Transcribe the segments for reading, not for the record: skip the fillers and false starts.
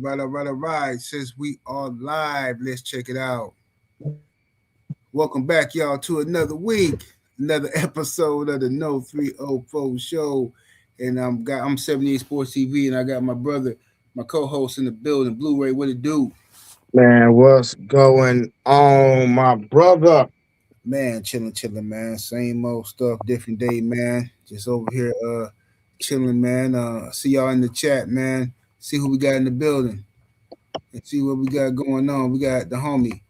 All right. Since we are live, let's check it out. Welcome back, y'all, to another week, another episode of the No 304 Show. And I'm 78 Sports TV, and I got my brother, my co-host in the building, Blu-ray. What it do? Man, what's going on, my brother? Man, chilling, man. Same old stuff, different day, man. Just over here, chilling, man. See y'all in the chat, man. See who we got in the building and see what we got going on. We got the homie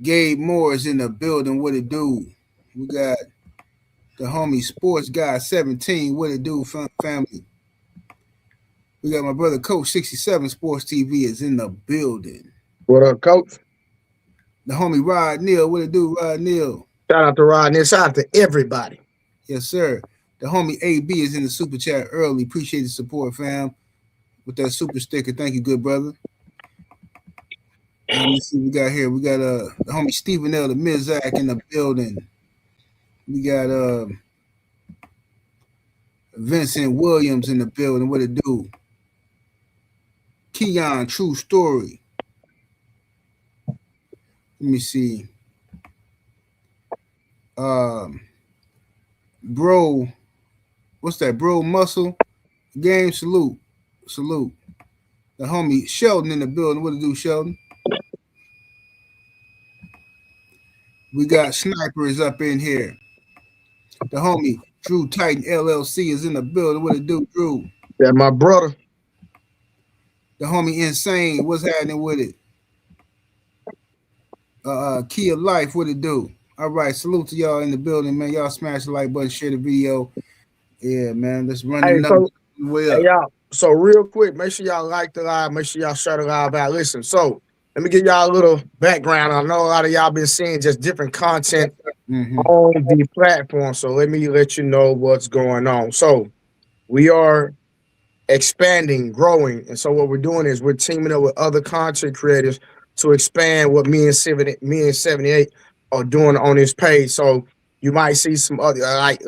Gabe Moore is in the building. What it do? We got the homie Sports Guy 17. What it do, family? We got my brother Coach 67 Sports TV is in the building. What up, Coach? The homie Rod Neal. What it do, Rod Neal? Shout out to Rod Neal. Shout out to everybody. Yes, sir. The homie AB is in the super chat early. Appreciate the support, fam. With that super sticker. Thank you, good brother. Let me see what we got here. We got the homie Stephen L. the Mizak in the building. We got Vincent Williams in the building. What it do? Keon, true story. Let me see. Bro, what's that? Bro Muscle Game. Salute. The homie Sheldon in the building. What it do, Sheldon? We got snipers up in here. The homie Drew Titan LLC is in the building. What it do, Drew? Yeah, my brother. The homie Insane. What's happening with it? Key of Life. What it do? All right. Salute to y'all in the building, man. Y'all smash the like button, share the video. Yeah, man. Let's run the numbers. Hey, y'all. So real quick, make sure y'all like the live. Make sure y'all share the live out. Listen, so let me give y'all a little background. I know a lot of y'all been seeing just different content on the platform. So let me let you know what's going on. So we are expanding, growing. And so what we're doing is we're teaming up with other content creators to expand what me and 78 are doing on this page. So you might see some other like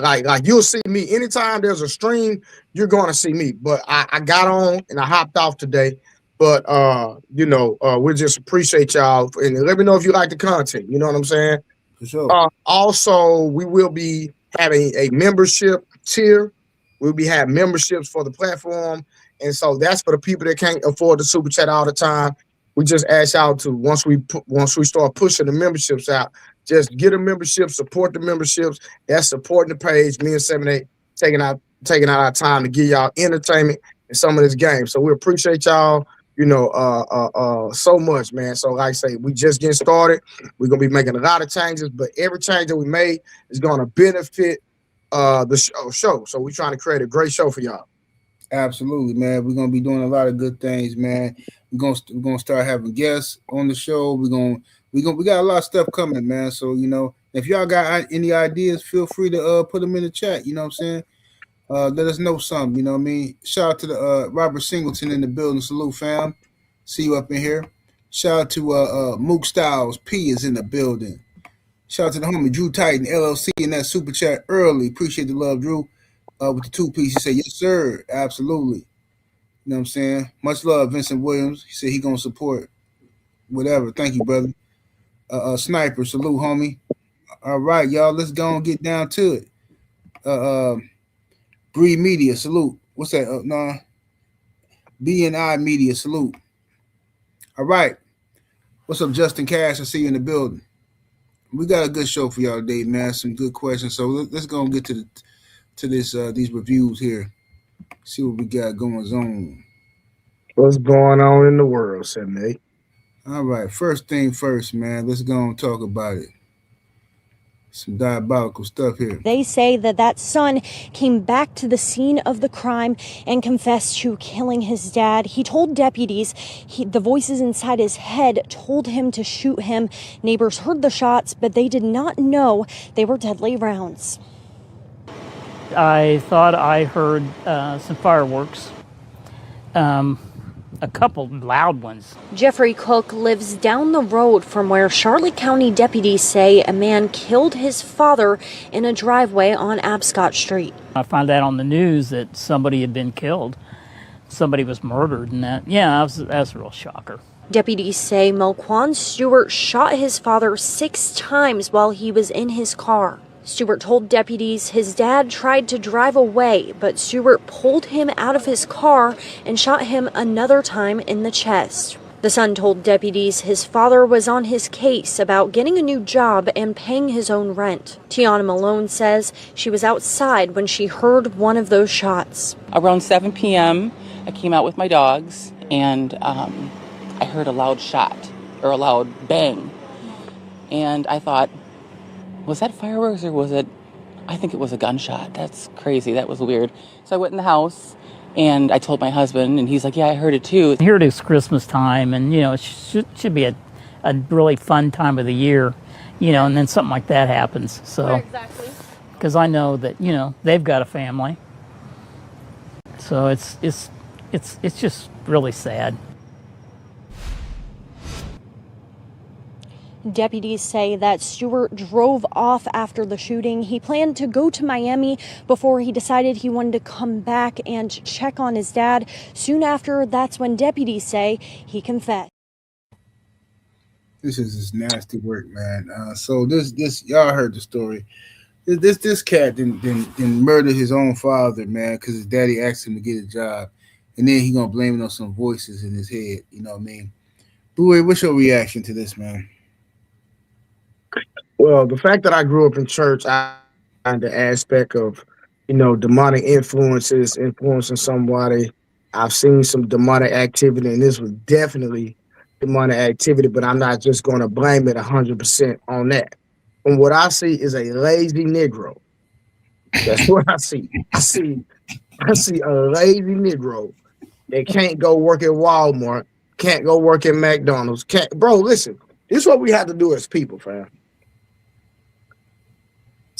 you'll see me anytime there's a stream, you're gonna see me. But I got on and I hopped off today. But we just appreciate y'all and let me know if you like the content. You know what I'm saying? For sure. Also, we will be having a membership tier. We'll be having memberships for the platform, and so that's for the people that can't afford the super chat all the time. We just ask y'all to once we start pushing the memberships out, just get a membership, support the memberships. That's supporting the page. Me and 78 taking out our time to give y'all entertainment in some of this game. So we appreciate y'all, so much, man. So like I say, we just getting started. We're gonna be making a lot of changes, but every change that we made is gonna benefit the show. So we're trying to create a great show for y'all. Absolutely, man. We're gonna be doing a lot of good things, man. We're gonna start having guests on the show. We got a lot of stuff coming, man. So if y'all got any ideas, feel free to put them in the chat. You know what I'm saying? Let us know something. You know what I mean? Shout out to the Robert Singleton in the building. Salute, fam. See you up in here. Shout out to Mook Styles. P is in the building. Shout out to the homie Drew Titan LLC in that super chat early. Appreciate the love, Drew. With the 2 piece, he said, yes, sir. Absolutely. You know what I'm saying? Much love, Vincent Williams. He said he gonna support whatever. Thank you, brother. Sniper, salute, homie. All right, y'all. Let's go and get down to it. Bree Media, salute. What's that? BNI Media, salute. All right. What's up, Justin Cash? I see you in the building. We got a good show for y'all today, man. Some good questions. So let's go and get to these reviews here. See what we got going on. What's going on in the world, 78? All right. First thing first, man. Let's go and talk about it. Some diabolical stuff here. They say that son came back to the scene of the crime and confessed to killing his dad. He told deputies the voices inside his head told him to shoot him. Neighbors heard the shots, but they did not know they were deadly rounds. I thought I heard some fireworks, a couple loud ones. Jeffrey Cook lives down the road from where Charlotte County deputies say a man killed his father in a driveway on Abscott Street. I found out on the news that somebody had been killed. somebody was murdered and that. Yeah, that's a real shocker. Deputies say Melquan Stewart shot his father 6 times while he was in his car. Stewart told deputies his dad tried to drive away, but Stewart pulled him out of his car and shot him another time in the chest. The son told deputies his father was on his case about getting a new job and paying his own rent. Tiana Malone says she was outside when she heard one of those shots. Around 7 p.m., I came out with my dogs, and I heard a loud shot, or a loud bang. And I thought, was that fireworks or was it, I think it was a gunshot. That's crazy. That was weird. So I went in the house and I told my husband, and he's like, yeah, I heard it too. Here it is Christmas time, and, it should be a really fun time of the year, and then something like that happens. So, where exactly? Because I know that, they've got a family. So it's just really sad. Deputies say that Stewart drove off after the shooting. He planned to go to Miami before he decided he wanted to come back and check on his dad. Soon after, that's when deputies say he confessed. This is just nasty work, man. So this y'all heard the story. This cat didn't murder his own father, man, because his daddy asked him to get a job, and then he gonna blame it on some voices in his head. You know what I mean? Boy, what's your reaction to this, man? Well, the fact that I grew up in church, I find the aspect of, demonic influences influencing somebody. I've seen some demonic activity, and this was definitely demonic activity, but I'm not just going to blame it 100% on that. And what I see is a lazy Negro. That's what I see. I see a lazy Negro that can't go work at Walmart, can't go work at McDonald's. Bro, listen, this is what we have to do as people, fam.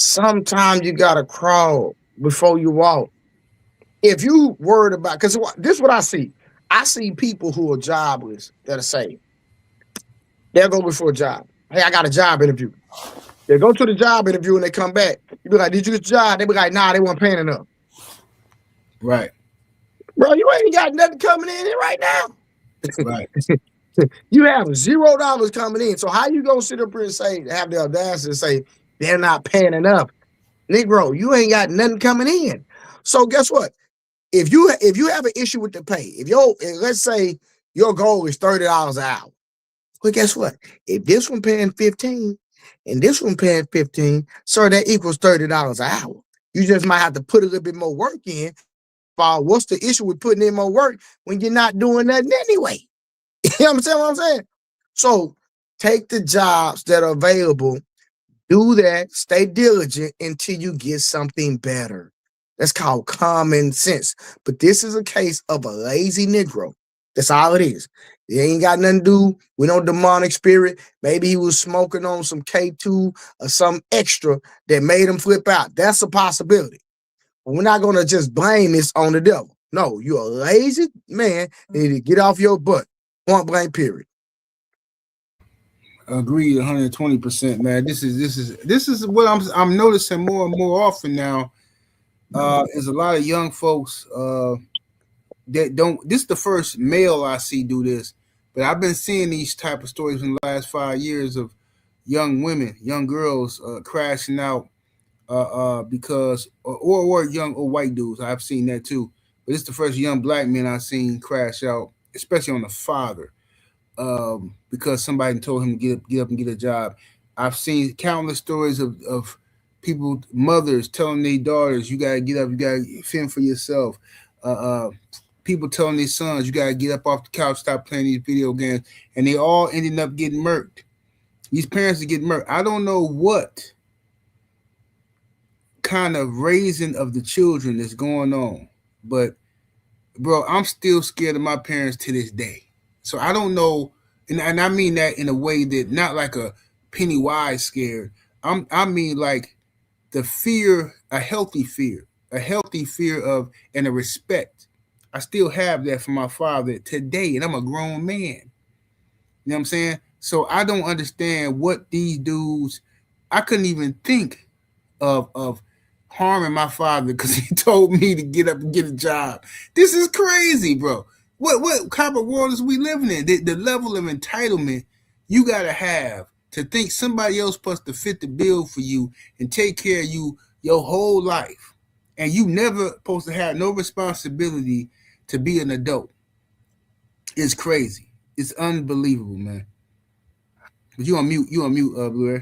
Sometimes you gotta crawl before you walk. If you worried about, because this is what I see. I see people who are jobless that are saying, they'll go before a job. Hey, I got a job interview. They go to the job interview and they come back. You be like, did you get a job? They be like, nah, they weren't paying enough. Right. Bro, you ain't got nothing coming in right now. Right. You have $0 coming in. So how you gonna sit up here and say, have the audacity to say they're not paying enough? Negro, you ain't got nothing coming in. So guess what? If you have an issue with the pay, let's say your goal is $30 an hour. Well, guess what? If this one paying 15 and this one paying 15, so that equals $30 an hour. You just might have to put a little bit more work in. What's the issue with putting in more work when you're not doing nothing anyway? You understand what I'm saying? So take the jobs that are available, do that, stay diligent until you get something better. That's called common sense. But this is a case of a lazy Negro. That's all it is. It ain't got nothing to do with no demonic spirit. Maybe he was smoking on some K2 or some extra that made him flip out. That's a possibility. We're not going to just blame this on the devil. No, you're a lazy man. You need to get off your butt. Point blank, period. Agreed, 120%, man. This is what I'm noticing more and more often now. Is a lot of young folks that don't. This is the first male I see do this, but I've been seeing these type of stories in the last 5 years of young women, young girls crashing out because or young or white dudes. I've seen that too, but it's the first young black men I've seen crash out, especially on the father, because somebody told him to get up and get a job. I've seen countless stories of people, mothers telling their daughters, you gotta get up, you gotta fend for yourself. People telling their sons, you gotta get up off the couch, stop playing these video games, and they all ended up getting murked. These parents are getting murked. I don't know what kind of raising of the children is going on, but bro, I'm still scared of my parents to this day. So I don't know, and I mean that in a way that not like a Pennywise scared. I mean like the fear, a healthy fear of and a respect. I still have that for my father today, and I'm a grown man. You know what I'm saying? So I don't understand what these dudes. I couldn't even think of harming my father because he told me to get up and get a job. This is crazy, bro. What kind of world is we living in? The level of entitlement you gotta have to think somebody else supposed to fit the bill for you and take care of you your whole life, and you never supposed to have no responsibility to be an adult. It's crazy. It's unbelievable, man. But you on mute, Blue.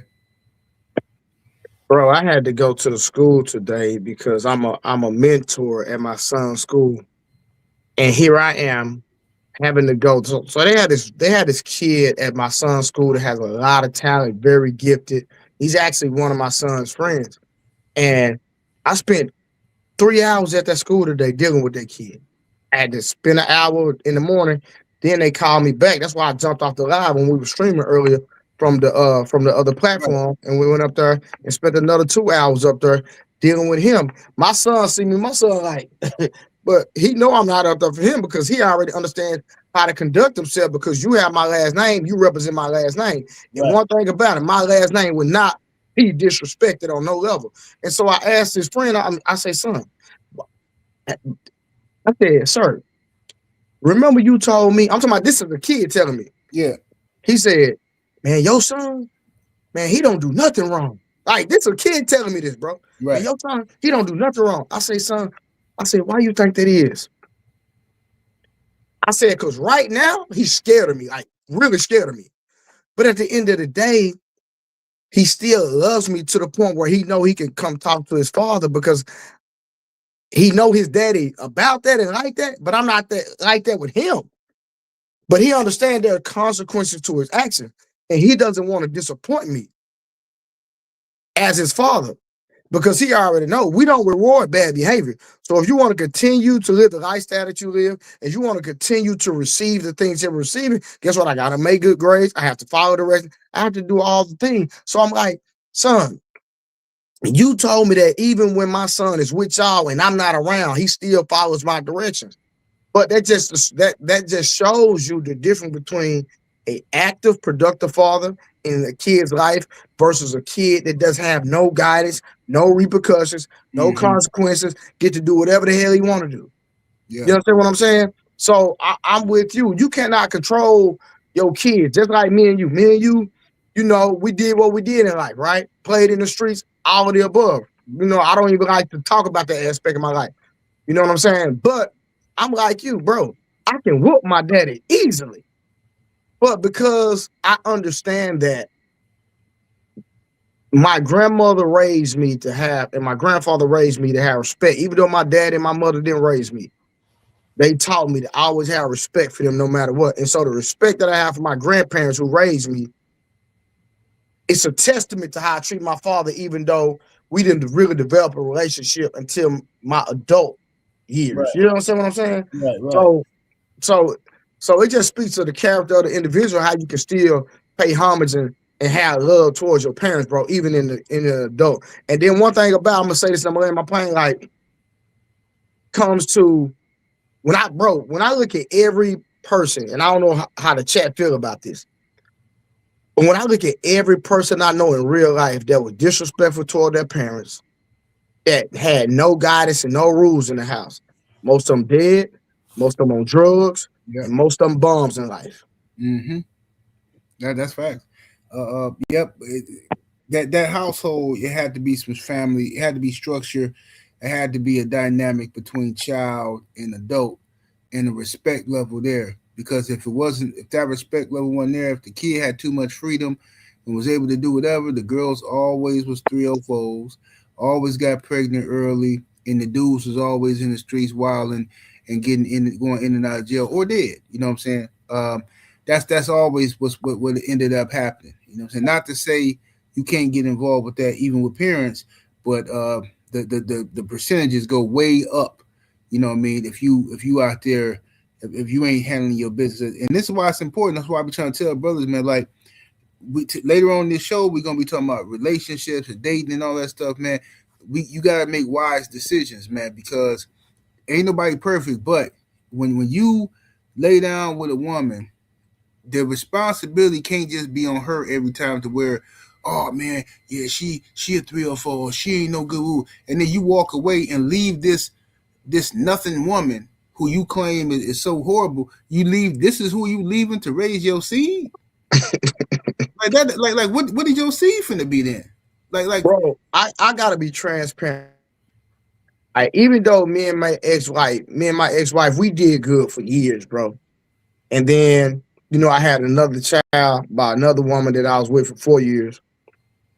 Bro, I had to go to the school today because I'm a mentor at my son's school, and here I am having to go. So they had this kid at my son's school that has a lot of talent, very gifted. He's actually one of my son's friends, and I spent 3 hours at that school today dealing with that kid. I had to spend an hour in the morning. Then they called me back. That's why I jumped off the live when we were streaming earlier from the other platform, and we went up there and spent another 2 hours up there dealing with him. My son see me. My son like, but he know I'm not up there for him because he already understands how to conduct himself. Because you have my last name, you represent my last name. And one thing about it, my last name would not be disrespected on no level. And so I asked his friend, I say, son, I said, sir, remember you told me, I'm talking about this is a kid telling me. Yeah. He said, man, your son, man, he don't do nothing wrong. Like, this is a kid telling me this, bro. Right. Man, your son, he don't do nothing wrong. I say, son, I said, why you think that is? I said, because right now, he's scared of me, like really scared of me. But at the end of the day, he still loves me to the point where he know he can come talk to his father because he know his daddy about that and like that, but I'm not that like that with him. But he understands there are consequences to his action, and he doesn't want to disappoint me as his father because he already know we don't reward bad behavior. So if you want to continue to live the lifestyle that you live, and you want to continue to receive the things you're receiving, guess what? I got to make good grades. I have to follow the rest. I have to do all the things. So I'm like, son, you told me that even when my son is with y'all and I'm not around, he still follows my directions. But that just shows you the difference between an active, productive father in a kid's life versus a kid that doesn't have no guidance, no repercussions, no consequences, get to do whatever the hell he want to do. Yeah. You understand what I'm saying? So I'm with you. You cannot control your kids, just like me and you. Me and you, you know, we did what we did in life, right? Played in the streets, all of the above. You know, I don't even like to talk about that aspect of my life. You know what I'm saying? But I'm like you, bro. I can whoop my daddy easily. But because I understand that my grandmother raised me to have, and my grandfather raised me to have respect, even though my dad and my mother didn't raise me, they taught me to always have respect for them no matter what. And so the respect that I have for my grandparents who raised me, it's a testament to how I treat my father, even though we didn't really develop a relationship until my adult years. Right. You know what I'm saying? Right. So it just speaks to the character of the individual, how you can still pay homage and have love towards your parents, bro, even in the adult. And then one thing about, I'm gonna say this, I'm gonna land my plane, like, comes to when I look at every person, and I don't know how the chat feel about this, but when I look at every person I know in real life that was disrespectful toward their parents, that had no guidance and no rules in the house, most of them dead, most of them on drugs, and most of them bums in life. That's facts. Yep. That household, it had to be some family. It had to be structure. It had to be a dynamic between child and adult, and the respect level there. Because if that respect level wasn't there, if the kid had too much freedom and was able to do whatever, the girls always was 304s, always got pregnant early, and the dudes was always in the streets wilding and going in and out of jail or dead. You know what I'm saying? That's always what ended up happening. You know what I'm saying? Not to say you can't get involved with that even with parents, but the percentages go way up. You know what I mean? If you out there, if you ain't handling your business, and this is why it's important. That's why I be trying to tell brothers, man, like later on in this show, we're gonna be talking about relationships and dating and all that stuff, man. You gotta make wise decisions, man, because ain't nobody perfect. But when you lay down with a woman, the responsibility can't just be on her every time to where, oh man, yeah, she a 3 or 4, she ain't no good. Ooh. And then you walk away and leave this nothing woman who you claim is so horrible. You leave. This is who you leaving to raise your seed. Like that. Like what did your seed finna be then? Like bro, I gotta be transparent. Even though me and my ex-wife, we did good for years, bro. And then, I had another child by another woman that I was with for 4 years.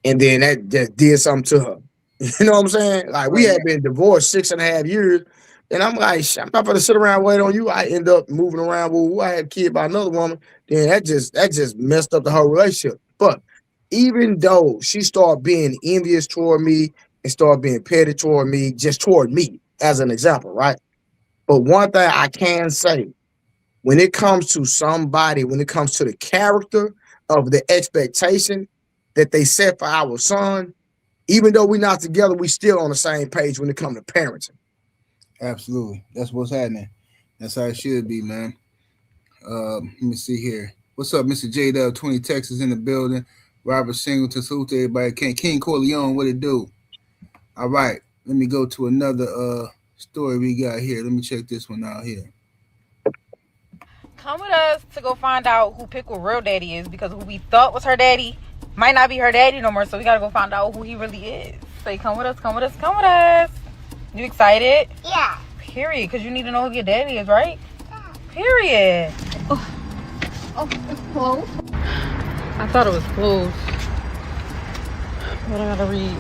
And then that just did something to her. You know what I'm saying? Like, we had been divorced 6.5 years. And I'm like, I'm not gonna sit around and wait on you. I end up moving around with who I had a kid by another woman. Then that just messed up the whole relationship. But even though she started being envious toward me and started being petty toward me, just toward me, as an example, right? But one thing I can say, when it comes to somebody, when it comes to the character of the expectation that they set for our son, even though we're not together, we still on the same page when it comes to parenting. Absolutely. That's what's happening. That's how it should be, man. Let me see here. What's up, Mr. J Dub, 20 Texas in the building. Robert Singleton, salute to everybody. King Corleone, what it do? All right. Let me go to another story we got here. Let me check this one out here. Come with us to go find out who Pickle real daddy is, because who we thought was her daddy might not be her daddy no more. So we gotta go find out who he really is. So come with us, come with us, come with us. You excited? Yeah. Period. Because you need to know who your daddy is, right? Yeah. Period. Oh, it's closed. I thought it was closed. But I gotta read.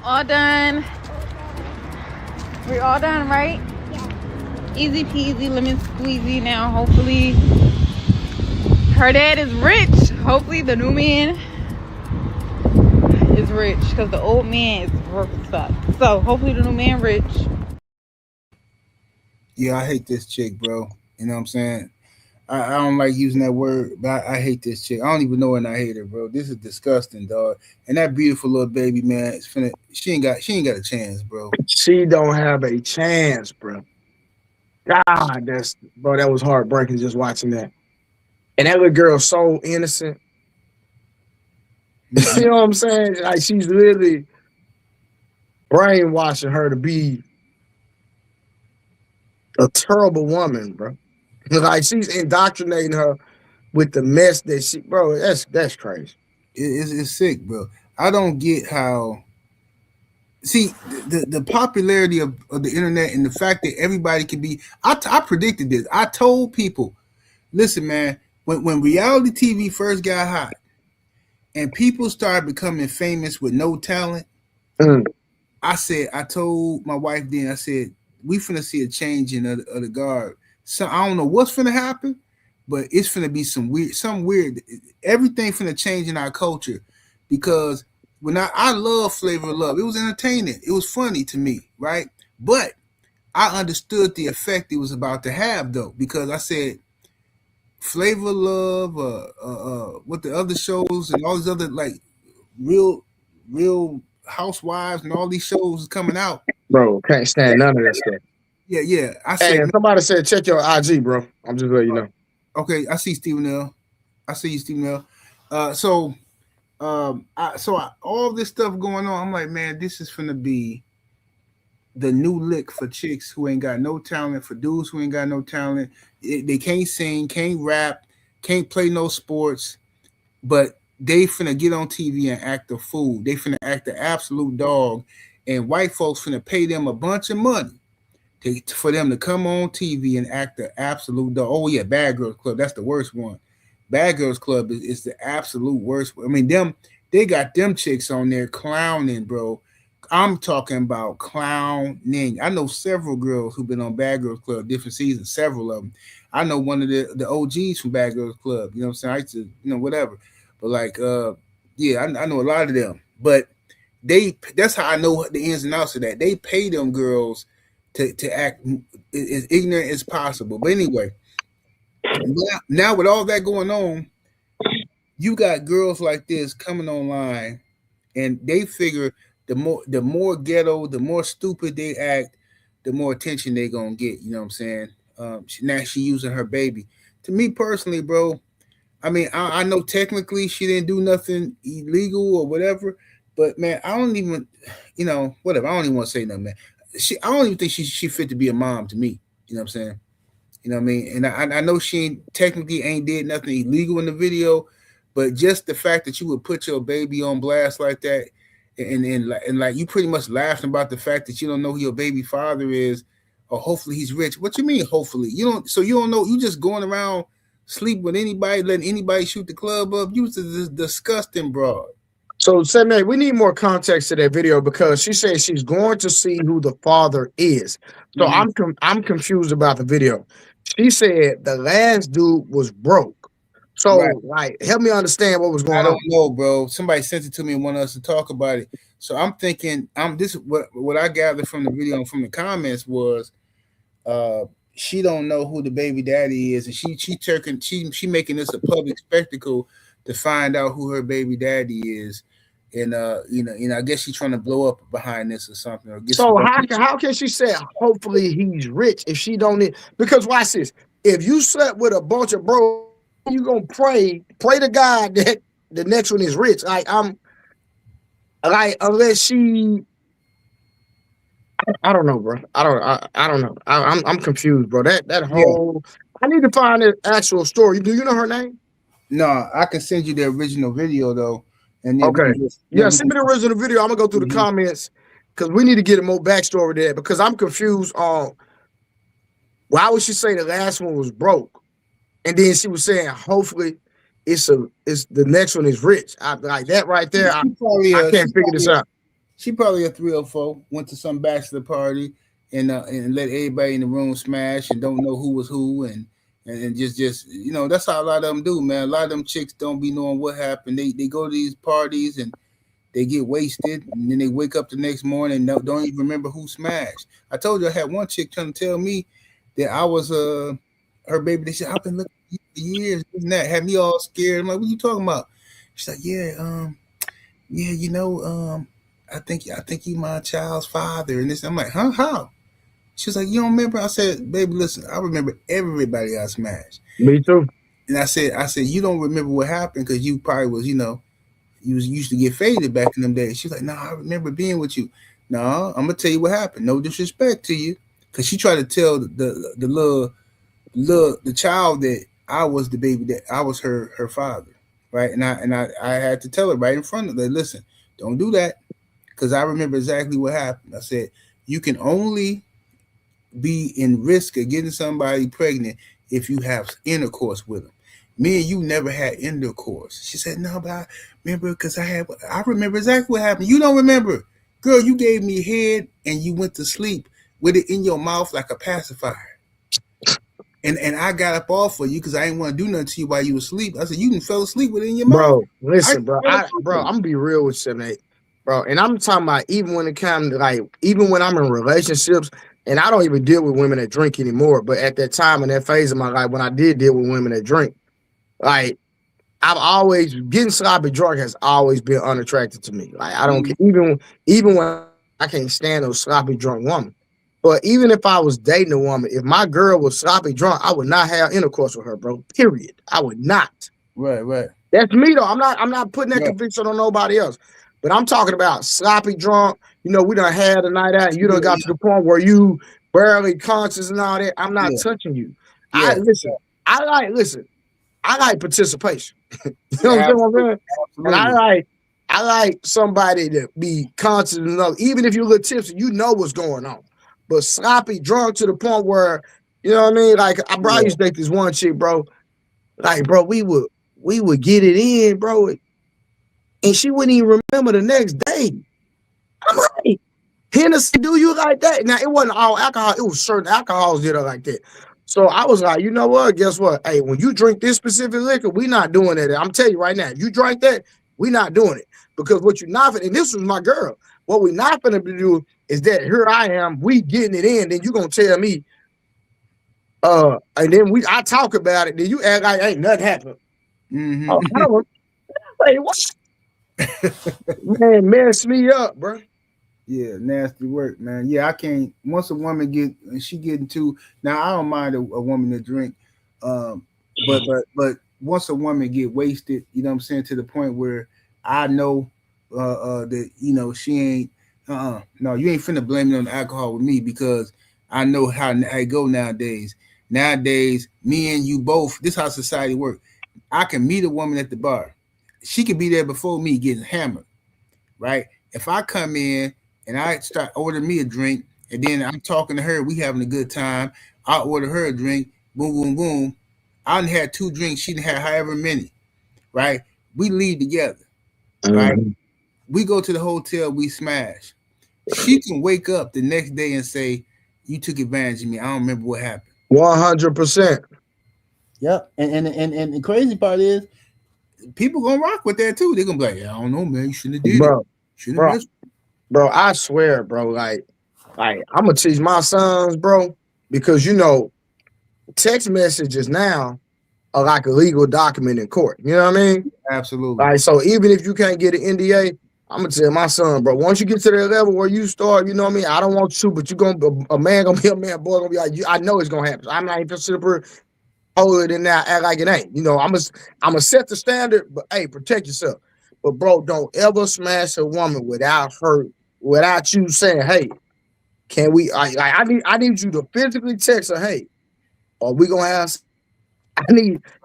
All done. We're all done, right? Yeah. Easy peasy, lemon squeezy. Now, hopefully, her dad is rich. Hopefully, the new man is rich, because the old man is broke as fuck. So, hopefully, the new man rich. Yeah, I hate this chick, bro. You know what I'm saying? I don't like using that word, but I hate this chick. I don't even know when I hate her, bro. This is disgusting, dog. And that beautiful little baby, man, it's finna. She ain't got a chance, bro. She don't have a chance, bro. God, that was heartbreaking just watching that. And that little girl's so innocent. You know what I'm saying? Like, she's literally brainwashing her to be a terrible woman, bro. Like, she's indoctrinating her with the mess that she, bro. That's crazy. It's sick, bro. I don't get how. See, the popularity of the internet and the fact that everybody can be. I predicted this. I told people, listen, man. When reality TV first got hot, and people started becoming famous with no talent, I told my wife then, I said, we finna see a change in the guard. So I don't know what's finna happen, but it's finna be some weird. Everything finna change in our culture, because when I love Flavor of Love, it was entertaining, it was funny to me, right? But I understood the effect it was about to have, though, because I said Flavor of Love, what the other shows and all these other like real housewives and all these shows is coming out. Bro, can't stand none of that stuff. Yeah. I Hey, said, somebody said check your IG, bro. I'm just letting you know. Okay, I see Stephen L. I see you, Stephen L. So all this stuff going on, I'm like, man, this is gonna be the new lick for chicks who ain't got no talent, for dudes who ain't got no talent. They can't sing, can't rap, can't play no sports, but they finna get on TV and act a fool. They finna act the absolute dog, and white folks finna pay them a bunch of money for them to come on TV and act the absolute dog. Oh yeah, Bad Girls Club, that's the worst one. Bad Girls Club is the absolute worst. I mean, they got them chicks on there clowning, bro. I'm talking about clowning. I know several girls who've been on Bad Girls Club, different seasons, several of them. I know one of the OGs from Bad Girls Club. You know what I'm saying? I used to, whatever. But like, yeah, I know a lot of them. But that's how I know the ins and outs of that. They pay them girls to act as ignorant as possible. But anyway, now with all that going on, you got girls like this coming online, and they figure the more ghetto, the more stupid they act, the more attention they gonna get. You know what I'm saying? Now she using her baby. To me personally, bro, I mean, I know technically she didn't do nothing illegal or whatever, but man, I don't even, whatever. I don't even want to say nothing, man. I don't even think she fit to be a mom to me. You know what I'm saying? You know what I mean? And I know she technically ain't did nothing illegal in the video, but just the fact that you would put your baby on blast like that, and like you pretty much laughing about the fact that you don't know who your baby father is, or hopefully he's rich. What you mean hopefully? You don't. So you don't know. You just going around sleep with anybody, letting anybody shoot the club up. You was a disgusting broad. So, man, we need more context to that video because she says she's going to see who the father is. So I'm confused about the video. She said the last dude was broke. So, like, help me understand what was going on. I don't know, bro. Somebody sent it to me and wanted us to talk about it. So I'm thinking, what I gathered from the video and from the comments was, she don't know who the baby daddy is, and she making this a public spectacle to find out who her baby daddy is, and I guess she's trying to blow up behind this or something. Or get so how can she say hopefully he's rich if she don't need? Because watch this: if you slept with a bunch of bro, you gonna pray to God that the next one is rich. Unless she. I don't know, bro. I don't know. I'm confused, bro. That whole. I need to find the actual story. Do you know her name? No, I can send you the original video though. And then okay, send me the original video. I'm gonna go through the comments because we need to get a more backstory there because I'm confused on why would she say the last one was broke, and then she was saying hopefully it's the next one is rich. Like that right there. I can't figure this out. She probably a 304, went to some bachelor party and let everybody in the room smash and don't know who was who and just that's how a lot of them do, man. A lot of them chicks don't be knowing what happened. They go to these parties and they get wasted and then they wake up the next morning and don't even remember who smashed. I told you I had one chick trying to tell me that I was her baby. They said I've been looking for years, and that had me all scared. I'm like, what are you talking about? She's like, I think you my child's father. And this, I'm like, huh? How? She was like, you don't remember? I said, baby, listen, I remember everybody I smashed. Me too. And I said, you don't remember what happened because you probably was, you was used to get faded back in them days. She's like, no, I remember being with you. No, I'm gonna tell you what happened. No disrespect to you, because she tried to tell the child that I was the baby, that I was her father, right? And I had to tell her right in front of her, listen, don't do that. Because I remember exactly what happened. I said, you can only be in risk of getting somebody pregnant if you have intercourse with them. Me and you never had intercourse. She said, no, but I remember because I remember exactly what happened. You don't remember. Girl, you gave me head and you went to sleep with it in your mouth like a pacifier. And I got up off of you because I didn't want to do nothing to you while you were asleep. I said, you fell asleep with it in your mouth. Bro, listen, bro. I'm going to be real with you, mate. Bro, and I'm talking about even when it comes to even when I'm in relationships, and I don't even deal with women that drink anymore. But at that time in that phase of my life, when I did deal with women that drink, I've always getting sloppy drunk has always been unattractive to me. Like I don't even when I can't stand a sloppy drunk woman. But even if I was dating a woman, if my girl was sloppy drunk, I would not have intercourse with her, bro. Period. I would not. Right. That's me though. I'm not putting that conviction on nobody else. But I'm talking about sloppy drunk. We done had a night out and you done got to the point where you barely conscious and all that. I'm not touching you. I like participation. You know what I'm saying? And I like somebody to be conscious enough, even if you're a little tipsy, you know what's going on. But sloppy drunk to the point where, you know what I mean? Like I used to date this one chick, bro. Like, bro, we would get it in, bro. And she wouldn't even remember the next day. I'm like, Hennessy, do you like that? Now, it wasn't all alcohol. It was certain alcohols that are like that. So I was like, you know what? Guess what? Hey, when you drink this specific liquor, we not doing that. I'm telling you right now, if you drink that, we not doing it. Because what you're not, and this was my girl, what we not going to do is that here I am, we getting it in, then you going to tell me, and then I talk about it, then you act like ain't nothing happened. Mm-hmm. Oh, Like, what? Man, mess me up, bro. Yeah, nasty work, man. Yeah, I can't. Once a woman she get into now, I don't mind a woman to drink, but once a woman get wasted, you know what I'm saying, to the point where I know that she ain't. No, you ain't finna blame it on the alcohol with me because I know how it go nowadays. Nowadays, me and you both. This how society work. I can meet a woman at the bar. She could be there before me getting hammered, right? If I come in and I start ordering me a drink, and then I'm talking to her, we having a good time. I order her a drink, boom, boom, boom. I done had 2 drinks, she done had however many, right? We leave together, right? We go to the hotel, we smash. She can wake up the next day and say, "You took advantage of me. I don't remember what happened." 100%. Yep. And the crazy part is, people gonna rock with that too. They're gonna be like, "Yeah, I don't know, man. You shouldn't have did it. Shouldn't have messed." Bro, I swear, bro, like I'm gonna teach my sons, bro, because text messages now are like a legal document in court. You know what I mean? Absolutely. Like, so even if you can't get an NDA, I'm gonna tell my son, bro, once you get to that level where you start, you know what I mean? I don't want you, but a man gonna be a man, boy gonna be like, I know it's gonna happen. I'm not even super hold it in there, act like it ain't. I'm gonna set the standard, but hey, protect yourself. But bro, don't ever smash a woman without you saying, hey, can we? I need you to physically text her, hey, are we gonna have?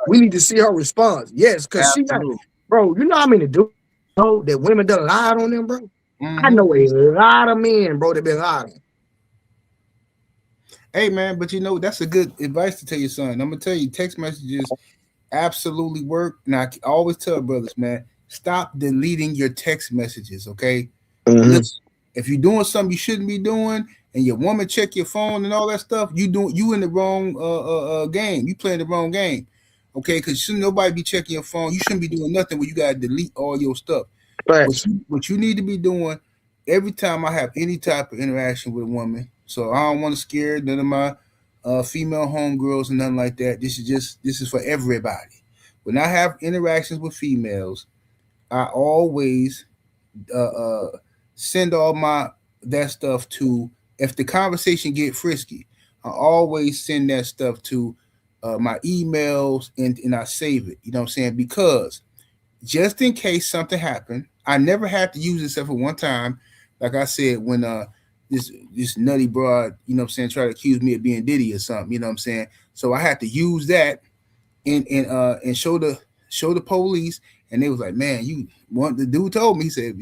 We need to see her response. Yes, because she got, bro. You know how many dudes know that women done lied on them, bro? I know a lot of men, bro, that been lying. Hey man, but that's a good advice to tell your son. I'm gonna tell you, text messages absolutely work. Now I always tell brothers, man, stop deleting your text messages. Okay, listen, if you're doing something you shouldn't be doing, and your woman check your phone and all that stuff, you in the wrong game. You playing the wrong game. Okay, because shouldn't nobody be checking your phone. You shouldn't be doing nothing where you gotta delete all your stuff. What you need to be doing every time I have any type of interaction with a woman. So I don't want to scare none of my female homegirls and nothing like that. This is for everybody. When I have interactions with females, I always send all that stuff to. If the conversation get frisky, I always send that stuff to my emails and I save it. You know what I'm saying? Because just in case something happened, I never had to use it except for one time. Like I said, when this nutty broad, you know what I'm saying, try to accuse me of being Diddy or something, you know what I'm saying? So I had to use that and show the police, and they was like, man, the dude told me, he said,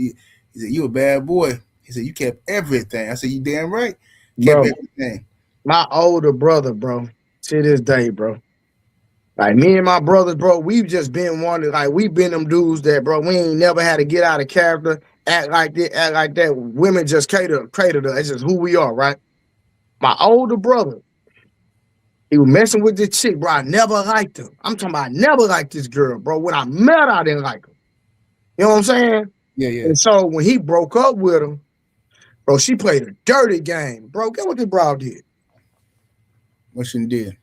you a bad boy. He said, you kept everything. I said, you damn right. Kept everything. My older brother, bro, to this day, bro. Like me and my brothers, bro, we've just been we've been them dudes that, bro, we ain't never had to get out of character, act like that. Women just cater to us. It's just who we are, right? My older brother, he was messing with this chick, bro. I never liked her. I'm talking about I never liked this girl, bro. When I met her, I didn't like her. You know what I'm saying? Yeah. And so when he broke up with her, bro, she played a dirty game. Bro, guess what this bro did? What she did?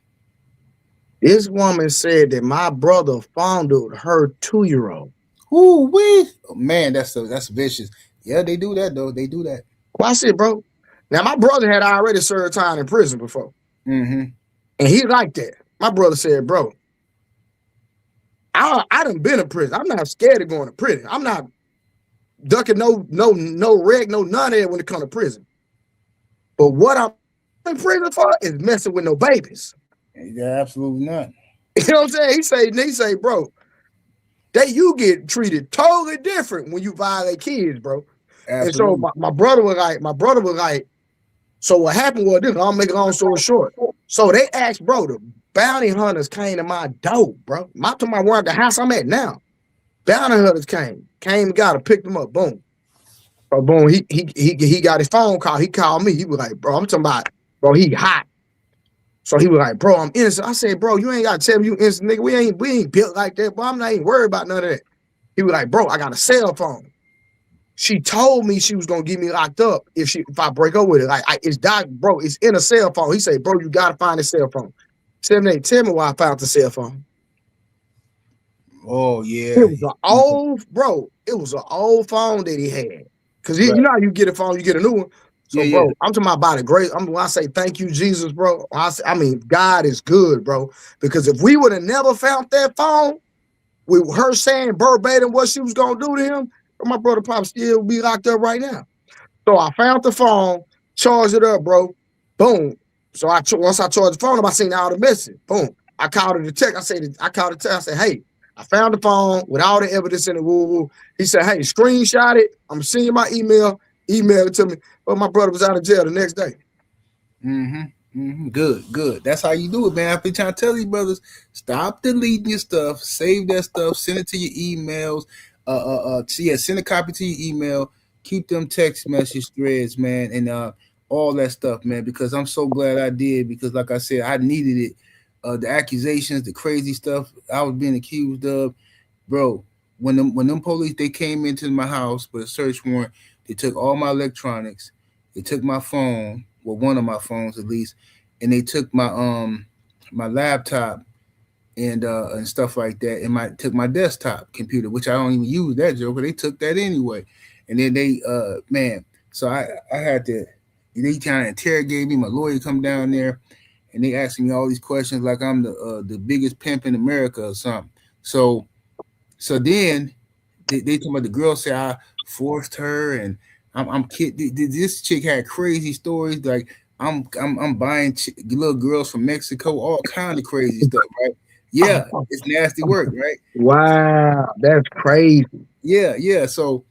This woman said that my brother fondled her 2-year-old. Ooh, wee. Oh, man, that's vicious. Yeah, they do that, though. They do that. Watch it, bro. Now, my brother had already served time in prison before. And he liked that. My brother said, bro, I done been in prison. I'm not scared of going to prison. I'm not ducking no reg, no none of that when it comes to prison. But what I'm in prison for is messing with no babies. Yeah, absolutely not. You know what I'm saying? He say, bro, you get treated totally different when you violate kids, bro. Absolutely. And so my brother was like, so what happened was this, I'll make a long story short. So they asked, bro, the bounty hunters came to my door, bro. I'm talking about where the house I'm at now. Bounty hunters came and got her, picked him up, boom. Bro, boom, he got his phone call. He called me. He was like, bro, I'm talking about, bro, he hot. So he was like, bro, I'm innocent. I said, bro, you ain't got to tell me you innocent, nigga. We ain't built like that, bro. I'm not even worried about none of that. He was like, bro, I got a cell phone. She told me she was going to get me locked up if I break up with her. It's in a cell phone. He said, bro, you got to find a cell phone. 7-8, tell me why I found the cell phone. Oh yeah. It was an old, bro. It was an old phone that he had. Cause you know how you get a phone, you get a new one. So, Yeah, bro, yeah. I'm talking about the grace. When I say thank you, Jesus, bro. I mean, God is good, bro. Because if we would have never found that phone, with her saying verbatim what she was gonna do to him, my brother probably still be locked up right now. So I found the phone, charged it up, bro. Boom. So once I charged the phone up, I seen all the message. Boom. I called her to text. I called her to text. I said, hey, I found the phone with all the evidence in it. Woo woo. He said, hey, screenshot it. I'm sending you my email. Email it to me. But my brother was out of jail the next day. Good. That's how you do it, man. I've been trying to tell these brothers, stop deleting your stuff, save that stuff, send it to your emails. Send a copy to your email. Keep them text message threads, man, and all that stuff, man. Because I'm so glad I did. Because like I said, I needed it. The accusations, the crazy stuff I was being accused of, bro. When them police they came into my house with a search warrant, they took all my electronics, they took my phone, well, one of my phones at least, and they took my my laptop and stuff like that, and took my desktop computer, which I don't even use that joke, but they took that anyway. And then they man, so I had to, they trying to interrogate me. My lawyer come down there and they asking me all these questions like I'm the biggest pimp in America or something. So then they told me, the girl said I forced her, and I'm kidding. This chick had crazy stories like I'm buying little girls from Mexico, all kind of crazy stuff, right? Yeah, it's nasty work, right? Wow, that's crazy. Yeah. So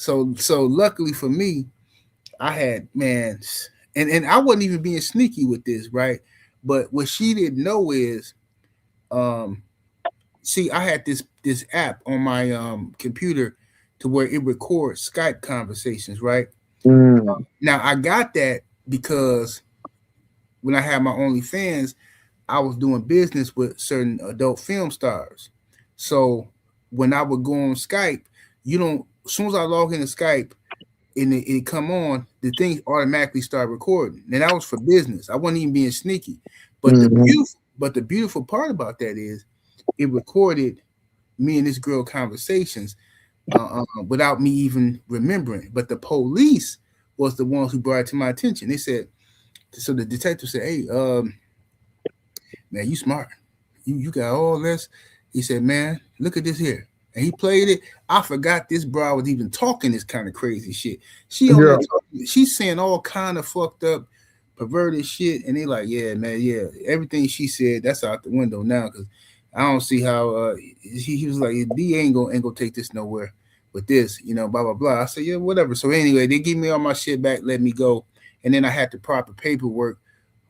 luckily for me, I had, man, and I wasn't even being sneaky with this, right? But what she didn't know is, see, I had this app on my computer to where it records Skype conversations, right? Now I got that because when I had my OnlyFans, I was doing business with certain adult film stars. So when I would go on Skype, as soon as I log into Skype and it come on, the thing automatically start recording. And that was for business. I wasn't even being sneaky. But the beautiful part about that is it recorded me and this girl conversations without me even remembering. But the police was the ones who brought it to my attention. They said, so the detective said, hey, man, you smart. You got all this. He said, man, look at this here. And he played it. I forgot this bro was even talking this kind of crazy shit. She's saying all kind of fucked up, perverted shit. And they like, yeah, man, yeah. Everything she said, that's out the window now, because I don't see how he was like, D ain't gonna take this nowhere with this, blah, blah, blah. I said, yeah, whatever. So anyway, they give me all my shit back, let me go. And then I had the proper paperwork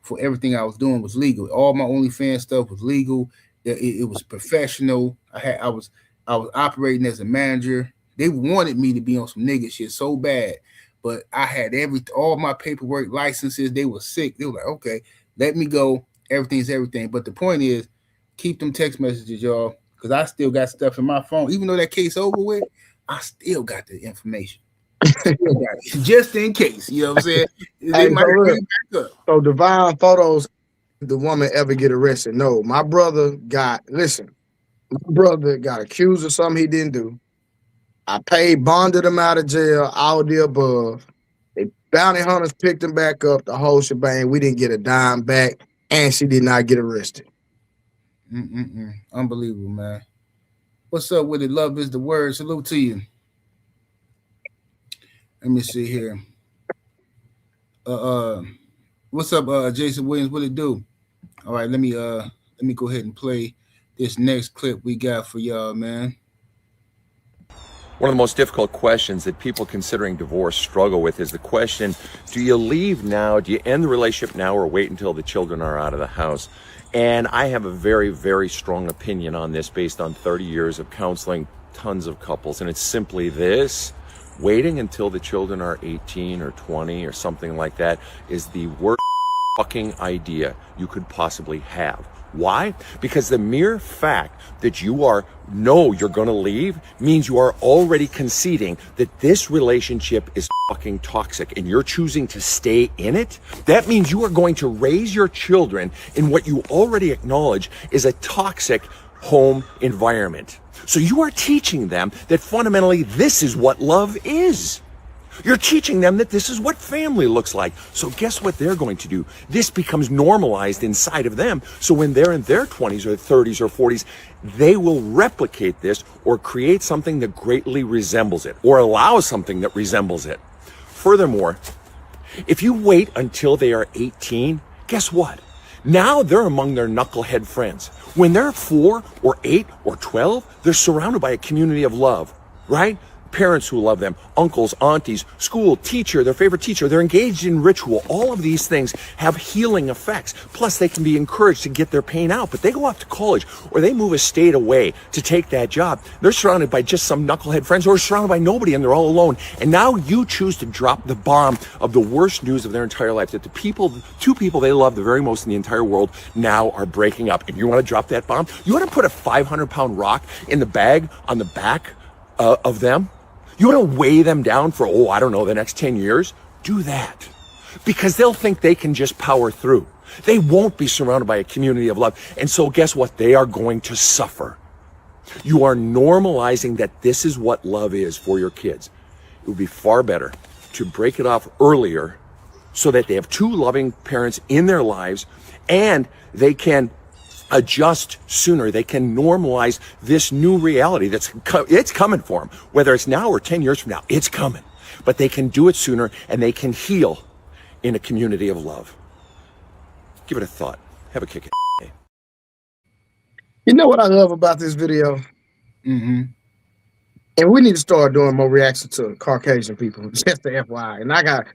for everything I was doing was legal. All my OnlyFans stuff was legal. It was professional. I was operating as a manager. They wanted me to be on some nigga shit so bad, but I had all my paperwork, licenses. They were sick. They were like, okay, let me go. Everything's everything. But the point is, keep them text messages, y'all, because I still got stuff in my phone. Even though that case over with, I still got the information. Just in case, you know what I'm saying? They might bring it back up. So Divine Photos, the woman ever get arrested? No, my brother got accused of something he didn't do. I bonded him out of jail, all the above. The bounty hunters picked him back up, the whole shebang. We didn't get a dime back, and she did not get arrested. Unbelievable, man. What's up with it? Love is the word. Salute to you. Let me see here. What's up, Jason Williams? What it do? All right, let me go ahead and play this next clip we got for y'all, man. One of the most difficult questions that people considering divorce struggle with is the question, do you leave now? Do you end the relationship now or wait until the children are out of the house? And I have a very, very strong opinion on this based on 30 years of counseling tons of couples. And it's simply this: waiting until the children are 18 or 20 or something like that is the worst fucking idea you could possibly have. Why? Because the mere fact that you're going to leave means you are already conceding that this relationship is fucking toxic and you're choosing to stay in it. That means you are going to raise your children in what you already acknowledge is a toxic home environment. So you are teaching them that fundamentally this is what love is. You're teaching them that this is what family looks like. So guess what they're going to do? This becomes normalized inside of them. So when they're in their 20s or 30s or 40s, they will replicate this or create something that greatly resembles it or allow something that resembles it. Furthermore, if you wait until they are 18, guess what? Now they're among their knucklehead friends. When they're 4 or 8 or 12, they're surrounded by a community of love, right? Parents who love them, uncles, aunties, school, teacher, their favorite teacher. They're engaged in ritual. All of these things have healing effects. Plus, they can be encouraged to get their pain out. But they go off to college or they move a state away to take that job. They're surrounded by just some knucklehead friends or surrounded by nobody and they're all alone. And now you choose to drop the bomb of the worst news of their entire life, that the two people they love the very most in the entire world now are breaking up. And you want to drop that bomb? You want to put a 500-pound rock in the bag on the back of them? You want to weigh them down for, the next 10 years? Do that. Because they'll think they can just power through. They won't be surrounded by a community of love. And so guess what? They are going to suffer. You are normalizing that this is what love is for your kids. It would be far better to break it off earlier so that they have two loving parents in their lives and they can adjust sooner. They can normalize this new reality it's coming for them. Whether it's now or 10 years from now, it's coming. But they can do it sooner and they can heal in a community of love. Give it a thought. Have a kick it. You know what I love about this video? Mm-hmm. And we need to start doing more reactions to Caucasian people, just the FYI. And I got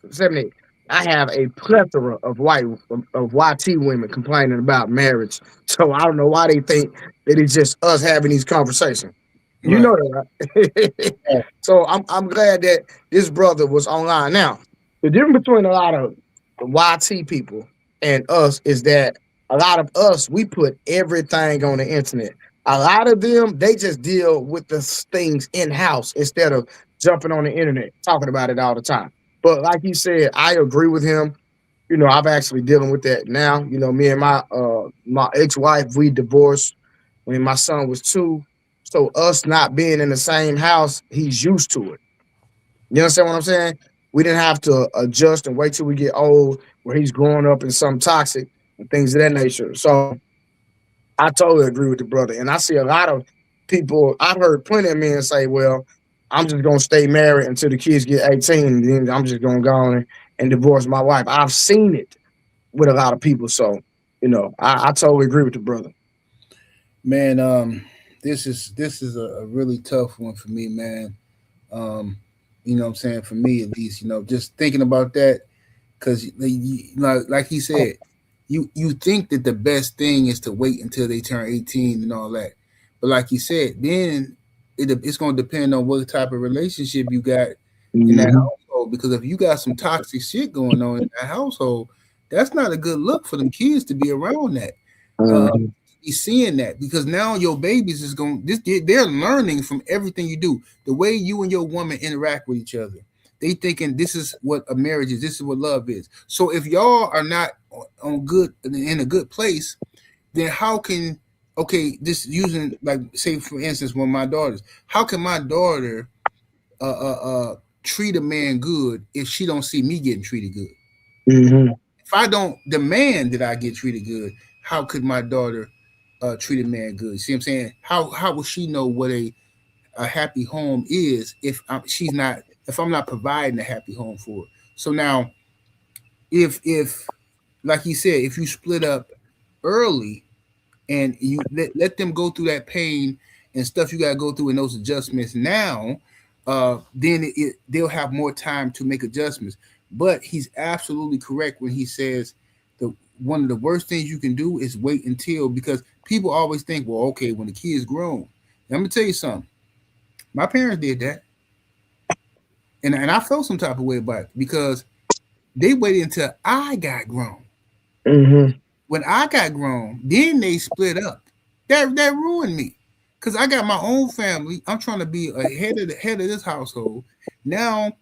78. I have a plethora of YT women complaining about marriage. So I don't know why they think that it's just us having these conversations. You know that, right? So I'm glad that this brother was online. Now, the difference between a lot of YT people and us is that a lot of us, we put everything on the internet. A lot of them, they just deal with the things in-house instead of jumping on the internet, talking about it all the time. But like he said, I agree with him. You know, I'm actually dealing with that now. You know, me and my ex-wife, we divorced when my son was 2. So us not being in the same house, he's used to it. You understand what I'm saying? We didn't have to adjust and wait till we get old where he's growing up in some toxic and things of that nature. So I totally agree with the brother. And I see a lot of people, I've heard plenty of men say, well, I'm just going to stay married until the kids get 18, and then I'm just going to go on and divorce my wife. I've seen it with a lot of people. So, you know, I totally agree with the brother. Man, this is a really tough one for me, man. You know what I'm saying? For me, at least, you know, just thinking about that, because like he said, you think that the best thing is to wait until they turn 18 and all that. But like you said, then it's going to depend on what type of relationship you got in that household. Because if you got some toxic shit going on in that household, that's not a good look for them kids to be around that. Be seeing that, because now your babies is they're learning from everything you do. The way you and your woman interact with each other, they thinking this is what a marriage is. This is what love is. So if y'all are not in a good place, then how can this using, like, say for instance, one of my daughters, how can my daughter treat a man good if she don't see me getting treated good? If I don't demand that I get treated good, how could my daughter treat a man good? See what I'm saying? How will she know what a happy home is if I'm not providing a happy home for her? So now, if like he said, if you split up early and you let them go through that pain and stuff you got to go through in those adjustments now, then they'll have more time to make adjustments. But he's absolutely correct when he says one of the worst things you can do is wait until, because people always think, well, okay, when the kid's grown. Let me tell you something. My parents did that. And I felt some type of way about it because they waited until I got grown. When I got grown, then they split up. That ruined me. Because I got my own family. I'm trying to be a head of this household. Now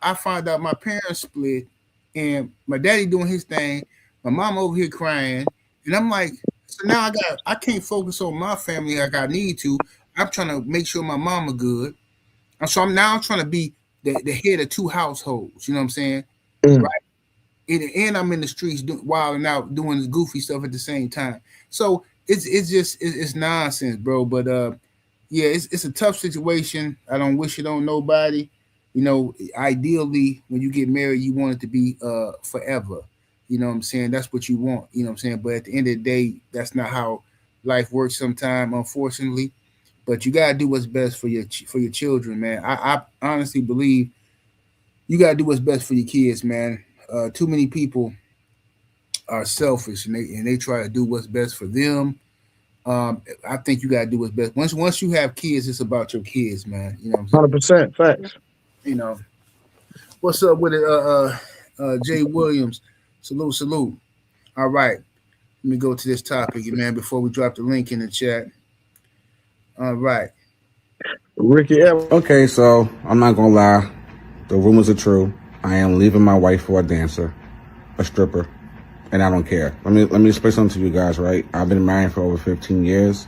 I find out my parents split and my daddy doing his thing. My mom over here crying. And I'm like, So now I can't focus on my family like I need to. I'm trying to make sure my mama good. And so I'm trying to be the head of two households. You know what I'm saying? Mm. Right. And I'm in the streets wilding out, doing this goofy stuff at the same time. So it's nonsense, bro. But yeah, it's a tough situation. I don't wish it on nobody. You know, ideally, when you get married, you want it to be forever. You know what I'm saying? That's what you want. You know what I'm saying? But at the end of the day, that's not how life works. Sometimes, unfortunately. But you gotta do what's best for your children, man. I honestly believe you gotta do what's best for your kids, man. Too many people are selfish and they try to do what's best for them. I think you gotta do what's best. Once you have kids, it's about your kids, man. You know what I'm saying? 100% facts. You know what's up with it, Jay Williams. Salute, salute. All right, let me go to this topic, man. Before we drop the link in the chat. All right. Ricky Evans. Okay, so I'm not gonna lie, the rumors are true. I am leaving my wife for a dancer, a stripper, and I don't care. Let me explain something to you guys, right? I've been married for over 15 years,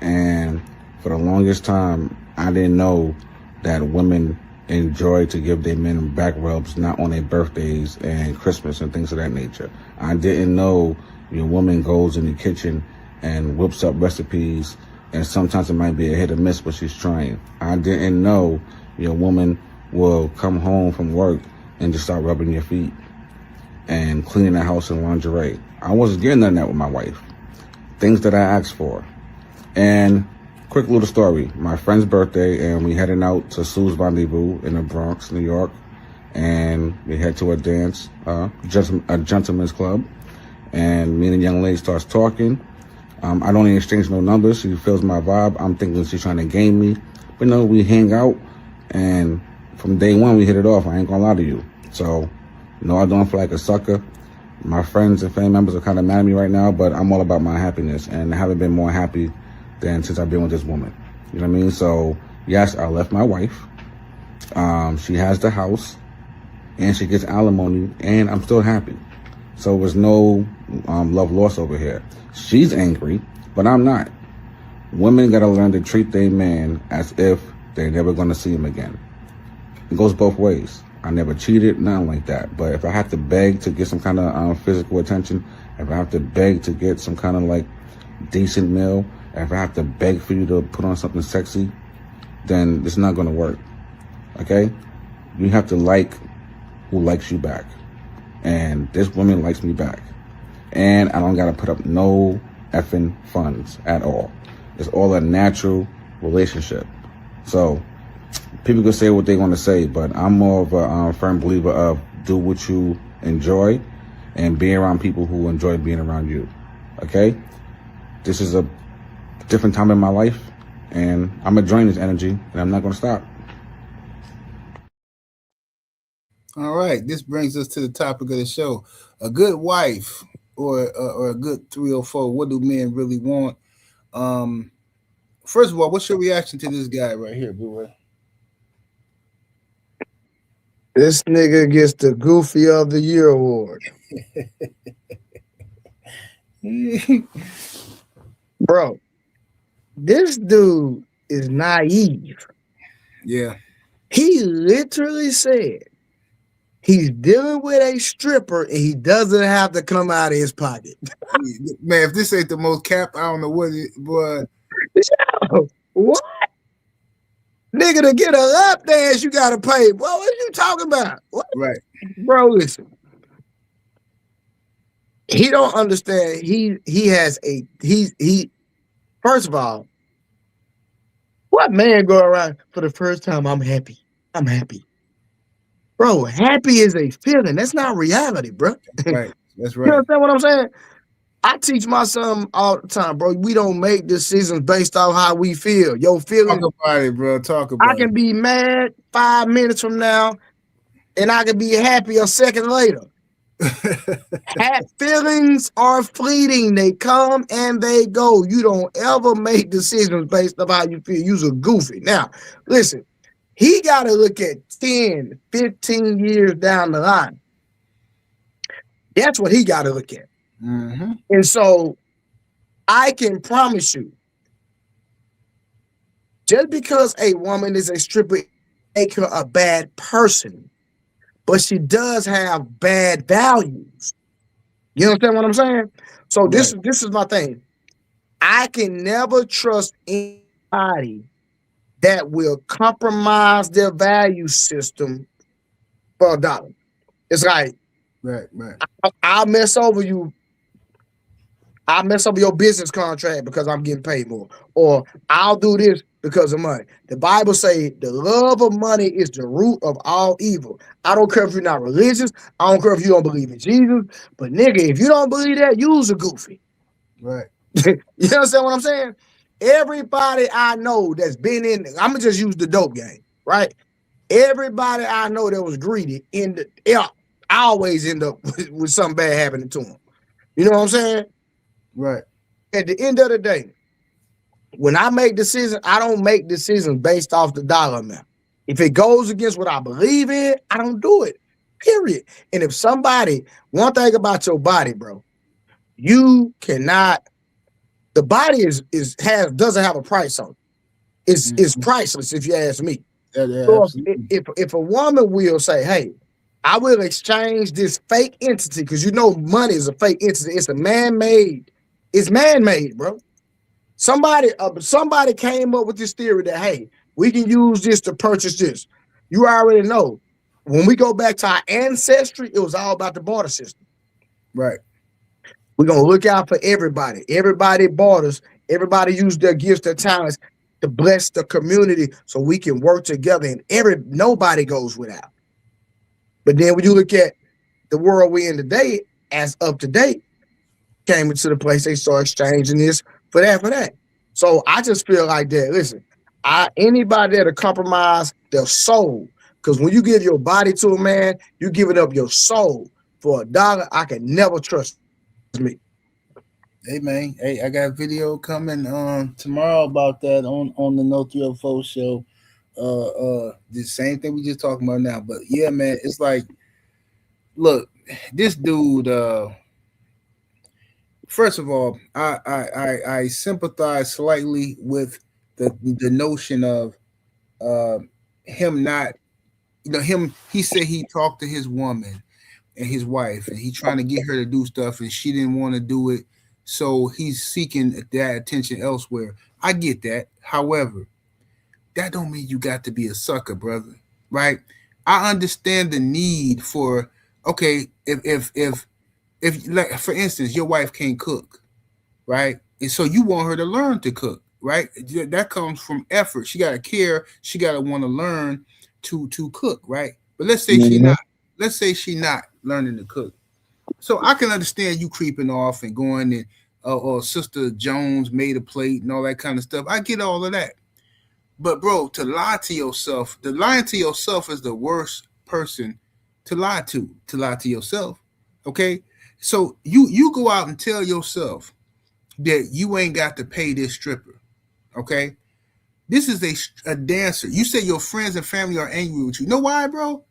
and for the longest time, I didn't know that women enjoy to give their men back rubs, not on their birthdays and Christmas and things of that nature. I didn't know your woman goes in the kitchen and whips up recipes, and sometimes it might be a hit or miss, but she's trying. I didn't know your woman will come home from work and just start rubbing your feet and cleaning the house in lingerie. I wasn't getting none of that with my wife. Things that I asked for. And quick little story. My friend's birthday, and we heading out to Sue's Rendezvous in the Bronx, New York. And we head to a dance, a gentleman's club. And me and the young lady starts talking. I don't even exchange no numbers. She feels my vibe. I'm thinking she's trying to game me. But no, we hang out. And from day one, we hit it off. I ain't gonna lie to you. So, no, I don't feel like a sucker. My friends and family members are kind of mad at me right now, but I'm all about my happiness. And I haven't been more happy than since I've been with this woman. You know what I mean? So, yes, I left my wife. She has the house, and she gets alimony, and I'm still happy. So there's no love lost over here. She's angry, but I'm not. Women gotta learn to treat their man as if they're never gonna see him again. It goes both ways. I never cheated, nothing like that. But if I have to beg to get some kind of physical attention, if I have to beg to get some kind of like decent meal, if I have to beg for you to put on something sexy, then it's not gonna work. Okay? You have to like who likes you back. And this woman likes me back. And I don't gotta put up no effing funds at all. It's all a natural relationship. So people can say what they want to say, but I'm more of a firm believer of do what you enjoy and be around people who enjoy being around you. Okay? This is a different time in my life, and I'm enjoying this energy, and I'm not going to stop. All right, this brings us to the topic of the show: a good wife or a good 304. What do men really want? First of all, what's your reaction to this guy right here, Blu-ray? This nigga gets the Goofy of the Year award. Bro, this dude is naive. Yeah. He literally said he's dealing with a stripper and he doesn't have to come out of his pocket. Man, if this ain't the most cap, I don't know what it, but what? Nigga, to get a lap dance, you gotta pay. What are you talking about? What? Right. Bro, listen. He don't understand. He first of all, what man go around for the first time? I'm happy. I'm happy. Bro, happy is a feeling. That's not reality, bro. Right. That's right. You understand what I'm saying? I teach my son all the time, bro. We don't make decisions based off how we feel. Your feelings. Talk about it, bro. Talk about it. I can be mad 5 minutes from now, and I can be happy a second later. Feelings are fleeting. They come and they go. You don't ever make decisions based on how you feel. You're goofy. Now, listen, he got to look at 10, 15 years down the line. That's what he got to look at. Mm-hmm. And so I can promise you, just because a woman is a stripper, make her a bad person, but she does have bad values. You understand what I'm saying? So this is my thing. I can never trust anybody that will compromise their value system for $1. It's like, right. I'll mess over you. I'll mess up your business contract because I'm getting paid more, or I'll do this because of money. The Bible say the love of money is the root of all evil. I don't care if you're not religious. I don't care if you don't believe in Jesus. But nigga, if you don't believe that, you's a goofy. Right. You understand what I'm saying? Everybody I know that's been in, I'm gonna just use the dope game, right? Everybody I know that was greedy I always end up with something bad happening to them. You know what I'm saying? Right. At the end of the day, when I make decisions, I don't make decisions based off the dollar amount. If it goes against what I believe in, I don't do it. Period. And if somebody, one thing about your body, bro, you cannot. The body doesn't have a price on it. It's priceless if you ask me. So if a woman will say, "Hey, I will exchange this fake entity," because you know money is a fake entity. It's a man-made. It's man-made, bro. Somebody came up with this theory that, hey, we can use this to purchase this. You already know. When we go back to our ancestry, it was all about the barter system. Right. We're going to look out for everybody. Everybody bought us. Everybody used their gifts, their talents to bless the community so we can work together and nobody goes without. But then when you look at the world we're in today, as up to date, came into the place, they start exchanging this for that. So I just feel like that. Listen, anybody that'll compromise their soul, because when you give your body to a man, you giving up your soul for $1. I can never trust me. Hey man, hey, I got a video coming tomorrow about that on the No 304 show. The same thing we just talking about now. But yeah, man, it's like, look, this dude. First of all, I sympathize slightly with the notion of him not, him. He said he talked to his woman and his wife, and he trying to get her to do stuff, and she didn't want to do it, so he's seeking that attention elsewhere. I get that. However, that don't mean you got to be a sucker, brother. Right? I understand the need for, okay, if like, for instance, your wife can't cook, right? And so you want her to learn to cook, right? That comes from effort. She got to care. She got to want to learn to cook, right? But let's say she not learning to cook. So I can understand you creeping off and going and or Sister Jones made a plate and all that kind of stuff. I get all of that. But bro, to lie to yourself is the worst person to lie to yourself. Okay? So you go out and tell yourself that you ain't got to pay this stripper, okay? This is a dancer. You say your friends and family are angry with you. You know why, bro?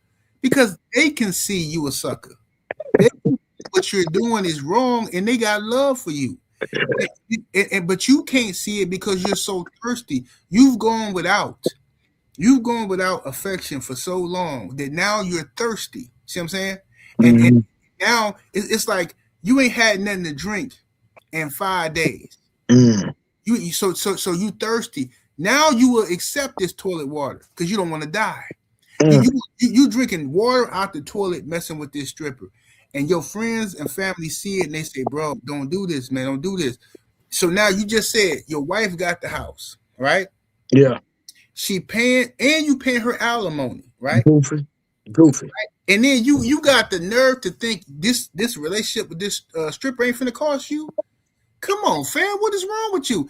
Because they can see you a sucker. What you're doing is wrong, and they got love for you. But you can't see it because you're so thirsty. You've gone without affection for so long that now you're thirsty. See what I'm saying? And now it's like you ain't had nothing to drink in 5 days. So you thirsty. Now you will accept this toilet water because you don't want to die. You drinking water out the toilet, messing with this stripper, and your friends and family see it and they say, "Bro, don't do this, man. Don't do this." So now you just said your wife got the house, right? Yeah. She paying, and you paying her alimony, right? Goofy. Right? And then you got the nerve to think this relationship with this stripper ain't finna cost you. Come on, fam, what is wrong with you?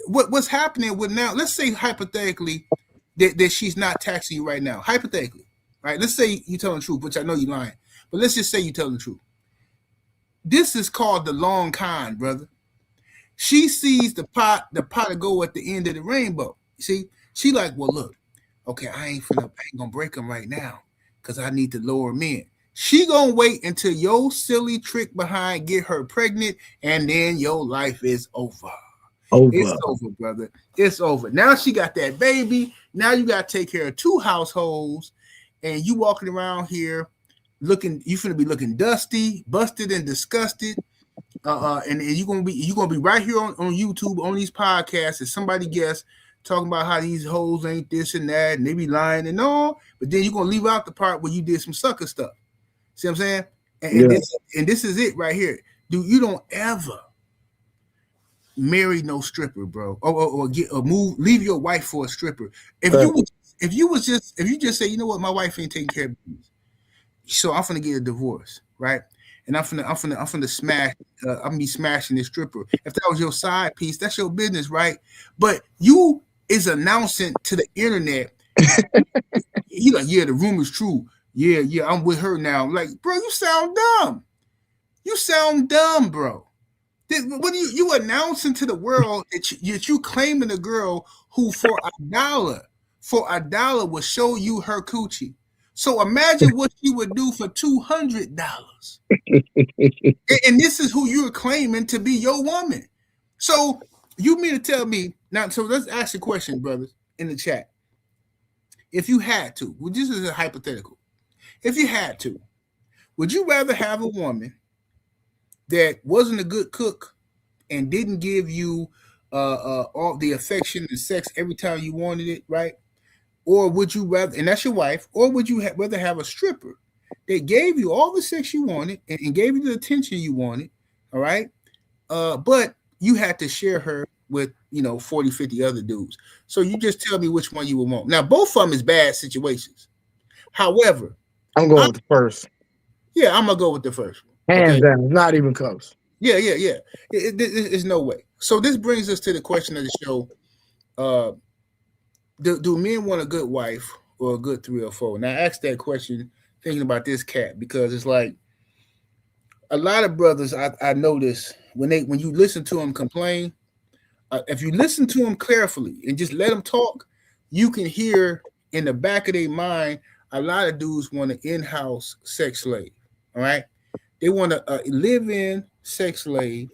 What's happening with now? Let's say hypothetically that she's not taxing you right now. Hypothetically, right? Let's say you telling the truth, which I know you're lying, but let's just say you telling the truth. This is called the long con, brother. She sees the pot of gold at the end of the rainbow. You see, she like, well, look, okay, I ain't gonna break him right now because I need to lower him in. She gonna wait until your silly trick behind get her pregnant, and then your life is over. It's over, brother. It's over. Now she got that baby. Now you got to take care of 2 households, and you walking around here looking. You finna be looking dusty, busted, and disgusted. And you're gonna be right here on YouTube on these podcasts, and somebody guess talking about how these hoes ain't this and that, and they be lying and all. But then you're gonna leave out the part where you did some sucker stuff. See what I'm saying? And this is it right here. Dude, you don't ever marry no stripper, bro, or leave your wife for a stripper. If you just say, you know what, my wife ain't taking care of me, so I'm finna get a divorce, right? And I'm finna smash. I'm gonna be smashing this stripper. If that was your side piece, that's your business, right? But you is announcing to the internet, you like, yeah, the rumor's true. Yeah, I'm with her now. Like, bro, you sound dumb. You sound dumb, bro. What you announcing to the world that you claiming a girl who for $1 will show you her coochie. So imagine what she would do for $200. And this is who you're claiming to be your woman. So you mean to tell me now? So let's ask a question, brothers, in the chat. If you had to, well, this is a hypothetical. If you had to, would you rather have a woman that wasn't a good cook and didn't give you all the affection and sex every time you wanted it, right? Or would you rather, and that's your wife, or would you rather have a stripper that gave you all the sex you wanted and gave you the attention you wanted, all right? But you had to share her with, 40, 50 other dudes. So you just tell me which one you would want. Now, both of them is bad situations. However, I'm going with the first. Yeah, I'm going to go with the first one. Hands down, not even close. Yeah. There's no way. So this brings us to the question of the show. Do men want a good wife or a good 3 or 4? Now, I asked that question thinking about this cat because it's like a lot of brothers I notice when you listen to them complain, if you listen to them carefully and just let them talk, you can hear in the back of their mind a lot of dudes want an in-house sex slave. All right, they want a live-in sex slave,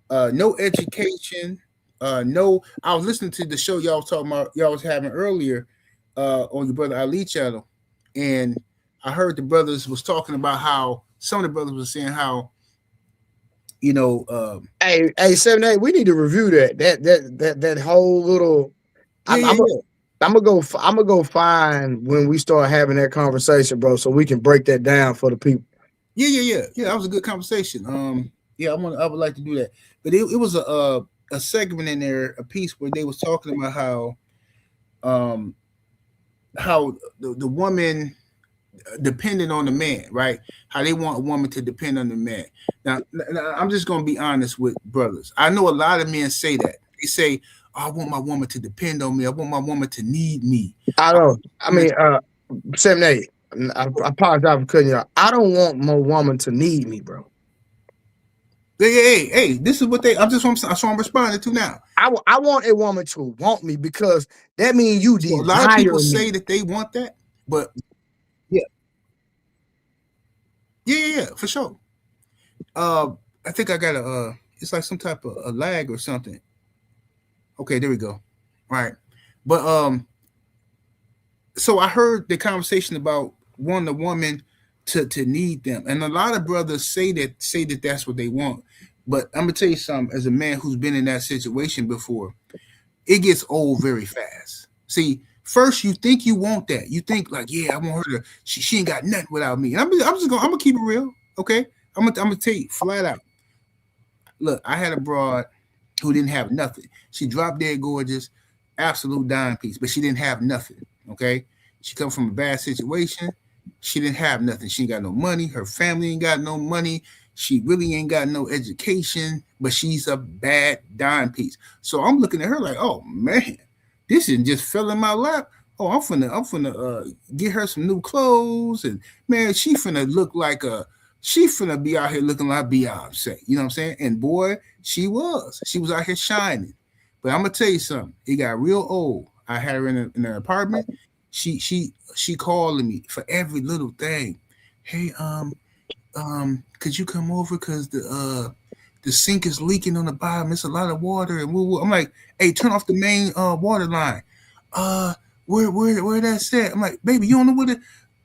no education. No, I was listening to the show y'all was talking about, y'all was having earlier on your brother Ali channel, and I heard the brothers was talking about how some of the brothers were saying how, hey 7-8, we need to review that whole little. I'm gonna go find when we start having that conversation, bro, so we can break that down for the people. Yeah. That was a good conversation. I would like to do that, but it was a segment in there, a piece where they was talking about how the woman dependent on the man, right? How they want a woman to depend on the man. Now I'm just gonna be honest with brothers. I know a lot of men say that. They say, oh, I want my woman to depend on me. I want my woman to need me. I don't. I mean, 7-8. I apologize for cutting you out. I don't want my woman to need me, bro. Hey, this is what that's what I'm responding to now. I want a woman to want me because that means you desire me. A lot of people say that they want that, but yeah, for sure. I think I got it's like some type of a lag or something. Okay, there we go. All right, but so I heard the conversation about wanting a woman to need them, and a lot of brothers say that that's what they want. But I'm gonna tell you something, as a man who's been in that situation before, it gets old very fast. See, first you think you want that, you think like, yeah, I want her to. She ain't got nothing without me. And I'm gonna keep it real, okay? I'm gonna tell you flat out. Look, I had a broad who didn't have nothing. She dropped dead gorgeous, absolute dime piece, but she didn't have nothing. Okay, she come from a bad situation. She didn't have nothing. She ain't got no money. Her family ain't got no money. She really ain't got no education, but she's a bad dime piece. So I'm looking at her like, oh man, this is just fell in my lap. Oh, I'm finna get her some new clothes, and man, she finna be out here looking like Beyonce. You know what I'm saying? And boy, she was out here shining. But I'm gonna tell you something. It got real old. I had her in an apartment. She calling me for every little thing. hey, could you come over because the sink is leaking on the bottom. It's a lot of water, and I'm like, hey, turn off the main water line. Where that's at? I'm like, baby, you don't know what it?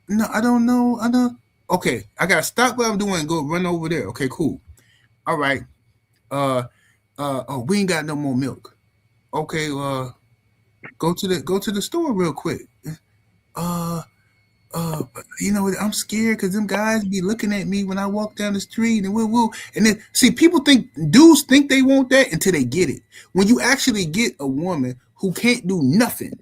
No, I don't know. I don't. Okay, I gotta stop what I'm doing and go run over there. Okay, cool. All right. Oh, we ain't got no more milk. Okay, go to the store real quick. Uh, you know, I'm scared because them guys be looking at me when I walk down the street and woo. And then see, dudes think they want that until they get it. When you actually get a woman who can't do nothing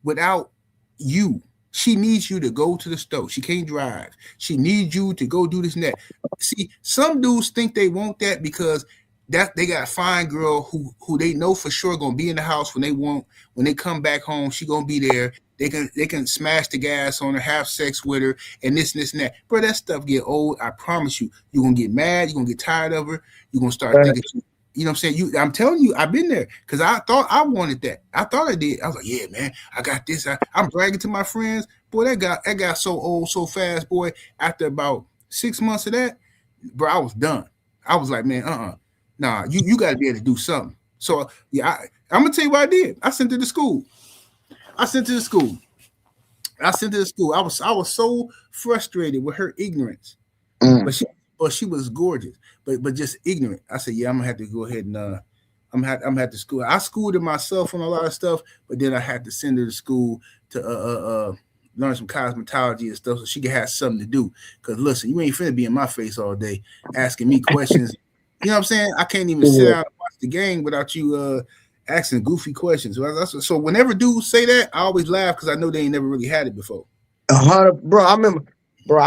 without you, she needs you to go to the store. She can't drive. She needs you to go do this and that. See, some dudes think they want that because that they got a fine girl who they know for sure gonna be in the house when they come back home. She gonna be there. They can smash the gas on her, have sex with her, and this and that. Bro, that stuff get old. I promise you. You're gonna get mad. You're gonna get tired of her. You're gonna start thinking. You know what I'm saying? I'm telling you, I've been there because I thought I wanted that. I thought I did. I was like, yeah, man, I got this. I'm bragging to my friends. Boy, that got so old so fast, boy. After about 6 months of that, bro, I was done. I was like, man, nah, you got to be able to do something. So yeah, I'm gonna tell you what I did. I sent her to school. I sent her to school. I was so frustrated with her ignorance, but she was gorgeous, but just ignorant. I said, yeah, I'm gonna have to go ahead and I'm gonna have to school. I schooled her myself on a lot of stuff, but then I had to send her to school to learn some cosmetology and stuff so she could have something to do. Because listen, you ain't finna be in my face all day asking me questions. You know what I'm saying? I can't even sit down and watch the game without you asking goofy questions. So whenever dudes say that, I always laugh because I know they ain't never really had it before. Bro, I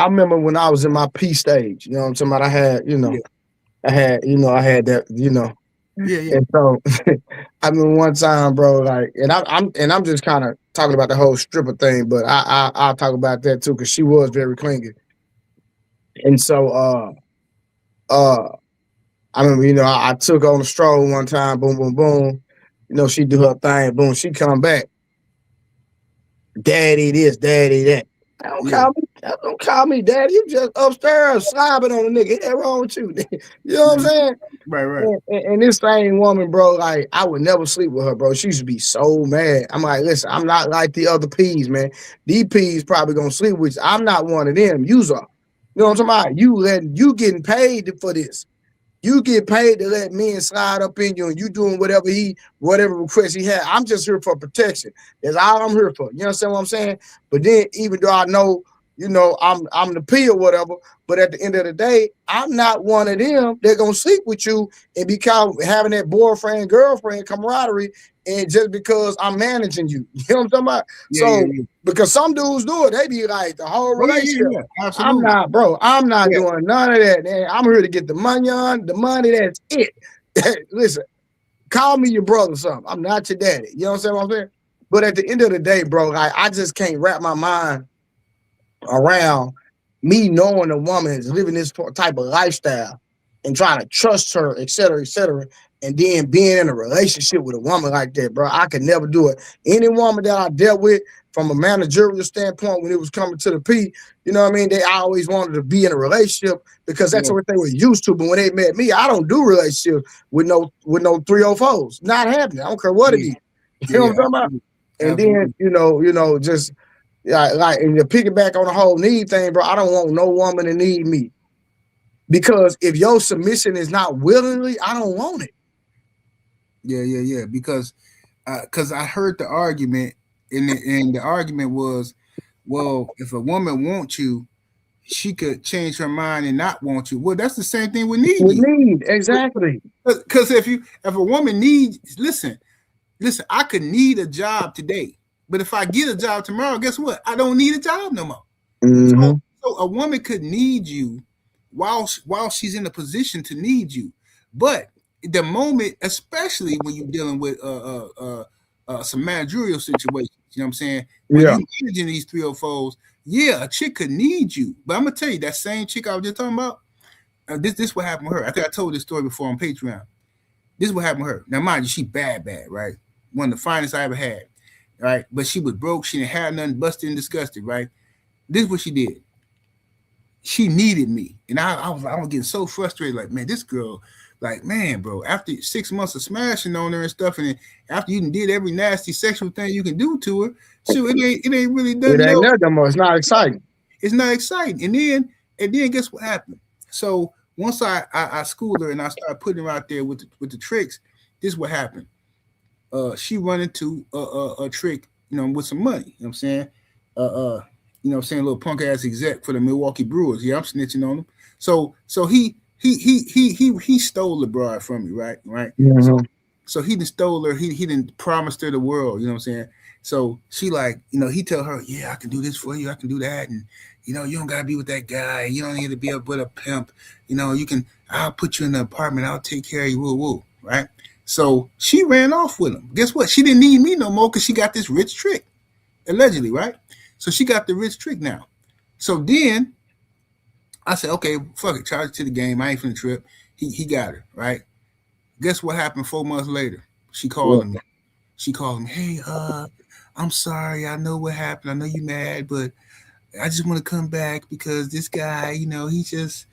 remember when I was in my P stage. You know what I'm talking about? I had that. Yeah. And so, I mean, one time, bro, like, and I'm just kind of talking about the whole stripper thing, but I'll talk about that too because she was very clingy. And so, I remember, I took her on a stroll one time, boom, boom, boom. She do her thing, boom, she come back. Daddy this, daddy that. Don't call me daddy. You just upstairs slobbing on a nigga. What's wrong with you? You know what I'm saying? Right. And this same woman, bro, like I would never sleep with her, bro. She used to be so mad. I'm like, listen, I'm not like the other P's, man. These P's probably gonna sleep with you. I'm not one of them. You's are. You know what I'm talking about? You getting paid for this. You get paid to let men slide up in you and you doing whatever request he had. I'm just here for protection. That's all I'm here for. You understand what I'm saying? But then even though I know, I'm the P or whatever, but at the end of the day, I'm not one of them. They're gonna sleep with you and become having that boyfriend, girlfriend camaraderie, and just because I'm managing you. You know what I'm talking about? Yeah. Because some dudes do it, they be like the whole relationship. Yeah. I'm not doing none of that. Man. I'm here to get the money on the money. That's it. Listen, call me your brother or something. I'm not your daddy. You know what I'm saying? But at the end of the day, bro, I just can't wrap my mind around me knowing a woman is living this type of lifestyle and trying to trust her, et cetera, and then being in a relationship with a woman like that, bro. I could never do it. Any woman that I dealt with from a managerial standpoint when it was coming to the P, you know what I mean? They always wanted to be in a relationship because that's what they were used to. But when they met me, I don't do relationships with no 304s. Not happening. I don't care what it is. You know what I'm talking about? And then, just like and to piggyback on the whole need thing, bro, I don't want no woman to need me. Because if your submission is not willingly, I don't want it. Yeah. Because I heard the argument, and the argument was, well, if a woman wants you, she could change her mind and not want you. Well, that's the same thing with need. Need, exactly. Because if a woman needs, listen, I could need a job today. But if I get a job tomorrow, guess what? I don't need a job no more. Mm-hmm. So a woman could need you while she's in a position to need you. But the moment, especially when you're dealing with some managerial situations, you know what I'm saying? When you're managing these 304s, a chick could need you. But I'm gonna tell you, that same chick I was just talking about, this what happened with her. I think I told this story before on Patreon. This is what happened with her. Now, mind you, she bad, right? One of the finest I ever had. Right, but she was broke. She didn't have nothing, busted and disgusted. Right, this is what she did. she needed me, and I was getting so frustrated. Like, man, this girl, like, man, bro. After 6 months of smashing on her and stuff, and then after you did every nasty sexual thing you can do to her, so it ain't really done. It ain't nothing more. It's not exciting. It's not exciting. And then guess what happened? So once I schooled her and I started putting her out there with the tricks, this is what happened. She run into a trick, with some money. You know what I'm saying? A little punk ass exec for the Milwaukee Brewers. Yeah, I'm snitching on him. So he stole the broad from me, right? Mm-hmm. So he didn't stole her. He didn't promise her the world. You know what I'm saying? So she like, he tell her, yeah, I can do this for you. I can do that. And, you don't got to be with that guy. You don't need to be up with a pimp. I'll put you in the apartment. I'll take care of you. Woo, woo. Right. So she ran off with him. Guess what? She didn't need me no more because she got this rich trick, allegedly. Right. So she got the rich trick now. So then I said, okay, fuck it. Charge it to the game. I ain't finna trip. He got her. Right. Guess what happened 4 months later? She called me. She called me. Hey, I'm sorry. I know what happened. I know you mad, but I just want to come back because this guy, he just,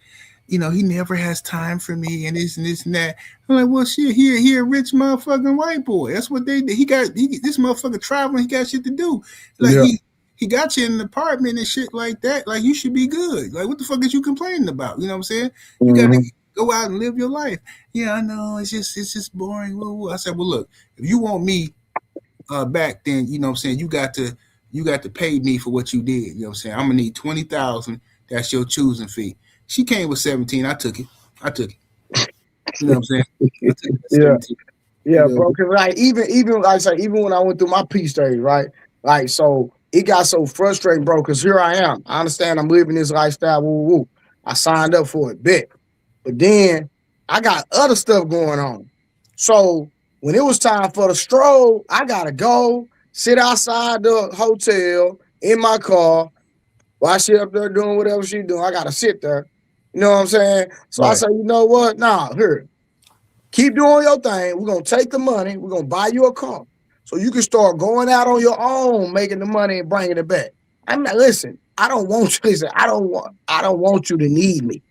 he never has time for me and this and that. I'm like, well, shit, he a rich motherfucking white boy. That's what they did. This motherfucker traveling. He got shit to do. Like he got you in an apartment and shit like that. Like, you should be good. Like, what the fuck is you complaining about? You know what I'm saying? You got to go out and live your life. Yeah, I know. It's just boring. I said, well, look, if you want me back, then you know what I'm saying, you got to pay me for what you did. You know what I'm saying? I'm gonna need $20,000. That's your choosing fee. She came with 17. I took it. You know what I'm saying? Yeah, bro. Cause like even like I say, even when I went through my peace stage, right? Like, so it got so frustrating, bro. Cause here I am. I understand I'm living this lifestyle. Woo, woo. I signed up for it, bet. But then I got other stuff going on. So when it was time for the stroll, I gotta go sit outside the hotel in my car while she up there doing whatever she doing. I gotta sit there. You know what I'm saying? So I say, you know what? Nah, here, keep doing your thing. We're gonna take the money. We're gonna buy you a car so you can start going out on your own, making the money and bringing it back. I'm not. Listen, I don't want you. Listen, I don't want you to need me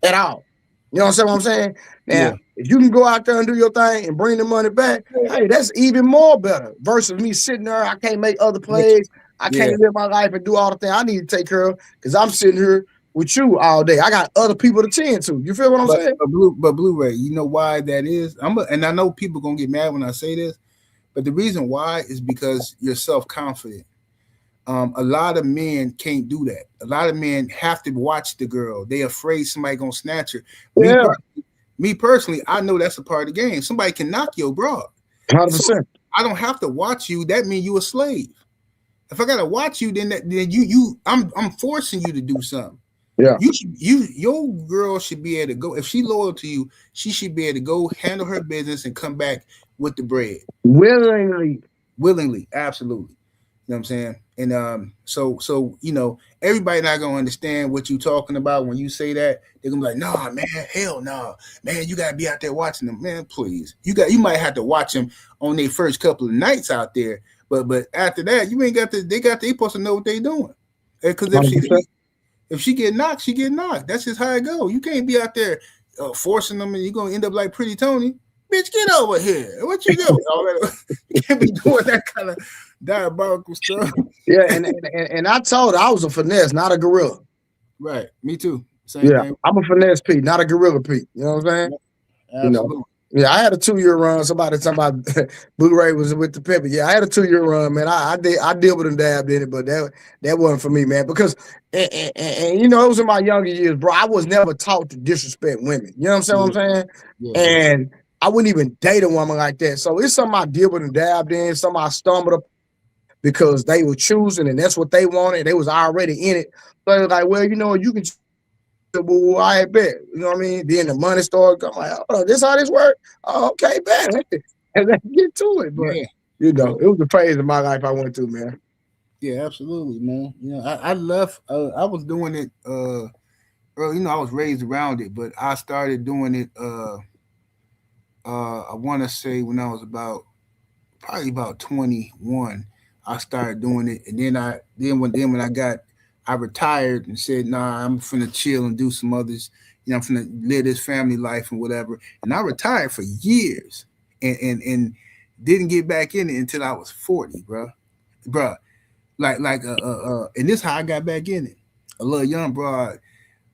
at all. You know what I'm saying? Now, if you can go out there and do your thing and bring the money back, hey, that's even more better versus me sitting there. I can't make other plays. I can't live my life and do all the things I need to take care of because I'm sitting here with you all day. I got other people to tend to. You feel what I'm saying? But Blu-ray, you know why that is? And I know people gonna get mad when I say this, but the reason why is because you're self-confident. A lot of men can't do that. A lot of men have to watch the girl. They afraid somebody gonna snatch her. Me personally, I know that's a part of the game. Somebody can knock your broad. 100%. So I don't have to watch you. That means you a slave. If I gotta watch you, then I'm forcing you to do something. Yeah. Your girl should be able to go. If she loyal to you, she should be able to go handle her business and come back with the bread. Willingly, absolutely. You know what I'm saying? And so everybody not gonna understand what you talking about when you say that. They're gonna be like, nah, man, hell no, nah. Man, you gotta be out there watching them, man. Please, you might have to watch them on their first couple of nights out there, but after that, you ain't got to. They supposed to know what they doing. Because if she get knocked, she get knocked. That's just how it go. You can't be out there forcing them, and you're gonna end up like Pretty Tony. Bitch, get over here. What you doing? You can't be doing that kind of diabolical stuff. Yeah, and I told her I was a finesse, not a gorilla. Right. Me too. Same thing. I'm a finesse Pete, not a gorilla Pete. You know what I'm saying? Absolutely. Yeah, I had a 2-year run. Somebody talking about Blu-ray was with the pepper. Yeah, I had a 2-year run, man. I dibbled and dabbed in it, but that wasn't for me, man. Because and it was in my younger years, bro. I was never taught to disrespect women. You know what I'm saying? Yeah. And I wouldn't even date a woman like that. So it's something I dibbled and dabbed in, something I stumbled up because they were choosing and that's what they wanted. They was already in it. So it was like, well, you can. Well, I bet. You know what I mean? Then the money started coming. Like, oh, this how this work? Oh, okay, bet. And let's get to it. But it was a phase of my life I went through, man. Yeah, absolutely, man. I left. I was doing it. Early, I was raised around it, but I started doing it. I want to say when I was probably about 21, I started doing it, and then when I I retired and said, nah, I'm finna chill and do some others. I'm finna live this family life and whatever. And I retired for years and didn't get back in it until I was 40, bro. And this how I got back in it. A little young broad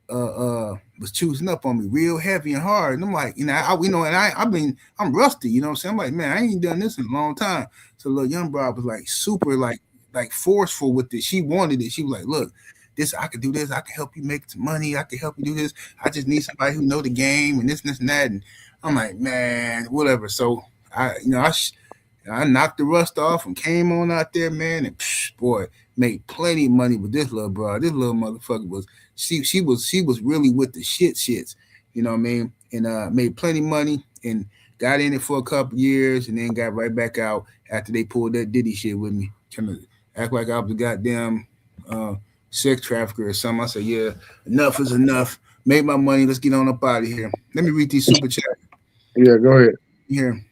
was choosing up on me real heavy and hard. And I'm like, I'm rusty, you know what I'm saying? I'm like, man, I ain't done this in a long time. So little young broad was like super like forceful with it. She wanted it. She was like, look, I could do this. I can help you make some money. I can help you do this. I just need somebody who know the game and this and that. And I'm like, man, whatever. So I knocked the rust off and came on out there, man, and boy, made plenty of money with this little bro. This little motherfucker was she was really with the shits, you know what I mean? And made plenty of money and got in it for a couple years and then got right back out after they pulled that Diddy shit with me, trying to act like I was a goddamn sex trafficker or something. I said, yeah, enough is enough. Made my money. Let's get on up out of here. Let me read these super chats. Yeah, go ahead. Here.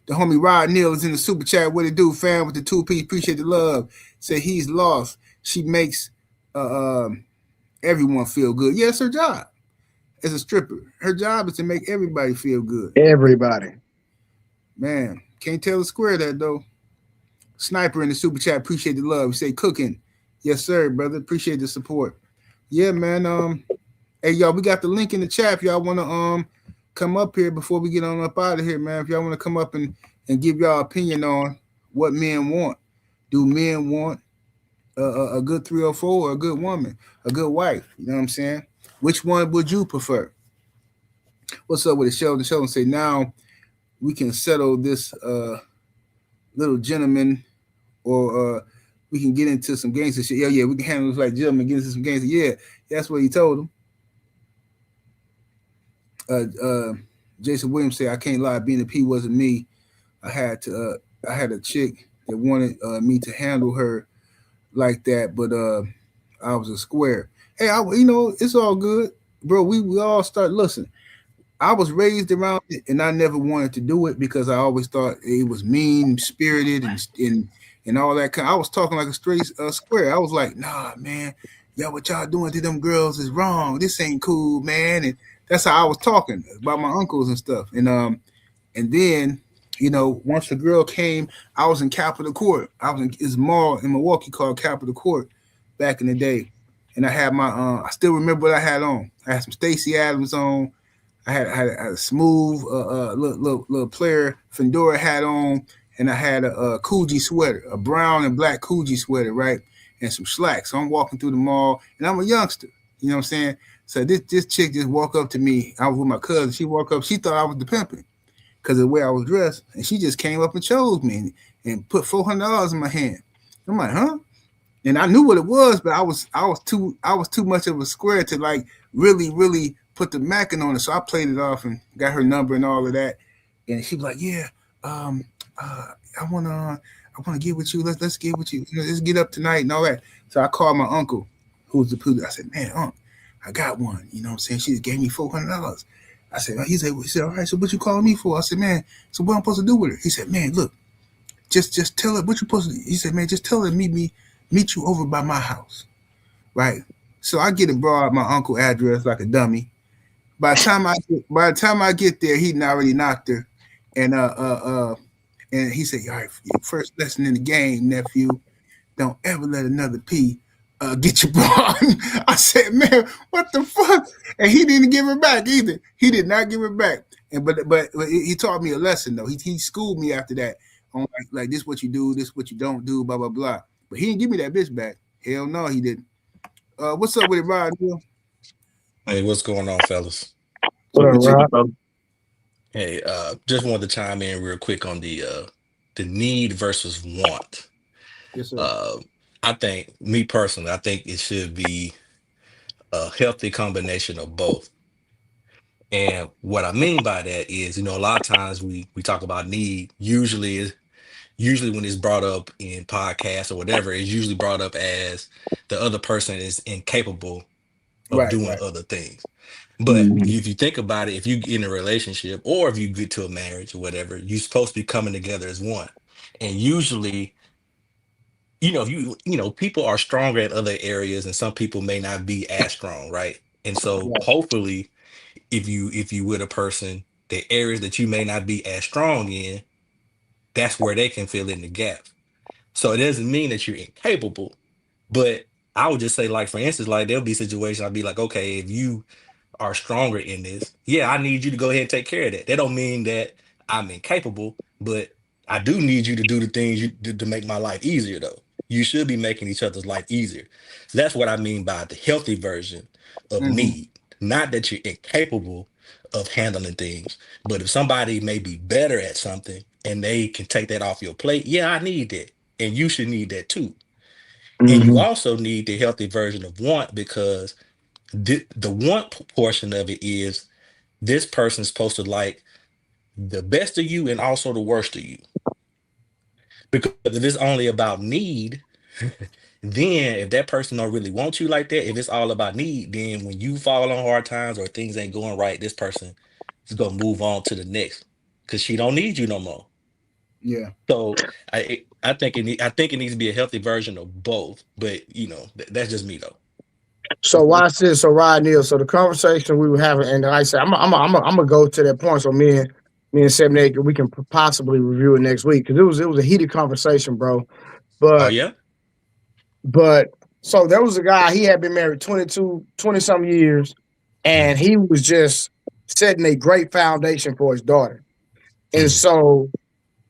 The homie Rod Neal is in the super chat. What it do, fam? With the 2-piece. Appreciate the love. Say he's lost. She makes everyone feel good. Yeah, it's her job as a stripper. Her job is to make everybody feel good. Everybody. Man, can't tell the square that though. Sniper in the super chat. Appreciate the love. Say cooking. Yes, sir, brother. Appreciate the support. Yeah, man. Hey, y'all, we got the link in the chat. If y'all want to come up here before we get on up out of here, man. If y'all want to come up and give y'all opinion on what men want. Do men want a good 304 or a good woman, a good wife? You know what I'm saying? Which one would you prefer? What's up with the show? The show and say, now we can settle this little gentleman, or we can get into some gangster shit. Yeah, we can handle this like gentlemen, get into some gangster. Yeah, that's what he told him. Jason Williams said, I can't lie, being a P wasn't me. I had a chick that wanted me to handle her like that, but I was a square. Hey, it's all good, bro. We all start listening. I was raised around it, and I never wanted to do it because I always thought it was mean spirited and all that kind. I was talking like a straight square. I was like, nah, man, what y'all doing to them girls is wrong. This ain't cool, man. And that's how I was talking about my uncles and stuff. And then, once the girl came, I was in Capitol Court. I was in this mall in Milwaukee called Capitol Court back in the day. And I had my I still remember what I had on. I had some Stacey Adams on. I had a smooth little player fedora hat on, and I had a Coogee sweater, a brown and black Coogee sweater, right? And some slacks. So I'm walking through the mall, and I'm a youngster. You know what I'm saying? So this chick just walked up to me. I was with my cousin. She walked up. She thought I was the pimping because of the way I was dressed, and she just came up and chose me and put $400 in my hand. I'm like, huh? And I knew what it was, but I was too much of a square to like really put the macking on it. So I played it off and got her number and all of that. And she was like, yeah, I wanna get with you. Let's get with you. Let's get up tonight and all that. So I called my uncle, who's the producer. I said, man, I got one. You know what I'm saying? She just gave me $400. I said, he said, all right, so what you calling me for? I said, man, so what I'm supposed to do with her? He said, man, look, just tell her what you supposed to do. He said, man, just tell her to meet you over by my house. Right. So I get and brought my uncle address like a dummy. By the time I get there, he'd already knocked her. And he said, all right, first lesson in the game, nephew, don't ever let another P get your bra. I said, man, what the fuck? And he didn't give her back either. He did not give her back. And but he taught me a lesson though. He schooled me after that on like this what you do, this what you don't do, blah blah blah. But he didn't give me that bitch back. Hell no, he didn't. What's up with it, Rod? Hey, what's going on, fellas? What up, Rod? Hey, just wanted to chime in real quick on the need versus want. Yes, sir. I think, me personally, I think it should be a healthy combination of both. And what I mean by that is, a lot of times we talk about need, usually when it's brought up in podcasts or whatever, it's usually brought up as the other person is incapable of doing other things. But if you think about it, if you get in a relationship or if you get to a marriage or whatever, you're supposed to be coming together as one. And usually people are stronger in other areas and some people may not be as strong, right? And so Right. hopefully if you with a person, the areas that you may not be as strong in, that's where they can fill in the gap. So it doesn't mean that you're incapable, but I would just say, like, for instance, like there'll be situations I'd be like, okay, if you are stronger in this, yeah, I need you to go ahead and take care of that. That don't mean that I'm incapable, but I do need you to do the things you do to make my life easier, though. You should be making each other's life easier. So that's what I mean by the healthy version of need. Not that you're incapable of handling things, but if somebody may be better at something and they can take that off your plate, yeah, I need that. And you should need that too. And you also need the healthy version of want, because the want portion of it is this person's supposed to like the best of you and also the worst of you. Because if it's only about need, then if that person don't really want you like that, if it's all about need, then when you fall on hard times or things ain't going right, this person is gonna move on to the next because she don't need you no more. Yeah. So I think I think it needs to be a healthy version of both. But that's just me though. So watch this. So Rod Neal. So the conversation we were having, and like I said, I'm gonna go to that point. So me and 7 8, we can possibly review it next week because it was a heated conversation, bro. Oh But yeah. So there was a guy. He had been married 20 some years, and he was just setting a great foundation for his daughter. And so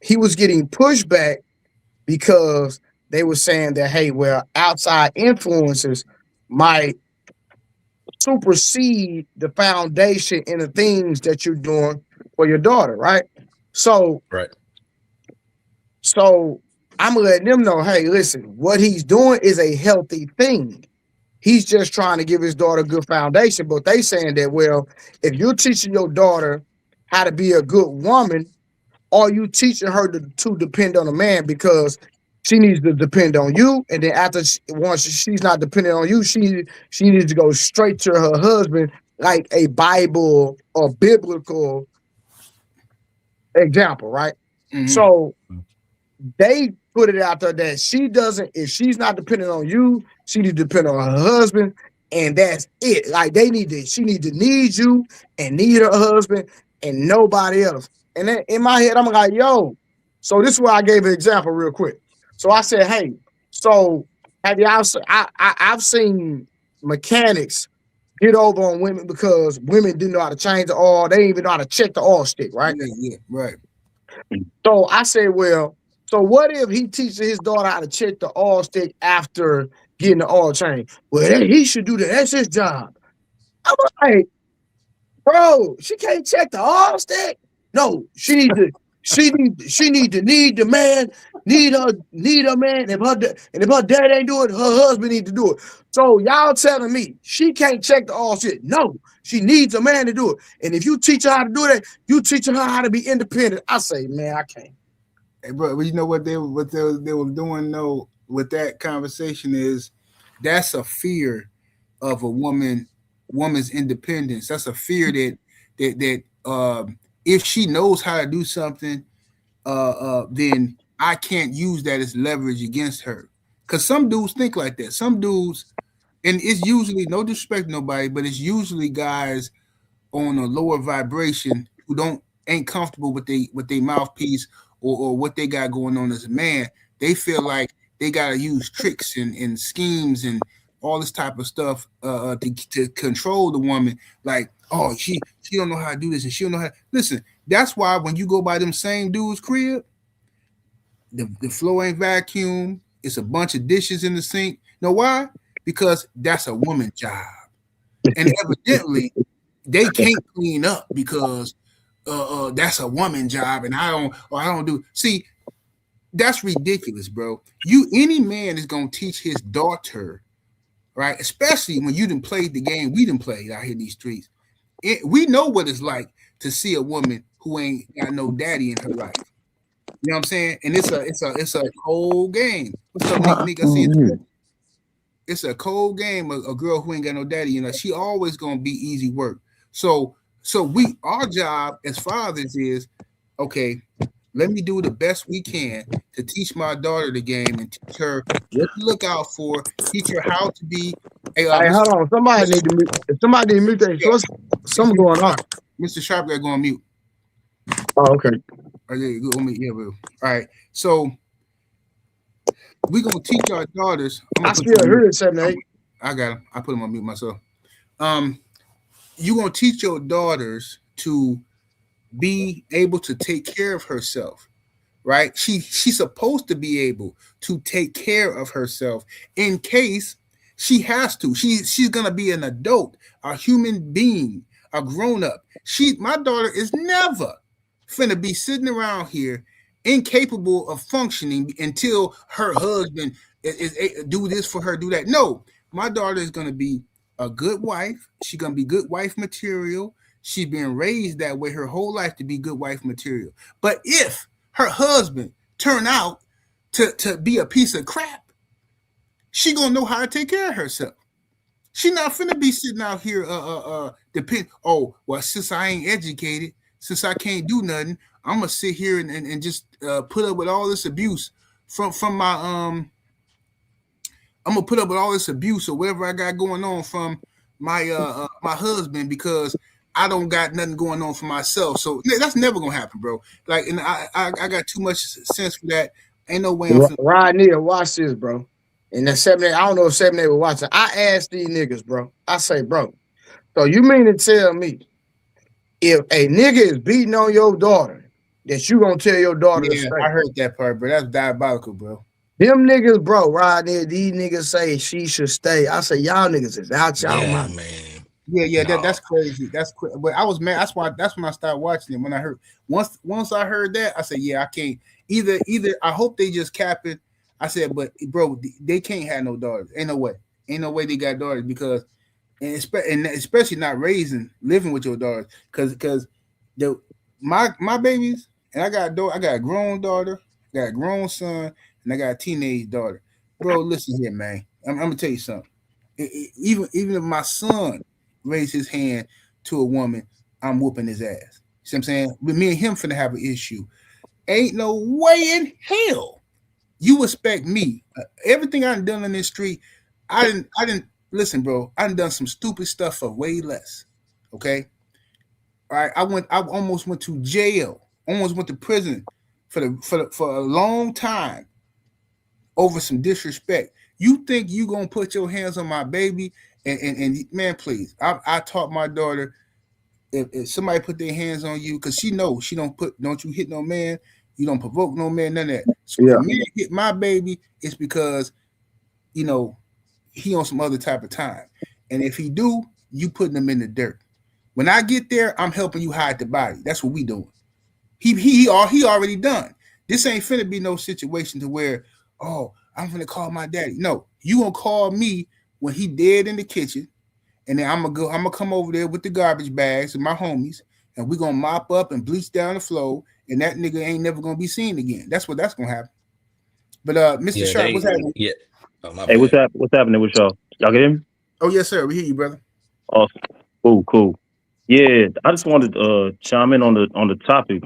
he was getting pushback because they were saying that, hey, well, outside influences might supersede the foundation and the things that you're doing for your daughter, right? So Right. I'm letting them know, hey, listen, what he's doing is a healthy thing. He's just trying to give his daughter a good foundation. But they saying that, well, if you're teaching your daughter how to be a good woman, are you teaching her to depend on a man? Because she needs to depend on you, and then once she's not dependent on you, she needs to go straight to her husband, like a Bible or biblical example, right? So they put it out there that if she's not dependent on you, she needs to depend on her husband, and that's it. Like she need to need you and need her husband and nobody else. And then in my head, I'm like, yo. So this is where I gave an example real quick. So I said, hey, so have y'all? I've seen mechanics get over on women because women didn't know how to change the oil. They didn't even know how to check the oil stick, right? Yeah, right. So I said, well, so what if he teaches his daughter how to check the oil stick after getting the oil change? Well, he should do that. That's his job. I'm like, bro, she can't check the oil stick. No, she need to need the man, need her man. If her dad ain't do it, her husband need to do it. So y'all telling me she can't check the oil stick? No, she needs a man to do it. And if you teach her how to do that, you teach her how to be independent. I say, man, I can't. Hey, bro, you know what they were doing though with that conversation is that's a fear of a woman's independence. That's a fear that if she knows how to do something, then I can't use that as leverage against her. Because some dudes think like that. Some dudes, and it's usually, no disrespect to nobody, but it's usually guys on a lower vibration who ain't comfortable with their mouthpiece or what they got going on as a man. They feel like they gotta use tricks and schemes and all this type of stuff to control the woman. Like, oh, she don't know how to do this and she don't know how. Listen, that's why when you go by them same dudes' crib, the floor ain't vacuum. It's a bunch of dishes in the sink. Know why? Because that's a woman's job, and evidently they can't clean up because that's a woman job, and I don't do. See, that's ridiculous, bro. Any man is gonna teach his daughter, right? Especially when you done played the game we done played out here in these streets. We know what it's like to see a woman who ain't got no daddy in her life. You know what I'm saying? And it's a cold game. What's up, Nick? I see it. It's a cold game. A girl who ain't got no daddy, she always gonna be easy work. So our job as fathers is, okay, Let me do the best we can to teach my daughter the game and teach her what to look out for, teach her how to be. Hey, Hey, hold on. Somebody need to mute. If somebody need to mute that, what's something going on? Mr. Sharp got going mute. Oh, okay. Oh, yeah, go on mute. Yeah, bro. All right. So we're gonna teach our daughters. I still hear it 7-8. I got him. I put him on mute myself. You're gonna teach your daughters to be able to take care of herself, right? She's supposed to be able to take care of herself in case she has to. She's gonna be an adult, a human being, a grown up. My daughter is never finna be sitting around here incapable of functioning until her husband is do this for her, do that. No, my daughter is gonna be a good wife. She's gonna be good wife material. She's been raised that way her whole life to be good wife material. But if her husband turn out to be a piece of crap, she gonna know how to take care of herself. She not finna be sitting out here depend. Oh, well, since I ain't educated, since I can't do nothing, I'm gonna sit here and just put up with all this abuse from my I'm gonna put up with all this abuse or whatever I got going on from my my husband because I don't got nothing going on for myself. So that's never gonna happen, bro. Like, and I got too much sense for that. Ain't no way I'm Rodney, watch this, bro. And that 7-8, I don't know if 7-8 was watching. I asked these niggas, bro. I say, bro, so you mean to tell me if a nigga is beating on your daughter, that you gonna tell your daughter to stay? I heard that part, bro. That's diabolical, bro. Them niggas, bro, right there, these niggas say she should stay. I say, y'all niggas is out y'all mind. Man. Yeah, no. That's crazy. That's crazy. But I was mad. That's when I started watching it. When I heard once I heard that, I said, yeah, I can't. Either I hope they just cap it. I said, but bro, they can't have no daughters. Ain't no way they got daughters because, and especially not living with your daughters, because my babies and I got a grown daughter, I got a grown son, and I got a teenage daughter. Bro, listen here, man. I'm gonna tell you something. Even if my son raise his hand to a woman, I'm whooping his ass. See what I'm saying? With me and him finna have an issue. Ain't no way in hell you expect me. Everything I done in this street, I didn't listen, bro. I done some stupid stuff for way less. Okay. All right. I almost went to jail, almost went to prison for a long time over some disrespect. You think you gonna put your hands on my baby? And man, please. I taught my daughter if somebody put their hands on you, because she knows don't you hit no man, you don't provoke no man, none of that. So if a man hit my baby, it's because he on some other type of time. And if he do, you putting him in the dirt. When I get there, I'm helping you hide the body. That's what we doing. He already done. This ain't finna be no situation to where, oh, I'm gonna call my daddy. No, you gonna call me when he dead in the kitchen, and then I'm gonna come over there with the garbage bags and my homies, and we're gonna mop up and bleach down the floor, and that nigga ain't never gonna be seen again. That's that's gonna happen. But Mr. Sharp, what's happening? Yeah. Hey, what's happening with y'all? Y'all get him? Oh yes, sir. We hear you, brother. Awesome. Cool. Yeah, I just wanted to chime in on the topic.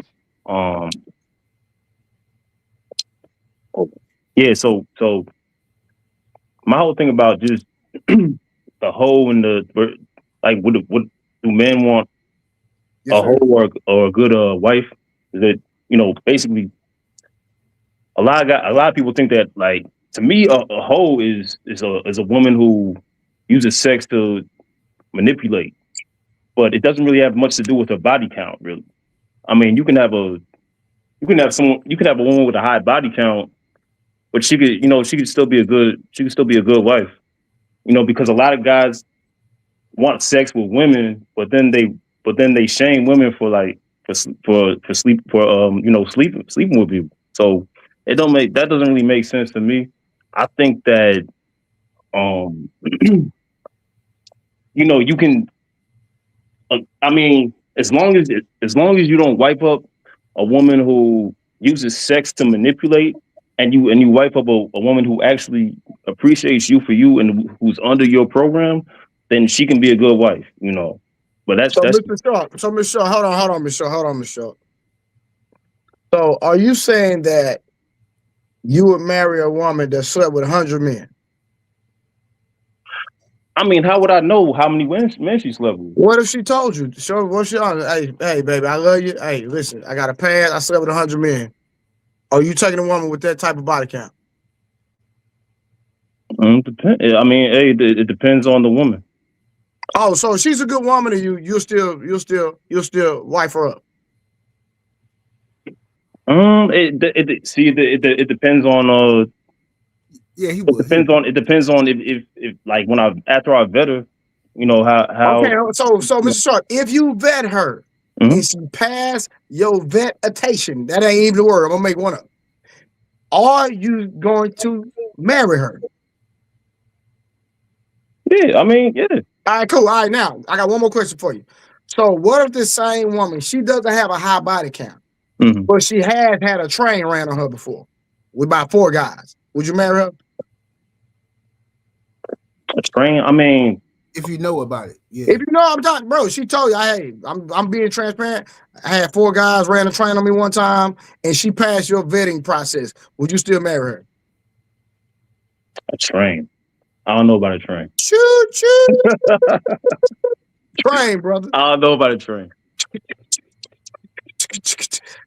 Yeah, so my whole thing about just the hoe and the like, what do men want? Yes, a hoe or a good wife? Is that basically a lot of people think that, like, to me a hoe is a woman who uses sex to manipulate, but it doesn't really have much to do with her body count, really. I mean, you can have a woman with a high body count, but she could still be a good wife, because a lot of guys want sex with women, but then they shame women for sleeping with people. So that doesn't really make sense to me. I think that you can. I mean, as long as you don't wipe up a woman who uses sex to manipulate, and you wipe up a woman who actually appreciates you for you and who's under your program, then she can be a good wife, But that's Mr. Shaw. So Mr. Shaw, hold on, Mr. Shaw. So are you saying that you would marry a woman that slept with 100 men? I mean, how would I know how many men she slept with? What if she told you? Show what she on? Hey, baby, I love you. Hey, listen, I got a pad. I slept with 100 men. Are you taking a woman with that type of body count? I mean, hey, it depends on the woman. Oh, so if she's a good woman to you, you'll still wife her up. It depends on Yeah, he would. It depends on if like when after I vet her, you know how. Okay, so Mr. Sharp, if you vet her and she pass your vetation, that ain't even a word. I'm gonna make one up. Are you going to marry her? Yeah, I mean, yeah. All right, cool. All right, now I got one more question for you. So, what if this same woman, she doesn't have a high body count, but she has had a train ran on her before with about 4 guys? Would you marry her? A train? I mean, if you know about it, yeah. If you know, I'm talking, bro. She told you, hey, I'm being transparent. I had 4 guys ran a train on me one time, and she passed your vetting process. Would you still marry her? A train? I don't know about a train. Choo choo. Train, brother. I don't know about a train.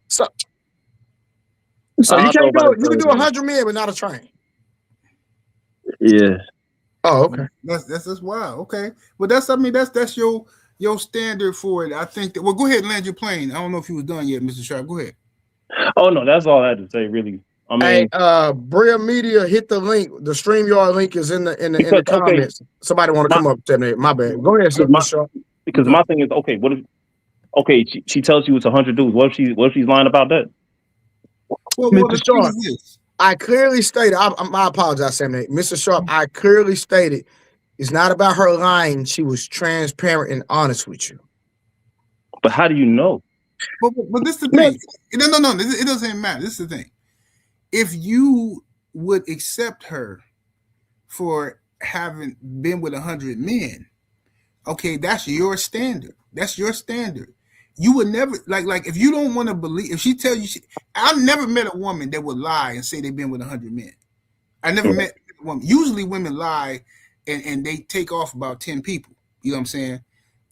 So you can't do it. You can do 100 men, but not a train. Yeah. Oh, okay. That's wild. Okay, well, that's your standard for it. I think that. Well, go ahead and land your plane. I don't know if you was done yet, Mr. Sharp. Go ahead. Oh no, that's all I had to say. Really. I mean, hey, Bria Media, hit the link. The StreamYard link is in the comments. Okay. Somebody want to come up to me. My bad. Go ahead, Mr. Sharp. Because my thing is, okay, what if she tells you it's 100 dudes? What if she's lying about that? Well, Mr. Sharp, I clearly stated, I apologize, Sam. Mr. Sharp, I clearly stated it's not about her lying. She was transparent and honest with you. But how do you know? But this is the thing. No. It doesn't matter. This is the thing. If you would accept her for having been with 100 men, okay, that's your standard. That's your standard. You would never like if you don't want to believe. If she tells you, I've never met a woman that would lie and say they've been with 100 men. I never met a woman. Usually, women lie and they take off about 10 people. You know what I'm saying?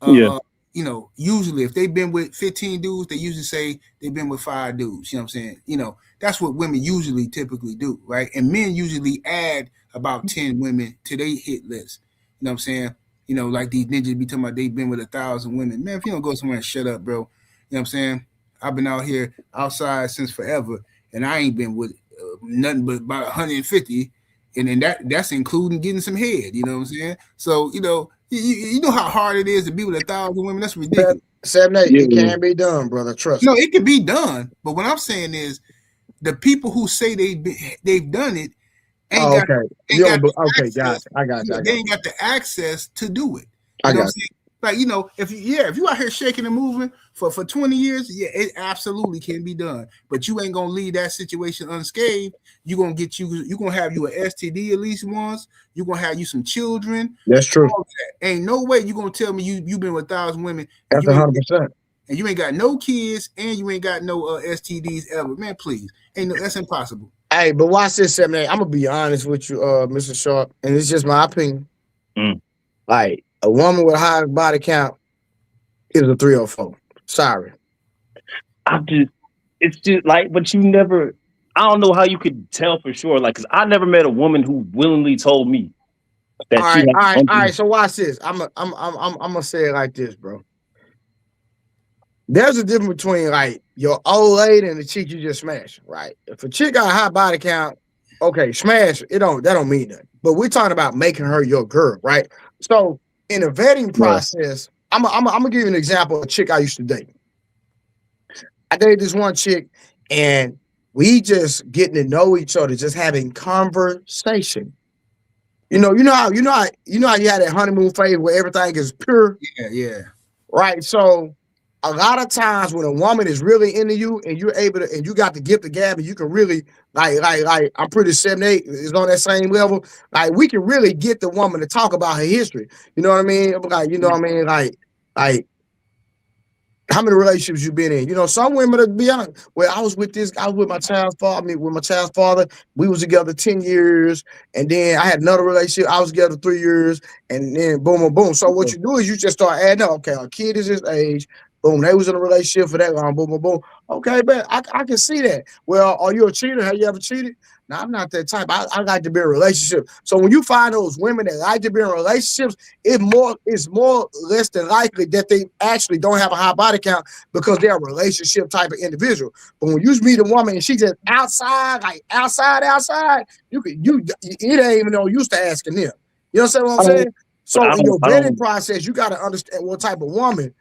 Yeah. You know, usually if they've been with 15 dudes, they usually say they've been with 5 dudes. You know what I'm saying? You know, that's what women usually typically do, right? And men usually add about 10 women to their hit list. You know what I'm saying? You know, like these ninjas be talking about they've been with 1,000 women. Man, if you don't go somewhere and shut up, bro. You know what I'm saying? I've been out here outside since forever, and I ain't been with nothing but about 150, and then that's including getting some head. You know what I'm saying? So, you know how hard it is to be with 1,000 women. That's ridiculous. 7, 8, it can be done, brother. Trust me. No, it can be done. But what I'm saying is, the people who say they've done it ain't got I got you. They ain't got the access to do it. You know what I'm saying? Like, you know, if you out here shaking and moving for 20 years, yeah, it absolutely can be done. But you ain't gonna leave that situation unscathed. You're gonna have you an STD at least once. You're gonna have you some children. That's true. Ain't no way you're gonna tell me you've been with 1,000 women. That's 100%. And you ain't got no kids and you ain't got no STDs ever. Man, please. That's impossible. Hey, but watch this, 7, 8. I'm gonna be honest with you, Mr. Sharp, and it's just my opinion. Like, a woman with a high body count is a 304. Sorry. It's just like, but you never. I don't know how you could tell for sure. Like, cause I never met a woman who willingly told me that. All right. So watch this. I'm gonna say it like this, bro. There's a difference between like your old lady and the chick you just smashed, right? If a chick got a high body count, okay, smash. That don't mean nothing. But we're talking about making her your girl, right? So in a vetting process, I'm gonna give you an example of a chick I used to date. I dated this one chick, and we just getting to know each other, just having conversation. You know how you had that honeymoon phase where everything is pure. Yeah. Right. So a lot of times when a woman is really into you and you're able to, and you got the gift of gab, and you can really like I'm pretty 7, 8 is on that same level. Like, we can really get the woman to talk about her history. You know what I mean? Like, you know what I mean? Like How many relationships you been in? You know, some women, to be honest, I was with my child's father. With my child's father, we was together 10 years, and then I had another relationship. I was together 3 years, and then boom, boom, boom. So what you do is you just start adding up. Okay, our kid is this age. Boom, they was in a relationship for that long. Boom, boom, boom. Okay, but I can see that. Well, are you a cheater? Have you ever cheated? No, I'm not that type. I like to be in a relationship. So when you find those women that like to be in relationships, it's more less than likely that they actually don't have a high body count because they're a relationship type of individual. But when you meet a woman and she's just outside, it ain't even no use to asking them. You understand what I'm saying? So in your vetting process, you got to understand what type of woman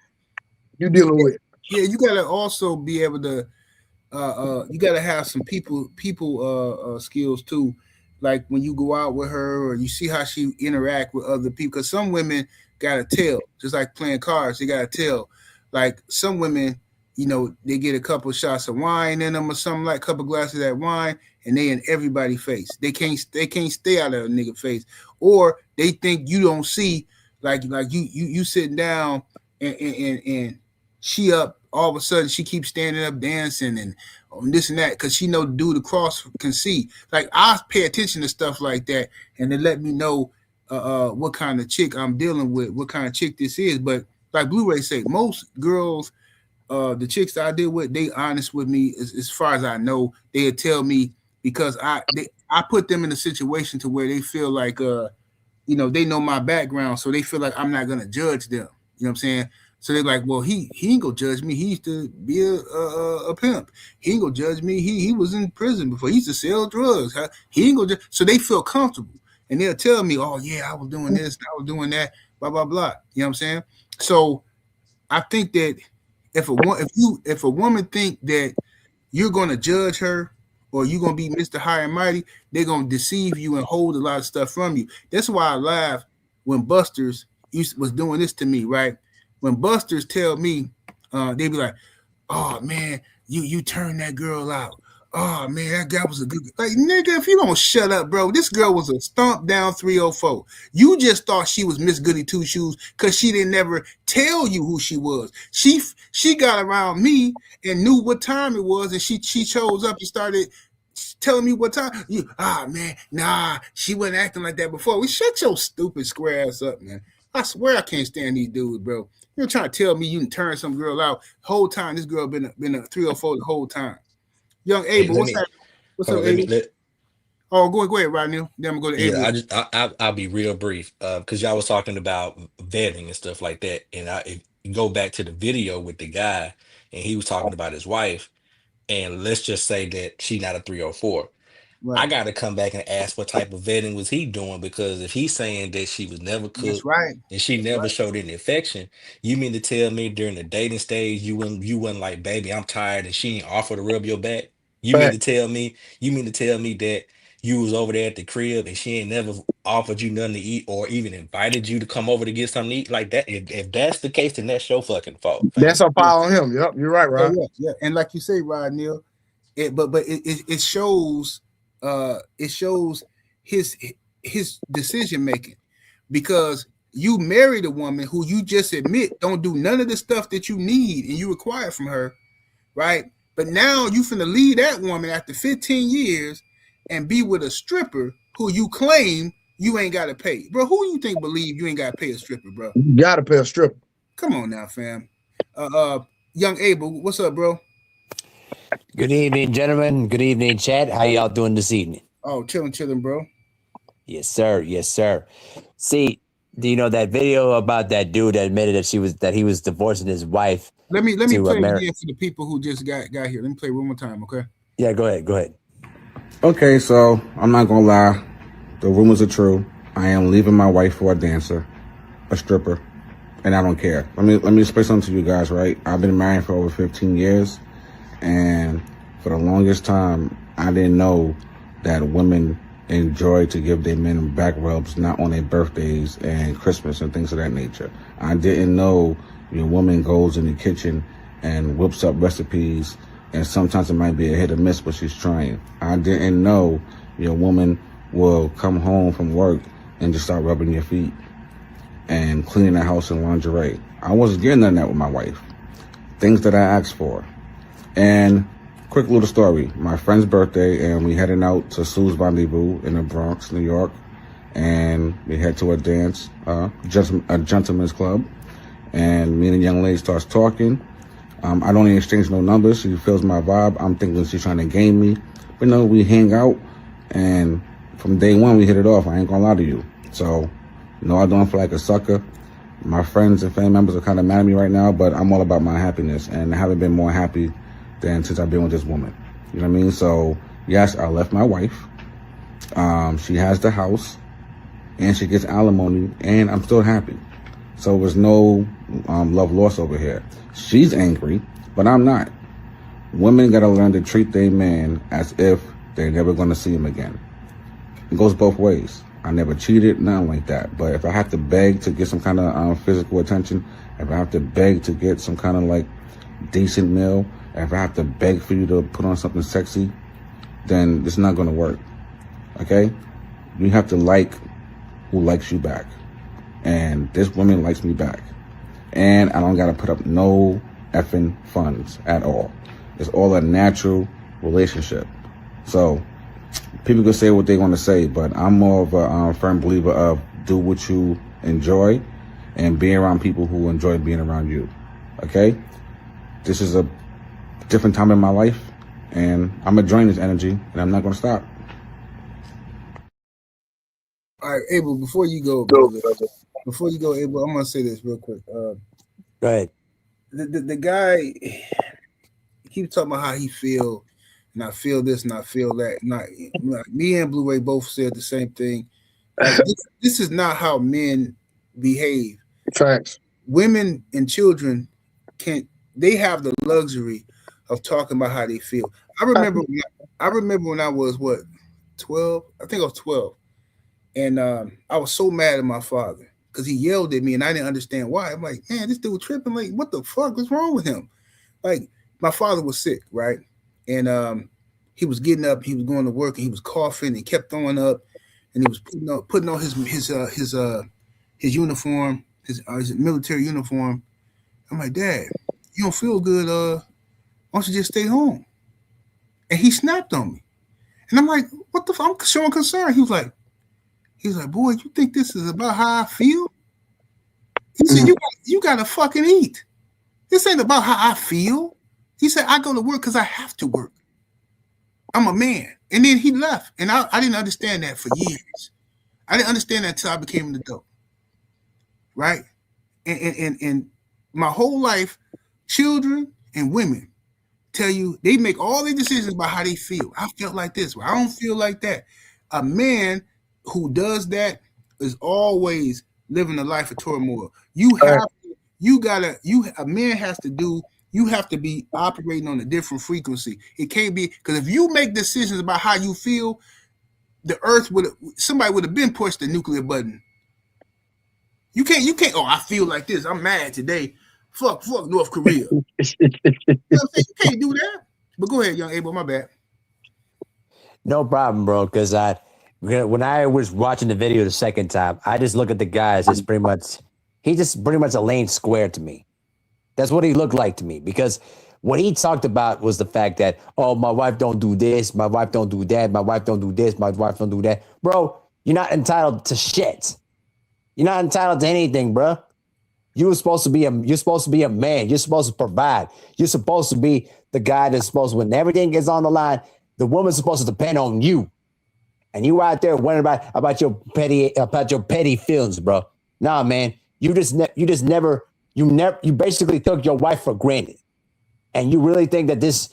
you're dealing with. Yeah, you got to also be able to. You got to have some people skills too. Like when you go out with her or you see how she interact with other people. Because some women got to tell, just like playing cards, they got to tell. Like some women, you know, they get a couple shots of wine in them or something, like a couple glasses of that wine, and they in everybody's face. They can't stay out of a nigga face. Or they think you don't see, like you sitting down and she up. All of a sudden, she keeps standing up dancing and this and that because she know the dude across can see. Like, I pay attention to stuff like that, and they let me know what kind of chick I'm dealing with, what kind of chick this is. But like Blu-ray say, most girls, the chicks that I deal with, they honest with me as far as I know. They'll tell me because I put them in a situation to where they feel like, you know, they know my background, so they feel like I'm not gonna judge them. You know what I'm saying? So they're like, well, he ain't gonna judge me. He used to be a pimp. He ain't gonna judge me. He was in prison before. He used to sell drugs. He ain't gonna judge. So they feel comfortable. And they'll tell me, oh, yeah, I was doing this, I was doing that, blah, blah, blah. You know what I'm saying? So I think that if a woman think that you're gonna judge her or you're gonna be Mr. High and Mighty, they're gonna deceive you and hold a lot of stuff from you. That's why I laugh when Busters was doing this to me, right? When Busters tell me, they be like, oh, man, you turned that girl out. Oh, man, that guy was a good guy. Like, nigga, if you don't shut up, bro, this girl was a stomp down 304. You just thought she was Miss Goody Two Shoes because she didn't never tell you who she was. She got around me and knew what time it was, and she chose up and started telling me what time. Man, nah, she wasn't acting like that before. Shut your stupid square ass up, man. I swear I can't stand these dudes, bro. You're trying to tell me you can turn some girl out. Whole time this girl been a 304 the whole time. Young Abel, what's up, Abel? Go ahead, Rodney. Then I'm gonna go to Abel. I'll be real brief because y'all was talking about vetting and stuff like that, and if you go back to the video with the guy, and he was talking about his wife, and let's just say that she's not a 304. Right. I got to come back and ask what type of vetting was he doing, because if he's saying that she was never cooked and she never showed any affection, you mean to tell me during the dating stage you wasn't like, baby, I'm tired, and she ain't offer to rub your back? You mean to tell me that you was over there at the crib and she ain't never offered you nothing to eat or even invited you to come over to get something to eat like that? If that's the case, then that's your fucking fault. That's a foul on him. Yep, you're right, Rod. Yeah. And like you say, Rod Neal, it shows. It shows his decision making, because you married a woman who you just admit don't do none of the stuff that you need and you require from her, right? But now you finna leave that woman after 15 years and be with a stripper who you claim you ain't got to pay, bro. Who you think believe you ain't got to pay a stripper, bro? You got to pay a stripper. Come on now, fam. Young Abel, what's up, bro? Good evening, gentlemen. Good evening, chat. How y'all doing this evening? Oh, chilling, bro. Yes, sir. Yes, sir. See, do you know that video about that dude that admitted that he was divorcing his wife? Let me play it again for the people who just got here. Let me play one more time, okay? Yeah, go ahead. Okay, so I'm not gonna lie. The rumors are true. I am leaving my wife for a dancer, a stripper, and I don't care. Let me explain something to you guys, right? I've been married for over 15 years. And for the longest time, I didn't know that women enjoy to give their men back rubs, not on their birthdays and Christmas and things of that nature. I didn't know your woman goes in the kitchen and whips up recipes, and sometimes it might be a hit or miss, but she's trying. I didn't know your woman will come home from work and just start rubbing your feet and cleaning the house in lingerie. I wasn't getting none of that with my wife. things that I asked for. And quick little story. My friend's birthday, and we heading out to Sue's Rendezvous in the Bronx, New York. And we head to a dance, a gentleman's club. And me and the young lady starts talking. I don't even exchange no numbers. She feels my vibe. I'm thinking she's trying to game me. But no, we hang out. And from day one, we hit it off. I ain't gonna lie to you. So, no, I don't feel like a sucker. My friends and family members are kind of mad at me right now, but I'm all about my happiness. And I haven't been more happy than since I've been with this woman. You know what I mean? So, yes, I left my wife. She has the house. And she gets alimony. And I'm still happy. So, there's no love lost over here. She's angry, but I'm not. Women gotta learn to treat their man as if they're never gonna see him again. It goes both ways. I never cheated, nothing like that. But if I have to beg to get some kind of physical attention, if I have to beg to get some kind of like decent meal, if I have to beg for you to put on something sexy, then it's not gonna work. Okay? You have to like who likes you back. And this woman likes me back. And I don't gotta put up no effing funds at all. It's all a natural relationship. So people can say what they want to say, but I'm more of a firm believer of do what you enjoy and be around people who enjoy being around you. Okay? This is a different time in my life, and I'm enjoying this energy, and I'm not going to stop. All right, Abel, before you go, Abel, I'm going to say this real quick. Go ahead. The guy keeps talking about how he feel, and I feel this and I feel that. Me and Blue Ray both said the same thing. This is not how men behave. Facts. Women and children they have the luxury of talking about how they feel. I remember when I was 12? I think I was 12. And I was so mad at my father because he yelled at me and I didn't understand why. I'm like, man, this dude tripping. Like, what the fuck was wrong with him? Like, my father was sick, right? And he was getting up, he was going to work, and he was coughing and kept throwing up, and he was putting on his uniform, his military uniform. I'm like, Dad, you don't feel good. Why don't you just stay home? And he snapped on me, and I'm like, what the fuck? I'm showing concern. He was like, boy, you think this is about how I feel? He said, you gotta fucking eat. This ain't about how I feel. He said, I go to work because I have to work. I'm a man. And then he left. And I didn't understand that for years. I didn't understand that until I became an adult. Right? And my whole life, children and women tell you, they make all their decisions about how they feel. I felt like this. Well, I don't feel like that. A man who does that is always living a life of turmoil. A man has to do. You have to be operating on a different frequency. It can't be, because if you make decisions about how you feel, somebody would have been pushed the nuclear button. You can't, oh, I feel like this. I'm mad today. Fuck North Korea. You know what I'm saying? You can't do that. But go ahead, young Abel, my bad. No problem, bro, because when I was watching the video the second time, I just look at the guy as he's just pretty much a lane square to me. That's what he looked like to me, because what he talked about was the fact that, oh, my wife don't do this, my wife don't do that, my wife don't do this, my wife don't do that. Bro, you're not entitled to shit. You're not entitled to anything, bro. You're supposed to be a man. You're supposed to provide. You're supposed to be the guy that's supposed to, when everything gets on the line, the woman's supposed to depend on you. And you out there wondering about your petty feelings, bro. Nah, man. You basically took your wife for granted. And you really think that this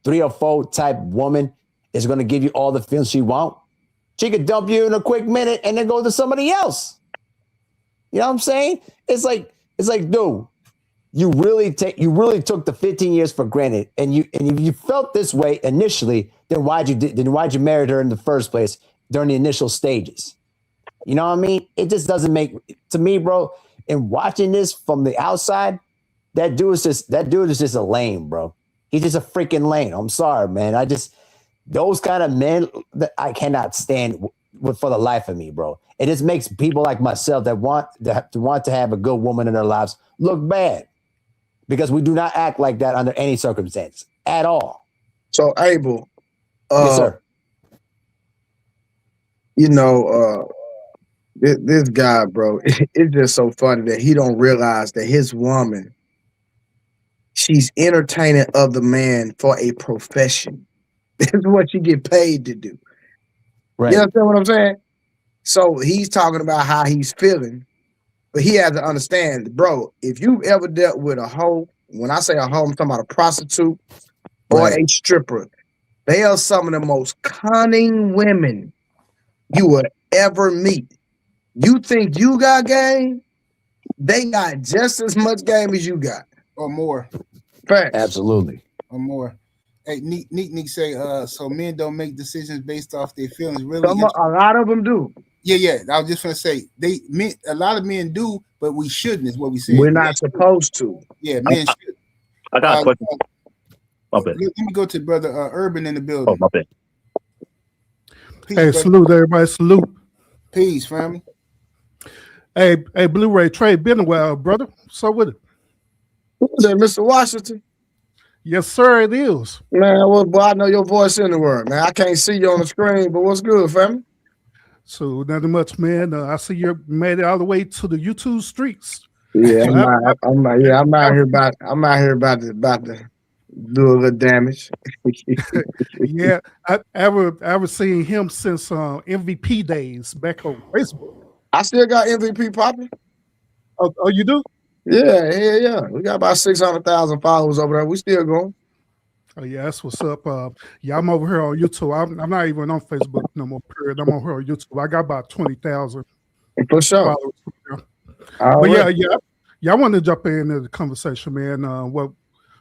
3 or 4 type woman is going to give you all the feelings she wants? She could dump you in a quick minute and then go to somebody else. You know what I'm saying? It's like, dude, you really took the 15 years for granted. And if you felt this way initially, then why'd you marry her in the first place during the initial stages? You know what I mean? It just doesn't make, to me, bro. And watching this from the outside, that dude is just a lame, bro. He's just a freaking lame. I'm sorry, man. Those kind of men that I cannot stand for the life of me, bro. It just makes people like myself that want to have a good woman in their lives look bad. because we do not act like that under any circumstance at all. So Abel, yes, sir. You know, this guy, bro, it's just so funny that he don't realize that his woman, she's entertaining other man for a profession. This is what she get paid to do. Right. You understand what I'm saying? So he's talking about how he's feeling, but he has to understand, bro, if you've ever dealt with a hoe, when I say a hoe, I'm talking about a prostitute or a stripper. They are some of the most cunning women you will ever meet. You think you got game? They got just as much game as you got. Or more. Facts. Absolutely. Or more. Hey, Neek say, so men don't make decisions based off their feelings. Really? A lot of them do. Yeah. I was just gonna say a lot of men do, but we shouldn't, is what we say. We're not supposed to. Yeah, men should. I got a question. My bad. Let me go to brother Urban in the building. Oh, my bad. Peace, hey, brother. salute everybody. Salute. Peace, family. Hey, Blu-ray Trey, been a while, brother. So with it. Who's that, Mr. Washington? Yes, sir, it is. Man, well, boy, I know your voice in the word, man. I can't see you on the screen, but what's good, family? So nothing much, man. I see you made it all the way to the YouTube streets. Yeah, So I'm out here about to do a little damage. Yeah, I ever seen him since MVP days back on Facebook. I still got MVP popping. Oh, you do? Yeah. We got about 600,000 followers over there. We still going. Oh yeah, that's what's up. Yeah, I'm over here on YouTube. I'm not even on Facebook no more. Period. I'm over here on YouTube. I got about 20,000 for sure. followers. But yeah, I want to jump into the conversation, man.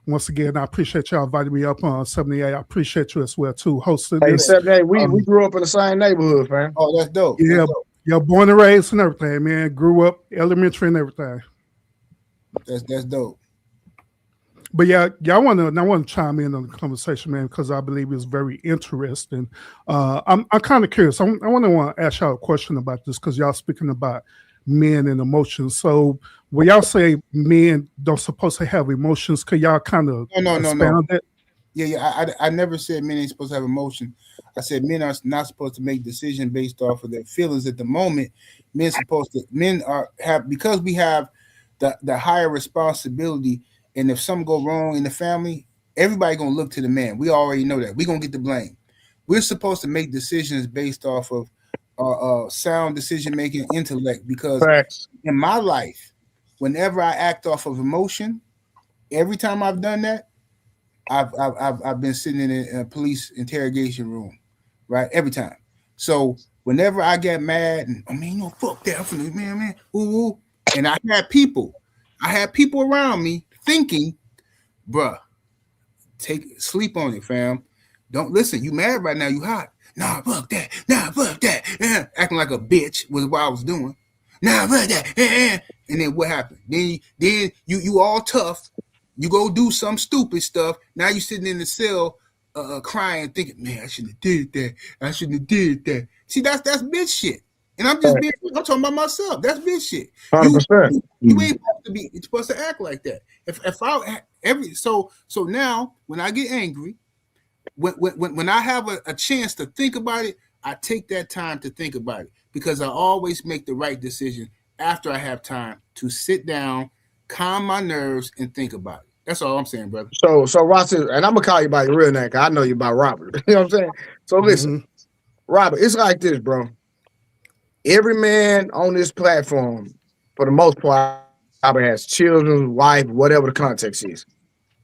Once again, I appreciate y'all inviting me up on 78. I appreciate you as well too, hosting this. 78, we grew up in the same neighborhood, fam. Oh, that's dope. Yeah, that's dope. Yeah, born and raised and everything, man. Grew up elementary and everything. That's dope. But yeah, I want to chime in on the conversation, man, because I believe it's very interesting. I'm kind of curious. I want to ask y'all a question about this because y'all speaking about men and emotions. So when y'all say men don't supposed to have emotions, could y'all kind of expound that? Yeah. I never said men ain't supposed to have emotion. I said men are not supposed to make decisions based off of their feelings at the moment. Men because we have the higher responsibility, and if something go wrong in the family, everybody gonna look to the man. We already know that. We're gonna get the blame. We're supposed to make decisions based off of sound decision-making intellect, because in my life, whenever I act off of emotion, every time I've done that, I've been sitting in a police interrogation room, right? Every time. So whenever I get mad and fuck that, man, ooh, and I had people around me thinking, bruh, sleep on it, fam. Don't listen. You mad right now? You hot? Nah, fuck that. Nah, fuck that. Acting like a bitch was what I was doing. Nah, fuck that. And then what happened? Then you all tough. You go do some stupid stuff. Now you sitting in the cell crying, thinking, man, I shouldn't have did that. I shouldn't have did that. See, that's bitch shit. And I'm talking about myself. That's bitch shit. 100%. You ain't supposed to act like that. So now when I get angry, when I have a chance to think about it, I take that time to think about it, because I always make the right decision after I have time to sit down, calm my nerves, and think about it. That's all I'm saying, brother. So Ross, and I'm gonna call you by your real name, because I know you by Robert. You know what I'm saying? So listen, Robert, it's like this, bro. Every man on this platform, for the most part, probably has children, wife, whatever the context is.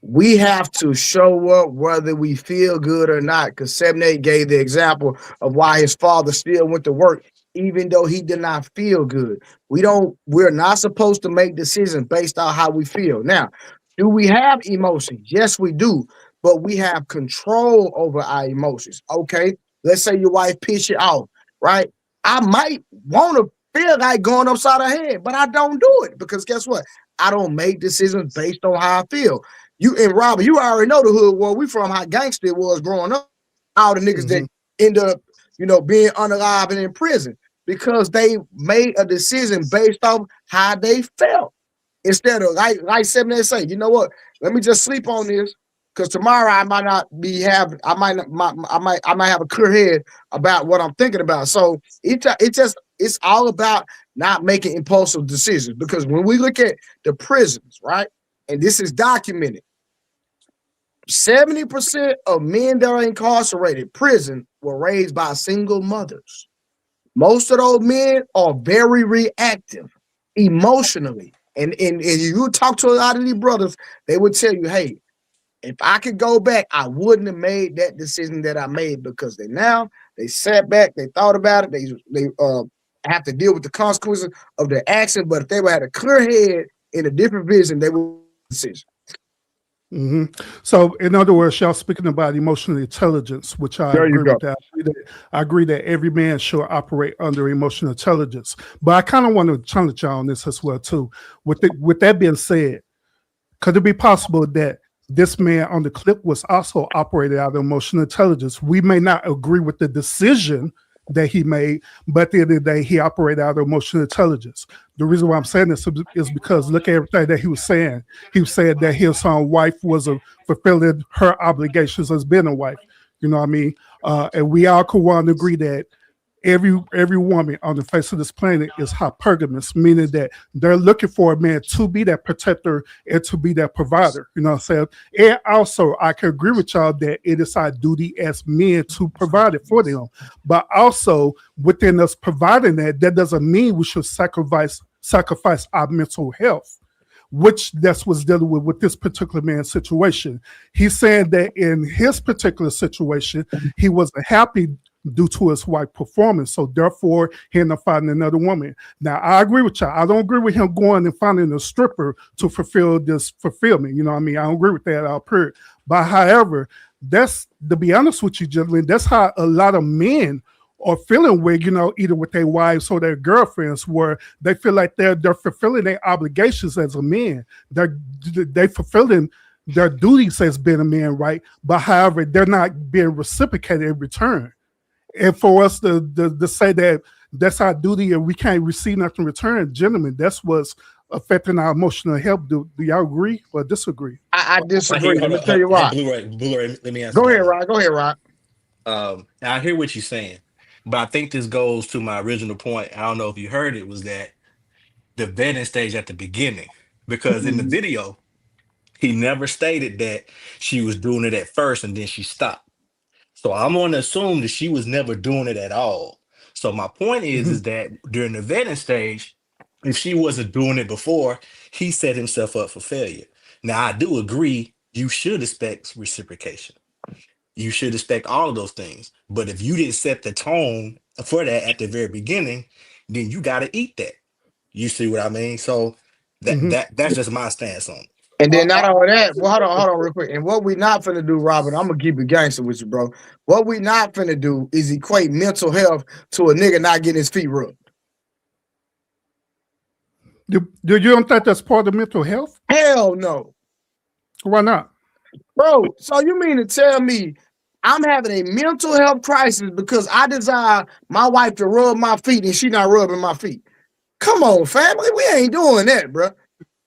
We have to show up whether we feel good or not, because 78 gave the example of why his father still went to work, even though he did not feel good. We're not supposed to make decisions based on how we feel. Now, do we have emotions? Yes, we do, but we have control over our emotions. Okay, let's say your wife pissed you off, right? I might want to feel like going upside her head, but I don't do it, because guess what? I don't make decisions based on how I feel. You and Robert, you already know the hood where we from, how gangster it was growing up. All the niggas that end up, being unalive and in prison because they made a decision based off how they felt. instead of like 7 say, you know what? Let me just sleep on this, because tomorrow I might not be I might have a clear head about what I'm thinking about. So it's all about not making impulsive decisions, because when we look at the prisons, right, and this is documented, 70% of men that are incarcerated prison were raised by single mothers. Most of those men are very reactive emotionally. And you talk to a lot of these brothers, they would tell you, hey, if I could go back, I wouldn't have made that decision that I made, because they sat back, they thought about it, they have to deal with the consequences of their action. But if they had a clear head in a different vision, they would make a decision. So, in other words, y'all speaking about emotional intelligence, which I agree with that. I agree that every man should operate under emotional intelligence. But I kind of want to challenge y'all on this as well too. With that being said, could it be possible that this man on the clip was also operated out of emotional intelligence? We may not agree with the decision that he made, but at the end of the day, he operated out of emotional intelligence. The reason why I'm saying this is because look at everything that he was saying. He was saying that his wife was fulfilling her obligations as being a wife. You know what I mean? And we all could want to agree that every woman on the face of this planet is hypergamous, meaning that they're looking for a man to be that protector and to be that provider. You know what I'm saying? And also, I can agree with y'all that it is our duty as men to provide it for them. But also, within us providing that doesn't mean we should sacrifice our mental health, which that's what's dealing with this particular man's situation. He's saying that in his particular situation, he wasn't happy due to his wife performance, so therefore he ended up finding another woman. Now, I agree with y'all. I don't agree with him going and finding a stripper to fulfill this fulfillment. You know what I mean? I don't agree with that at all, period. But however, that's, to be honest with you, gentlemen, that's how a lot of men are feeling with, either with their wives or their girlfriends, where they feel like they're fulfilling their obligations as a man. They're fulfilling their duties as being a man, right? But however, they're not being reciprocated in return. And for us to say that that's our duty and we can't receive nothing in return, gentlemen, that's what's affecting our emotional health. Do y'all agree or disagree? I disagree. Let me tell you why. Blu-ray, let me ask Go ahead, Rod. Go ahead, Rod. I hear what you're saying, but I think this goes to my original point. I don't know if you heard it, was that the vetting stage at the beginning, because in the video, he never stated that she was doing it at first and then she stopped. So I'm going to assume that she was never doing it at all. So my point is that during the vetting stage, if she wasn't doing it before, he set himself up for failure. Now, I do agree, you should expect reciprocation. You should expect all of those things. But if you didn't set the tone for that at the very beginning, then you got to eat that. You see what I mean? So that's just my stance on it. And then not only that, well, hold on real quick. And what we not finna do, Robert, I'm gonna keep it gangster with you, bro. What we not finna do is equate mental health to a nigga not getting his feet rubbed. Do you don't think that's part of mental health? Hell no. Why not? Bro, so you mean to tell me I'm having a mental health crisis because I desire my wife to rub my feet and she not rubbing my feet? Come on, family. We ain't doing that, bro.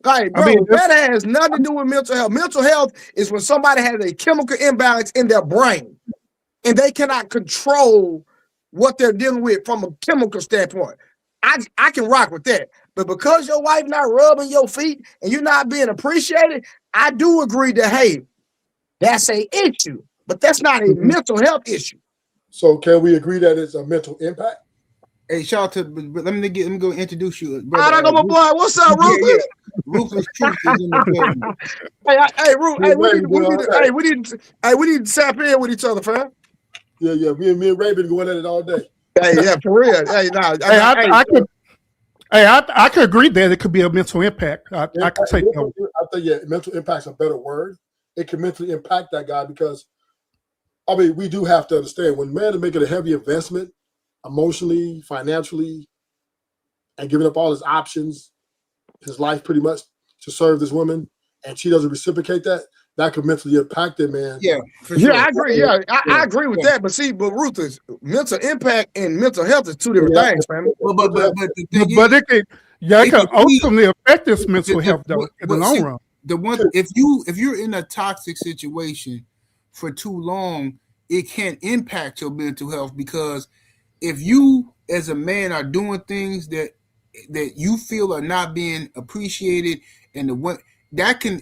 Like, bro, that has nothing to do with mental health. Mental health is when somebody has a chemical imbalance in their brain and they cannot control what they're dealing with from a chemical standpoint. I can rock with that. But because your wife not rubbing your feet and you're not being appreciated, I do agree that, hey, that's an issue. But that's not a mental health issue. So can we agree that it's a mental impact? Hey, shout out to, let me go introduce you. I don't know, my boy. What's up, Ruthless? Yeah. Ruthless Truth is in the building. We need to tap in with each other, fam. Yeah. Me and Ray been going at it all day. Hey, yeah, for real. Hey, nah. I could agree that it could be a mental impact. I can take that. I think mental impact's a better word. It can mentally impact that guy because, I mean, we do have to understand when man is making a heavy investment, emotionally, financially, and giving up all his options, his life pretty much to serve this woman, and she doesn't reciprocate that could mentally impact it, man. Yeah, sure. I agree. Yeah, I agree with that. But Ruth, mental impact and mental health is two different things, man. But it could, Yeah, it can ultimately affect this mental health though in the long run. The one if you're in a toxic situation for too long, it can impact your mental health, because if you as a man are doing things that you feel are not being appreciated, and that can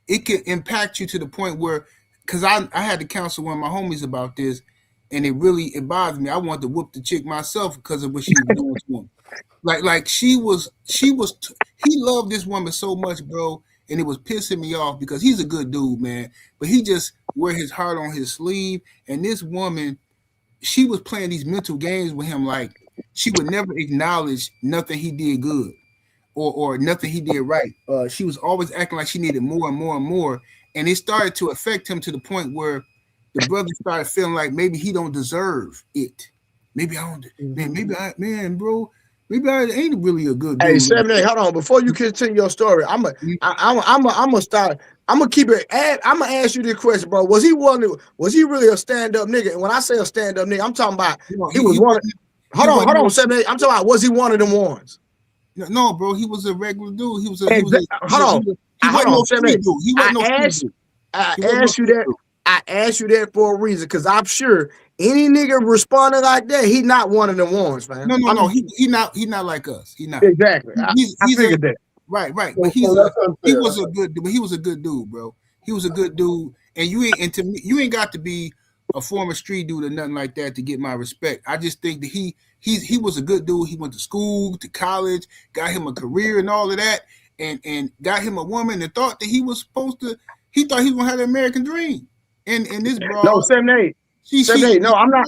impact you to the point where, because I had to counsel one of my homies about this, and it bothered me. I wanted to whoop the chick myself because of what she was doing to him. Like he loved this woman so much, bro, and it was pissing me off because he's a good dude, man. But he just wear his heart on his sleeve, and this woman, she was playing these mental games with him, like she would never acknowledge nothing he did good or nothing he did right. She was always acting like she needed more and more and more, and it started to affect him to the point where the brother started feeling like maybe he don't deserve it. Maybe I don't, man, bro. Maybe I ain't really a good dude. Hey, 7A, hold on. Before you continue your story, I'm gonna start. I'm gonna keep it. I'm gonna ask you this question, bro. Was he really a stand-up nigga? And when I say a stand-up nigga, I'm talking about he was one. Hold on, 7A. I'm talking about, was he one of them ones? No, bro. He was a regular dude. He was a. Hold on, 7A. I asked you that for a reason, because I'm sure any nigga responding like that, he not one of them ones, man. No. He not like us. He not exactly. I figured that. Right. But he was a good dude, bro. He was a good dude, and to me, you ain't got to be a former street dude or nothing like that to get my respect. I just think that he was a good dude. He went to school, to college, got him a career and all of that, and got him a woman, and thought that he was supposed to. He thought he was gonna have the American dream. And this broad, no, 7A. 7A. No, I'm not.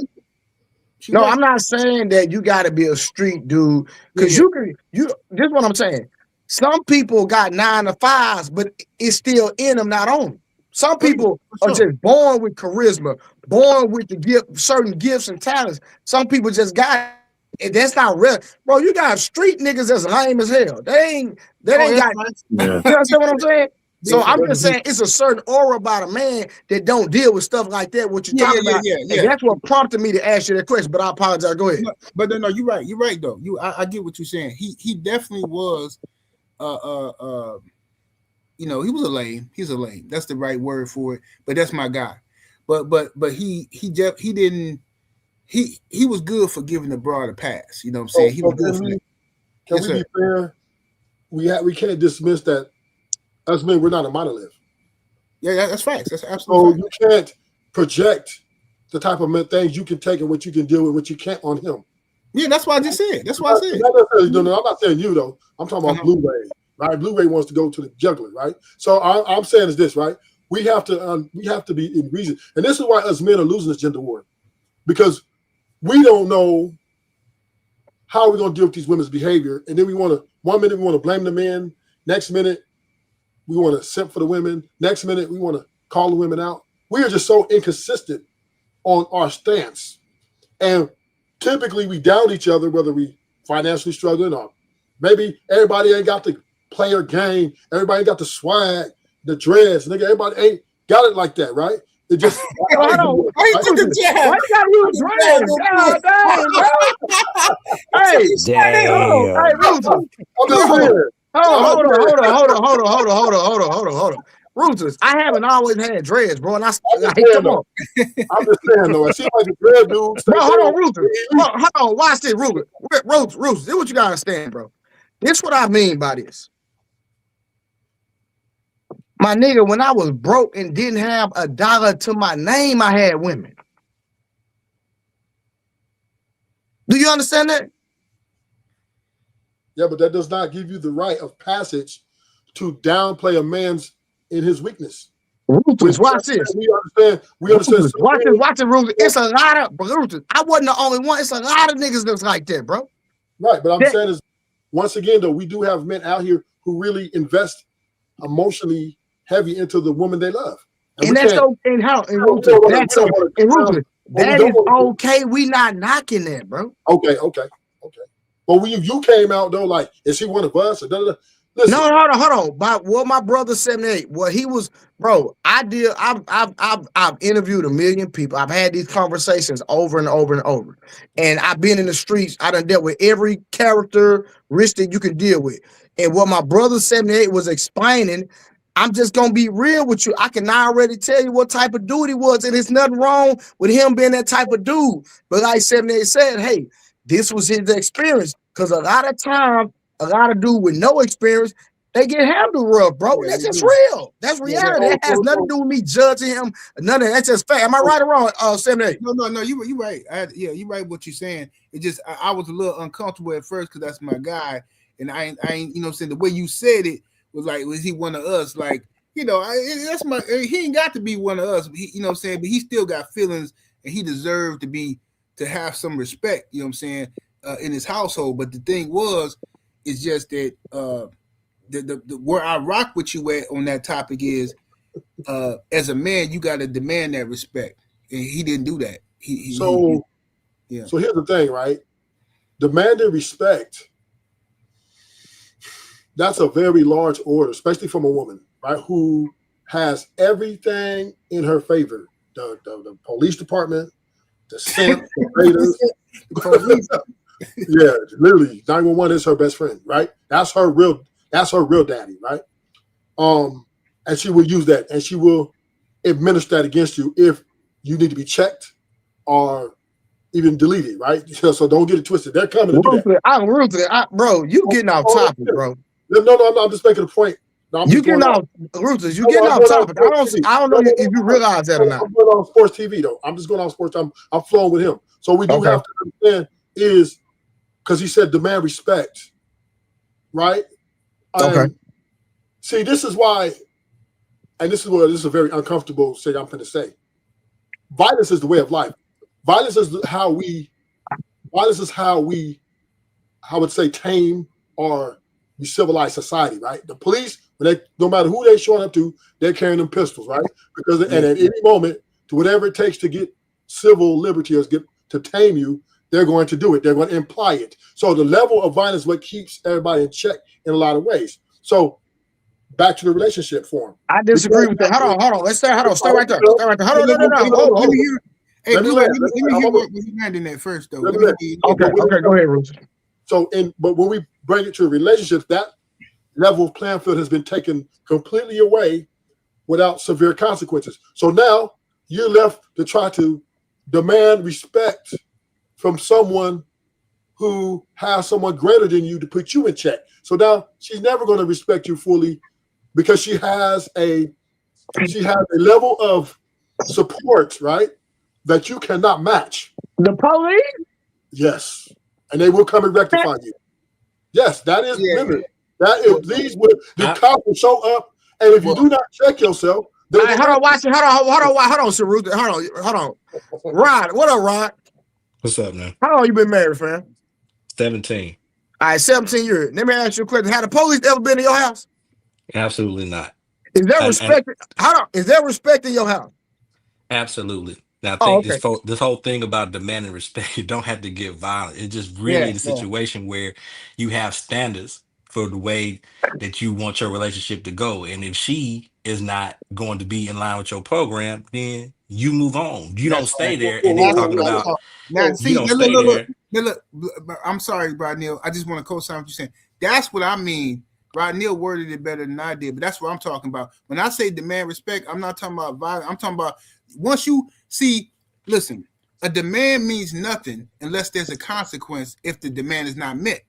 No, I'm not saying that you got to be a street dude, because you this is what I'm saying. Some people got 9 to 5s, but it's still in them, not on them. Some people are just born with charisma, born with certain gifts and talents. Some people just got it. That's not real, bro. You got street niggas that's lame as hell. They ain't got. You understand what I'm saying? So I'm just saying, it's a certain aura about a man that don't deal with stuff like that. What you're talking about, and that's what prompted me to ask you that question. But I apologize. Go ahead. But no, you're right. You're right though. I get what you're saying. He definitely was. He was a lame. He's a lame. That's the right word for it. But that's my guy. But he was good for giving the broad a pass. You know what I'm saying? He was good for that. Can we be fair? We can't dismiss that. Us men, we're not a monolith. Yeah, that's facts. That's absolutely. So you can't project the type of things you can take and what you can deal with, what you can't on him. Yeah, that's why I just said. That's why I said. No, I'm not saying you though. I'm talking about Blu-ray, right? Blu-ray wants to go to the juggler, right? So I'm saying is this, right? We have to be in reason, and this is why us men are losing this gender war, because we don't know how we're going to deal with these women's behavior, and then one minute we want to blame the men, next minute we want to simp for the women, next minute we want to call the women out. We are just so inconsistent on our stance, and typically we down each other, whether we financially struggling or maybe everybody ain't got the player game, everybody ain't got the swag, the dreads, nigga. Everybody ain't got it like that, right? It just why you gotta use dreads? God dang, bro. Hey, hold on. Ruthless, I haven't always had dreads, bro. And come on. I'm just saying though, it seems like a dread dude. Bro, hold on, Ruthless. Hold on, watch this, Ruthless. Ruthless, this is what you gotta understand, bro. This is what I mean by this. My nigga, when I was broke and didn't have $1 to my name, I had women. Do you understand that? Yeah, but that does not give you the right of passage to downplay a man's in his weakness. Ruthless, watch this. We understand. Watch it, Ruthless. It's a lot of Ruthless. I wasn't the only one. It's a lot of niggas that's like that, bro. Right, but I'm saying is, once again, though, we do have men out here who really invest emotionally heavy into the woman they love. And that's okay. And Ruthless, that is okay. We not knocking that, bro. Okay. But when you came out though, like, is he one of us? Or Listen. No, hold on. What my brother 78, what he was, bro, I've interviewed a million people. I've had these conversations over and over and over. And I've been in the streets. I done dealt with every characteristic you can deal with. And what my brother 78 was explaining, I'm just gonna be real with you. I can already tell you what type of dude he was, and there's nothing wrong with him being that type of dude. But like 78 said, hey, this was his experience. Because a lot of times, a lot of dudes with no experience, they get handled rough, bro. Yeah, That's they just do. real. That's reality. Yeah, That has nothing to do with me judging him. None of that. That's just fact. Am I right or wrong? 78. No, you right. You right what you're saying. It just I was a little uncomfortable at first because that's my guy, and I ain't, you know what I'm saying, the way you said it was like, was he one of us? Like, you know, that's my, he ain't got to be one of us, you know what I'm saying, but he still got feelings and he deserved to have some respect, you know what I'm saying, in his household. But the thing is just that the where I rock with you at on that topic is, as a man, you got to demand that respect, and he didn't do that. So here's the thing, right? Demanding respect, that's a very large order, especially from a woman, right, who has everything in her favor. The police department, the simp, the raiders. Yeah, literally, 911 is her best friend, right? That's her real daddy, right? And she will use that, and she will administer that against you if you need to be checked or even deleted, right? So don't get it twisted. They're coming to do that. I'm ruthless. Bro, you getting off topic, bro. No, I'm just making a point. No, you getting off ruthless. You getting off topic. I don't know if you realize that or not. I'm going on sports TV though. I'm just going on sports. I'm flowing with him. So we do have to understand is because he said demand respect, right? Okay. See, this is why, and this is a very uncomfortable thing I'm going to say. Violence is the way of life. Violence is how we, I would say, tame or we civilize society, right? The police, when they, no matter who they showing up to, they're carrying them pistols, right? Because and at any moment, to whatever it takes to get civil liberty or get to tame you, they're going to do it. They're going to imply it. So the level of violence is what keeps everybody in check in a lot of ways. So back to the relationship form. I disagree with that. Hold on. Let's stay. Hold on. Stay right there. Hold on. Let me hear. Hey, let me hear what you landing at first, though. Okay, go ahead, Bruce. So, but when we bring it to a relationship, that level of playing field has been taken completely away without severe consequences. So now you're left to try to demand respect from someone who has someone greater than you to put you in check. So now she's never going to respect you fully because she has a level of support, right, that you cannot match. The police? Yes. And they will come and rectify you. Yes, that is limited. That if these would the cops will show up, and if you do not check yourself, hold on, watch it. Hold on, Sir Ruth. Hold on. Rod, what up, Rod? What's up, man? How long you been married, fam? 17. All right, 17 years. Let me ask you a question. Have the police ever been in your house? Absolutely not. Is there respect? Is there respect in your house? Absolutely. Now, I think this whole thing about demanding respect, you don't have to get violent. It's just really the situation where you have standards for the way that you want your relationship to go. And if she is not going to be in line with your program, then you move on. You don't stay there and then talking about you don't stay there. Look, I'm sorry, Rodney. I just want to co-sign what you're saying. That's what I mean. Rodney worded it better than I did, but that's what I'm talking about. When I say demand respect, I'm not talking about violence. I'm talking about once you see, listen, a demand means nothing unless there's a consequence if the demand is not met.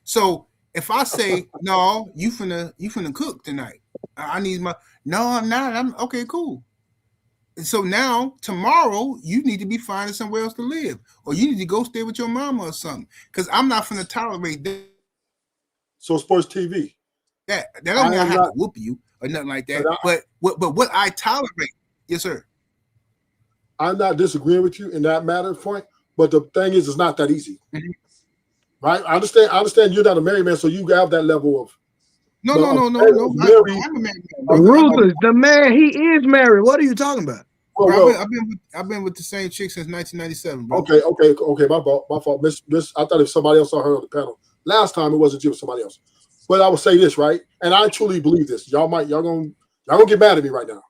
So if I say, no, you finna cook tonight. I need no, I'm not. I'm okay, cool. And so now tomorrow you need to be finding somewhere else to live, or you need to go stay with your mama or something. Because I'm not finna tolerate that. So sports TV. That don't mean I have to whoop you or nothing like that. But what I tolerate, yes, sir. I'm not disagreeing with you in that matter point, but the thing is, it's not that easy. Mm-hmm. Right? I understand you're not a married man, so you have that level of no. I'm a married man. Ruthless, the man, he is married. What are you talking about? Well, I've been with the same chick since 1997, bro. Okay. My fault. Miss, I thought if somebody else saw her on the panel last time, it wasn't you, it was somebody else. But I will say this, right? And I truly believe this. Y'all gonna get mad at me right now. And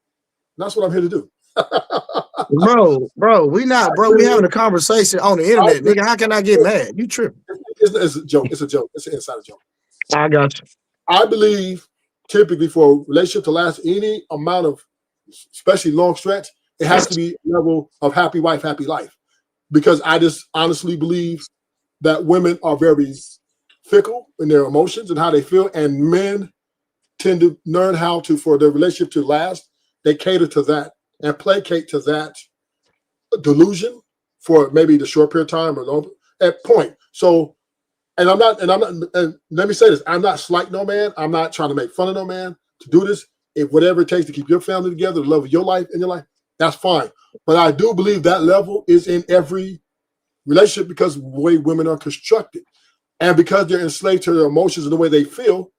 that's what I'm here to do. bro, we having a conversation on the internet, nigga. How can I get mad? You tripping? It's a joke. It's a joke. It's an inside joke. I got you. I believe typically for a relationship to last any amount of, especially long stretch, it has to be a level of happy wife, happy life. Because I just honestly believe that women are very fickle in their emotions and how they feel, and men tend to learn how to, for their relationship to last, they cater to that and placate to that delusion for maybe the short period of time or long at point. So, and let me say this, I'm not slighting no man. I'm not trying to make fun of no man to do this. If whatever it takes to keep your family together, the love of your life in your life, that's fine. But I do believe that level is in every relationship because of the way women are constructed. And because they're enslaved to their emotions and the way they feel,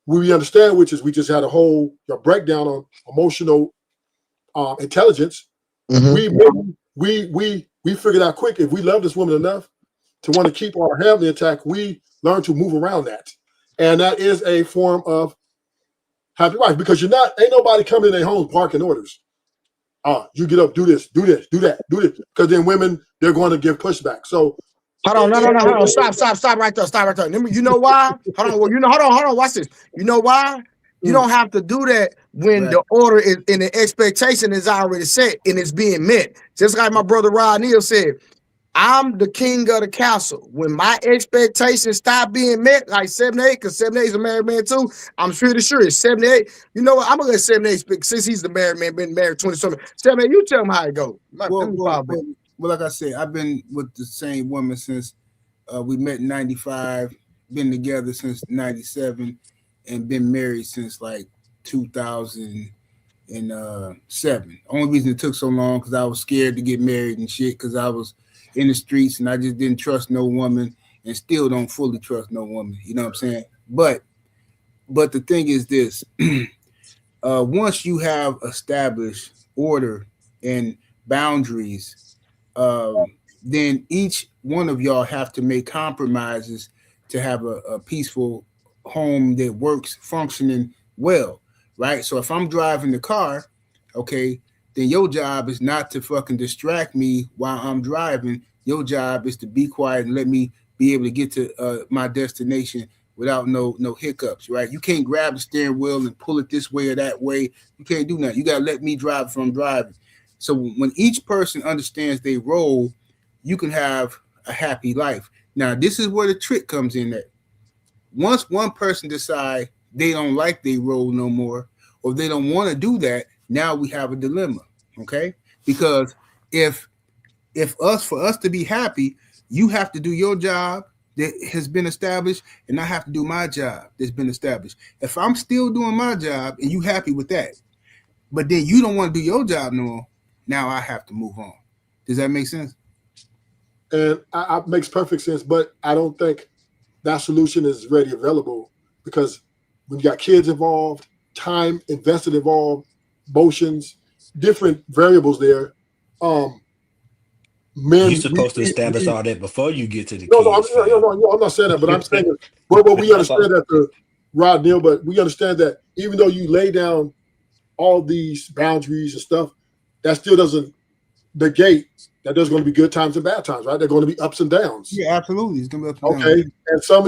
we understand, which is we just had a whole breakdown on emotional intelligence. Mm-hmm. We figured out quick, if we love this woman enough to want to keep our family intact, we learn to move around that. And that is a form of happy wife, because ain't nobody coming in their home barking orders. You get up, do this, do this, do that, do this. Because then women, they're going to give pushback. So hold on. Stop right there. You know why? Hold on. Watch this. You know why? You don't have to do that when the order is and the expectation is already set and it's being met. Just like my brother Rod Neal said, I'm the king of the castle. When my expectations stop being met, like 7-8, because 7-8 is a married man too, I'm pretty sure it's 7-8. You know what? I'm going to let 7-8 speak since he's the married man, been married 20-something. 7-8, you tell him how it goes. Well, like I said, I've been with the same woman since we met in 95, been together since 97, and been married since like 2007. Only reason it took so long because I was scared to get married and shit, because I was in the streets and I just didn't trust no woman, and still don't fully trust no woman. You know what I'm saying? But the thing is this: once you have established order and boundaries, then each one of y'all have to make compromises to have a peaceful home that works, functioning well, right? So if I'm driving the car, okay, then your job is not to fucking distract me while I'm driving. Your job is to be quiet and let me be able to get to my destination without no hiccups, right? You can't grab the steering wheel and pull it this way or that way. You can't do nothing. You got to let me drive if I'm driving. So when each person understands their role, you can have a happy life. Now, this is where the trick comes in at. Once one person decides they don't like their role no more, or they don't want to do that, now we have a dilemma, okay? Because for us to be happy, you have to do your job that has been established, and I have to do my job that's been established. If I'm still doing my job and you happy with that, but then you don't want to do your job no more, now I have to move on. Does that make sense? And it makes perfect sense, but I don't think that solution is readily available, because when you got kids involved, time invested involved, emotions, different variables there. Men, you're supposed to establish all that before you get to the kids. No, I'm not saying that, but I'm saying that. But we understand that, Rod Neal. But we understand that even though you lay down all these boundaries and stuff, that still doesn't negate that there's going to be good times and bad times, right? They're going to be ups and downs. Yeah, absolutely. It's going to be ups and downs. Okay, and some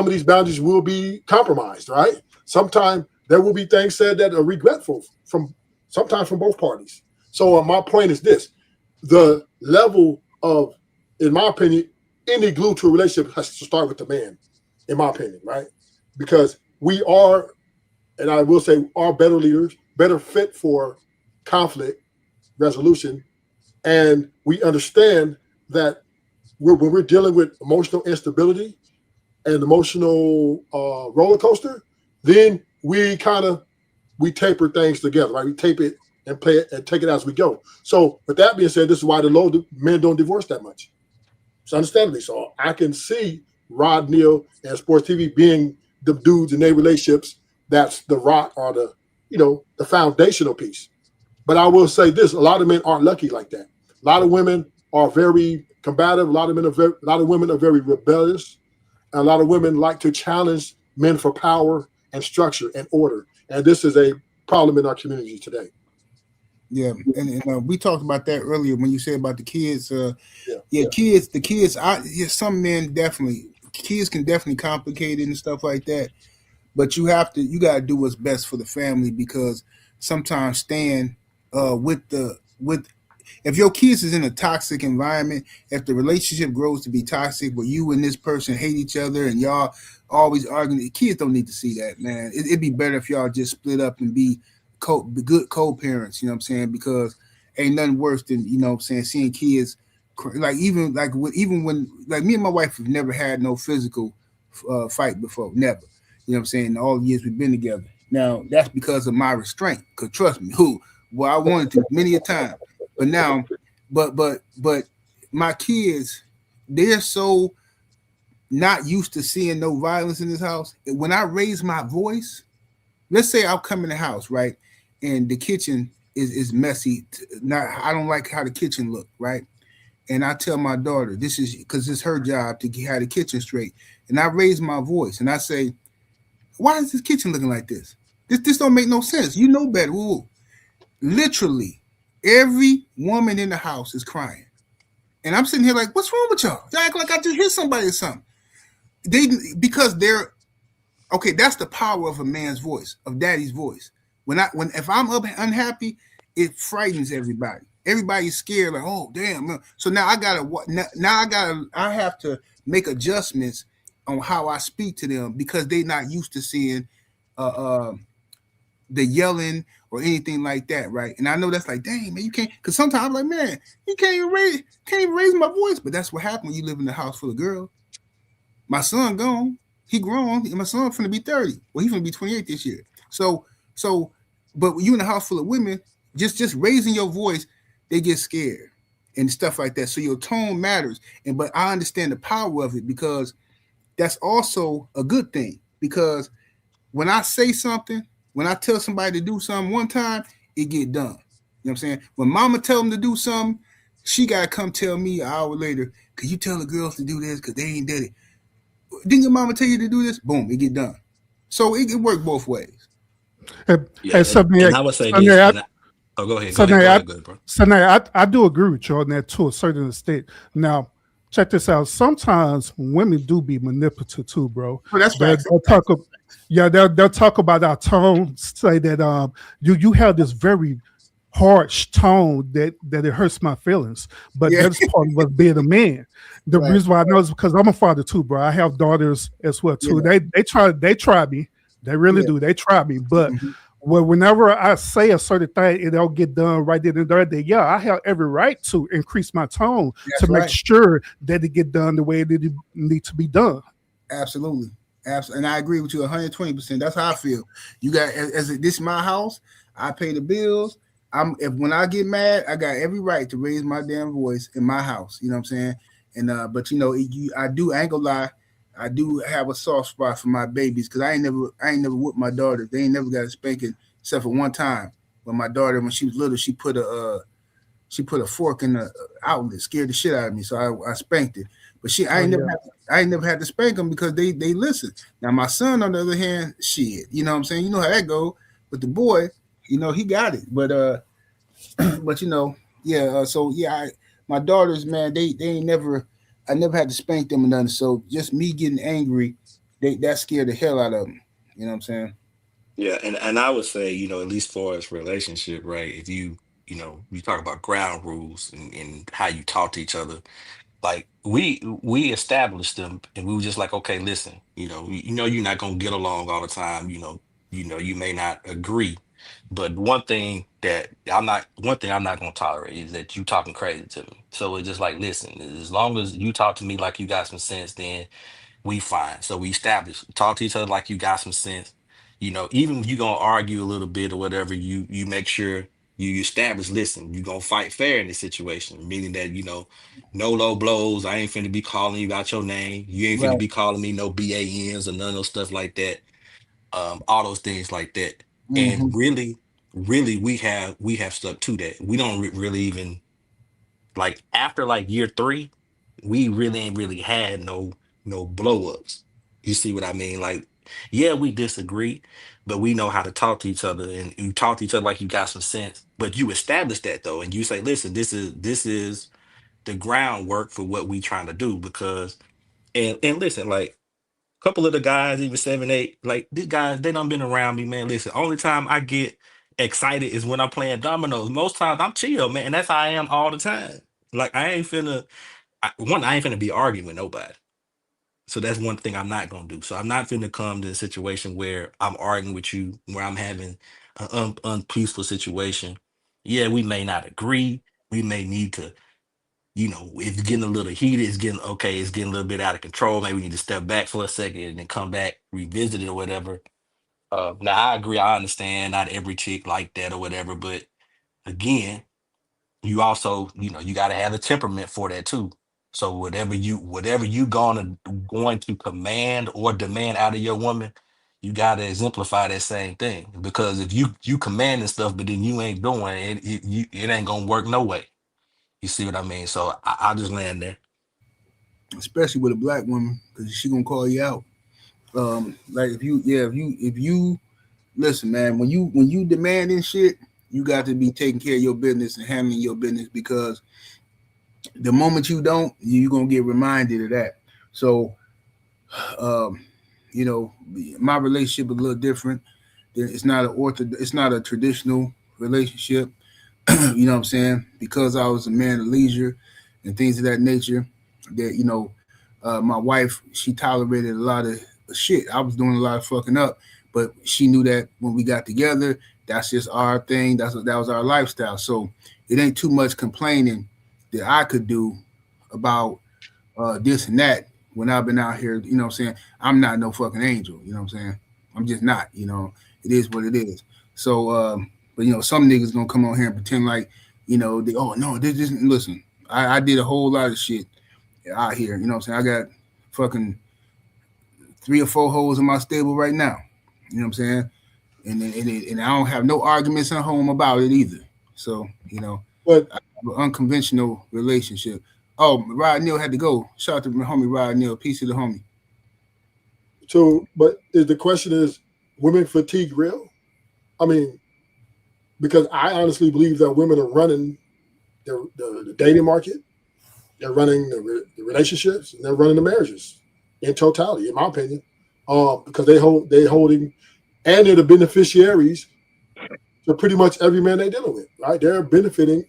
of these boundaries will be compromised, right? Sometimes there will be things said that are regretful sometimes from both parties. So my point is this: the level of, in my opinion, any glue to a relationship has to start with the man, in my opinion, right? Because we are, and I will say, are better leaders, better fit for conflict resolution. And we understand that when we're dealing with emotional instability and emotional roller coaster, then we taper things together, right? We tape it and play it and take it as we go. So with that being said, this is why the men don't divorce that much. It's understandably. So I can see Rod Neal and Sports TV being the dudes in their relationships. That's the rock or the foundational piece. But I will say this: a lot of men aren't lucky like that. A lot of women are very combative. A lot of women are very rebellious. And a lot of women like to challenge men for power and structure and order. And this is a problem in our community today. Yeah, and we talked about that earlier when you said about the kids. Yeah. Kids, the kids. Some men definitely, kids can definitely complicate it and stuff like that. But you got to do what's best for the family, because sometimes staying with if your kids is in a toxic environment, if the relationship grows to be toxic, where you and this person hate each other and y'all always arguing, the kids don't need to see that, man. It'd be better if y'all just split up and be good co-parents. You know what I'm saying? Because ain't nothing worse than, you know what I'm saying, seeing kids like even when, like, me and my wife have never had no physical fight before, never. You know what I'm saying? All the years we've been together. Now that's because of my restraint. Cause trust me, I wanted to many a time. But now, but my kids, they're so not used to seeing no violence in this house. When I raise my voice, let's say I'll come in the house, right, and the kitchen is messy. I don't like how the kitchen look, right? And I tell my daughter, this is because it's her job to have the kitchen straight. And I raise my voice and I say, why is this kitchen looking like this? This don't make no sense. You know better. Ooh. Literally, every woman in the house is crying. And I'm sitting here like, what's wrong with y'all? Y'all act like I just hit somebody or something. Because they're okay, that's the power of a man's voice, of daddy's voice. If I'm unhappy, it frightens everybody. Everybody's scared, like, oh damn. So now I have to make adjustments on how I speak to them, because they're not used to seeing the yelling or anything like that, right? And I know that's like, dang, man, you can't, because sometimes I'm like, man, you can't even raise my voice. But that's what happened when you live in a house full of girls. My son gone, he grown. My son finna be 30. Well, he's finna be 28 this year. So, but you in a house full of women, just raising your voice, they get scared and stuff like that. So your tone matters. But I understand the power of it, because that's also a good thing. Because when I say something, when I tell somebody to do something one time, it get done. You know what I'm saying? When mama tell them to do something, she got to come tell me an hour later, could you tell the girls to do this because they ain't did it? Didn't your mama tell you to do this? Boom, it get done. So it work both ways. And I would say this. Go ahead, bro. So now I do agree with you on that to a certain extent. Now, check this out. Sometimes women do be manipulative too, bro. Oh, that's right. They'll talk about our tone, say that you have this very harsh tone that it hurts my feelings. But that's part of being a man. The reason why I know is because I'm a father too, bro. I have daughters as well too. Yeah. They try me. They really do. They try me. But whenever I say a certain thing, it'll get done right then and there. Yeah, I have every right to increase my tone to make sure that it get done the way that it needs to be done. Absolutely. And I agree with you 120%. That's how I feel. You got, this is my house. I pay the bills. When I get mad, I got every right to raise my damn voice in my house. You know what I'm saying? And but you know, I ain't gonna lie, I do have a soft spot for my babies, because I ain't never whipped my daughter. They ain't never got a spanking except for one time. But my daughter, when she was little, she put a fork in the outlet, scared the shit out of me. So I spanked it. But I ain't never had to spank them, because they listen. Now my son, on the other hand, shit, you know what I'm saying? You know how that go. But the boy, you know, he got it. But but you know, my daughters, man, they ain't never. I never had to spank them or nothing. So just me getting angry, that scared the hell out of them. You know what I'm saying? Yeah, and I would say, at least for us relationship, right? If you talk about ground rules and how you talk to each other, like we established them, and we were just like, okay, listen, you're not gonna get along all the time, you may not agree, but one thing I'm not gonna tolerate is that you talking crazy to me. So it's just like, listen, as long as you talk to me like you got some sense, then we fine. So we establish, talk to each other like you got some sense. Even if you're gonna argue a little bit or whatever, you make sure you establish, listen, you're gonna fight fair in this situation, meaning that, no low blows. I ain't finna be calling you out your name. You ain't finna be calling me no BANs or none of those stuff like that. All those things like that. Mm-hmm. And really we have stuck to that. We don't really even, like, after like year 3, we really ain't really had no blow ups. You see what I mean? Like, Yeah, we disagree, but we know how to talk to each other, and you talk to each other like you got some sense. But you establish that though, and you say, listen, this is the groundwork for what we trying to do. Because and listen, like a couple of the guys, even 7, 8, like these guys, they done been around me, man. Listen, only time I get excited is when I'm playing dominoes. Most times I'm chill, man, and that's how I am all the time. Like I ain't finna, I ain't finna be arguing with nobody. So that's one thing I'm not gonna do. So I'm not finna come to a situation where I'm arguing with you, where I'm having an unpeaceful situation. Yeah, we may not agree. We may need to, it's getting a little heated. It's getting okay. It's getting a little bit out of control. Maybe we need to step back for a second and then come back, revisit it or whatever. Now I agree. I understand not every chick like that or whatever, but again, you also, you got to have the temperament for that too. So whatever you going to command or demand out of your woman, you got to exemplify that same thing. Because if you commanding stuff, but then you ain't doing it, it ain't gonna work no way. You see what I mean? So I'll just land there. Especially with a black woman, because she gonna call you out. Like if you listen, man, when you demanding shit, you got to be taking care of your business and handling your business, because the moment you don't, you're gonna get reminded of that. So my relationship is a little different. It's not a traditional relationship. You know what I'm saying? Because I was a man of leisure and things of that nature, that my wife, she tolerated a lot of shit. I was doing a lot of fucking up, but she knew that when we got together, that's just our thing. That was our lifestyle. So it ain't too much complaining that I could do about this and that when I've been out here. You know what I'm saying? I'm not no fucking angel. You know what I'm saying? I'm just not. It is what it is. So, but some niggas gonna come on here and pretend like, this isn't. Listen, I did a whole lot of shit out here. You know what I'm saying? I got fucking 3 or 4 hoes in my stable right now. You know what I'm saying? And I don't have no arguments at home about it either. So, but I have an unconventional relationship. Oh, Rod Neal had to go. Shout out to my homie Rod Neal. Peace to the homie. So, but the question is, women fatigue real? I mean, because I honestly believe that women are running the dating market, they're running the relationships, and they're running the marriages in totality, in my opinion, because they're holding, and they're the beneficiaries to pretty much every man they're dealing with, right? They're benefiting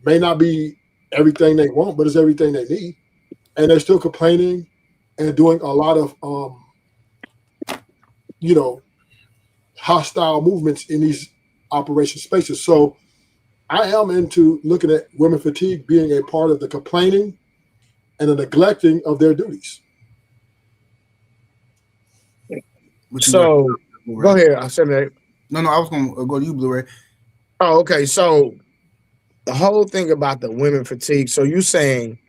may not be everything they want, but it's everything they need, and they're still complaining and doing a lot of, hostile movements in these operation spaces. So I am into looking at women fatigue being a part of the complaining and the neglecting of their duties. So go ahead. I said that. No, I was going to go to you, Blu-ray. Oh, okay. So the whole thing about the women fatigue. So you're saying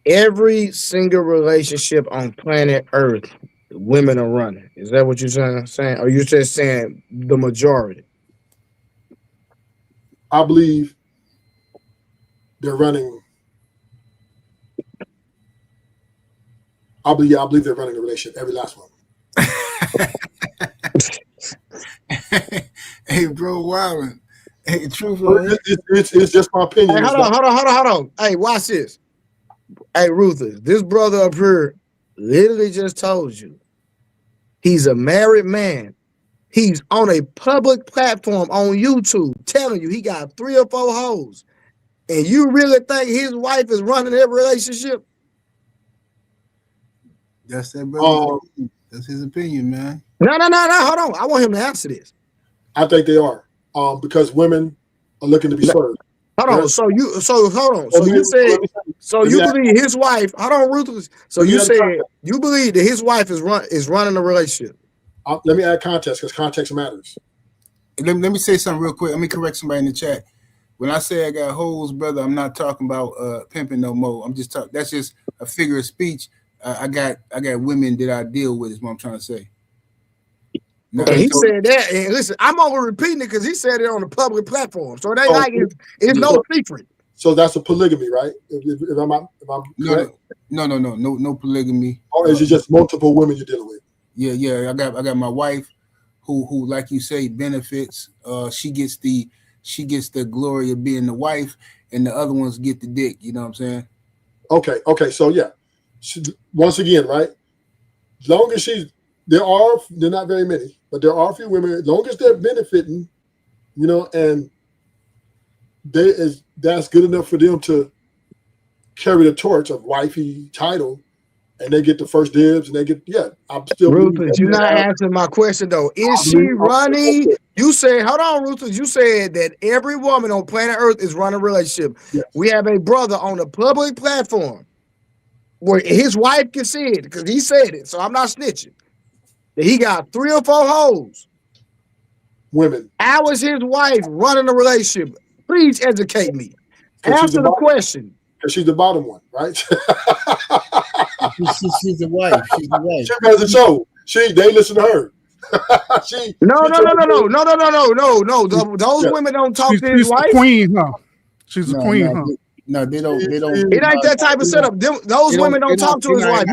every single relationship on planet Earth, women are running. Is that what you're saying? Or you just saying the majority? I believe they're running. I believe they're running the relationship. Every last one. Hey, bro, Warren. Hey, truth. It's just my opinion. Hey, hold on. Hey, watch this. Hey, Ruther, this brother up here literally just told you he's a married man. He's on a public platform on YouTube telling you he got 3 or 4 hoes. And you really think his wife is running that relationship? That's that brother. That's his opinion, man. No. Hold on. I want him to answer this. I think they are. Because women are looking to be served. Hold on. So hold on. So you said, you believe his wife, hold on, Ruthless. So you said you believe that his wife is running the relationship. Let me add context, because context matters. Let me say something real quick. Let me correct somebody in the chat. When I say I got hoes, brother, I'm not talking about pimping no more. I'm just talking. That's just a figure of speech. I got women that I deal with. Is what I'm trying to say. Okay, he said that, and listen, I'm over repeating it because he said it on a public platform, so they it's no secret. So that's a polygamy, right? If I'm no polygamy. Or is it just multiple women you're dealing with? Yeah. I got my wife, who like you say benefits. She gets the glory of being the wife, and the other ones get the dick. You know what I'm saying? Okay. So yeah, once again, right? As long as they're not very many, but there are a few women. As long as they're benefiting, and that's good enough for them to carry the torch of wifey title, and they get the first dibs, and they get I'm still Ruthless, you're not answering my question though. Is she running? You said, hold on, Ruthless. You said that every woman on planet Earth is running a relationship. Yes. We have a brother on a public platform where his wife can see it because he said it. So I'm not snitching. That he got 3 or 4 hoes. Women. How is his wife running a relationship? Please educate me. Answer the question. Because she's the bottom one, right? she's the wife. She's the wife. She runs the show. They listen to her. No. Those women don't talk to his wife. She's the queen, huh? She's the queen, huh? No, they don't. It ain't that type of setup. Those women don't talk to his wife.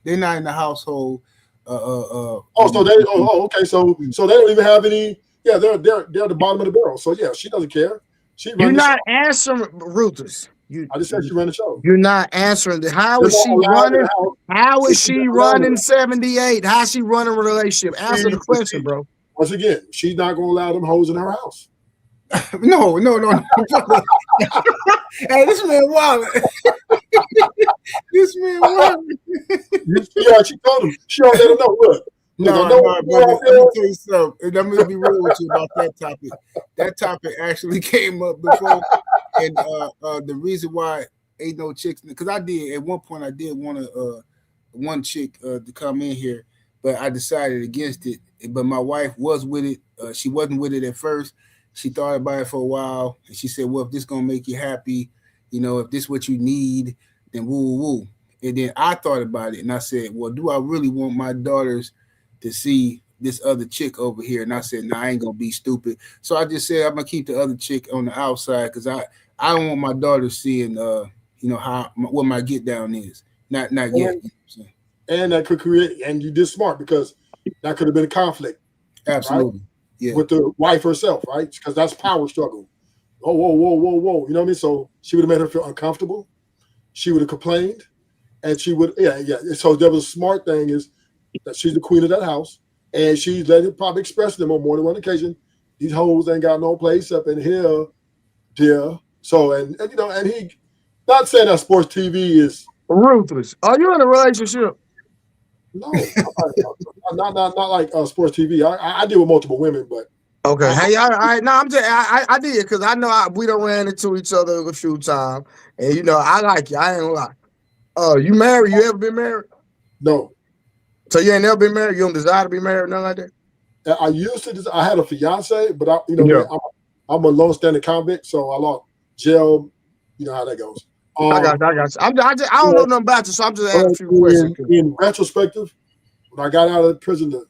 They're not in the household. Okay. So they don't even have any. Yeah, they're the bottom of the barrel. So yeah, she doesn't care. You're not answering, Ruthless. I just said she ran the show. You're not answering. How is she running? How is she running 78? How's she running a relationship? Answer the question, bro. Once again, she's not going to allow them hoes in her house. No. Hey, this man wild. This man wild. Yeah, she told him. She already let him know. Look. No, let me tell you something. And I'm gonna be real with you about that topic. That topic actually came up before, and the reason why ain't no chicks, because I did at one point want one chick to come in here, but I decided against it. But my wife was with it. She wasn't with it at first. She thought about it for a while, and she said, "Well, if this gonna make you happy, if this what you need, then woo." And then I thought about it, and I said, "Well, do I really want my daughters to see this other chick over here?" And I said, "Nah, I ain't gonna be stupid." So I just said I'm gonna keep the other chick on the outside because I don't want my daughters seeing what my get down is. Not yet. And that could create, and you did smart because that could have been a conflict. Absolutely. Right? Yeah. With the wife herself, right? Because that's power struggle. Oh, whoa. You know what I mean? So she would have made her feel uncomfortable. She would have complained, and she would, yeah. So there was a smart thing is that she's the queen of that house, and she's let him probably express them on more than one occasion. These hoes ain't got no place up in here, dear. So and he, not saying that sports TV is Ruthless. Are you in a relationship? No, not like sports TV. I deal with multiple women, but okay. Hey, all right. No, I'm just I did because I know we done ran into each other a few times, and I like you. I ain't gonna lie. You married? You ever been married? No. So you ain't never been married? You don't desire to be married? Nothing like that? I used to. I had a fiance, but I'm a long-standing convict, so I lost jail. You know how that goes. I got you. I don't know nothing about you, so I'm just asking a few questions. In retrospective, when I got out of prison the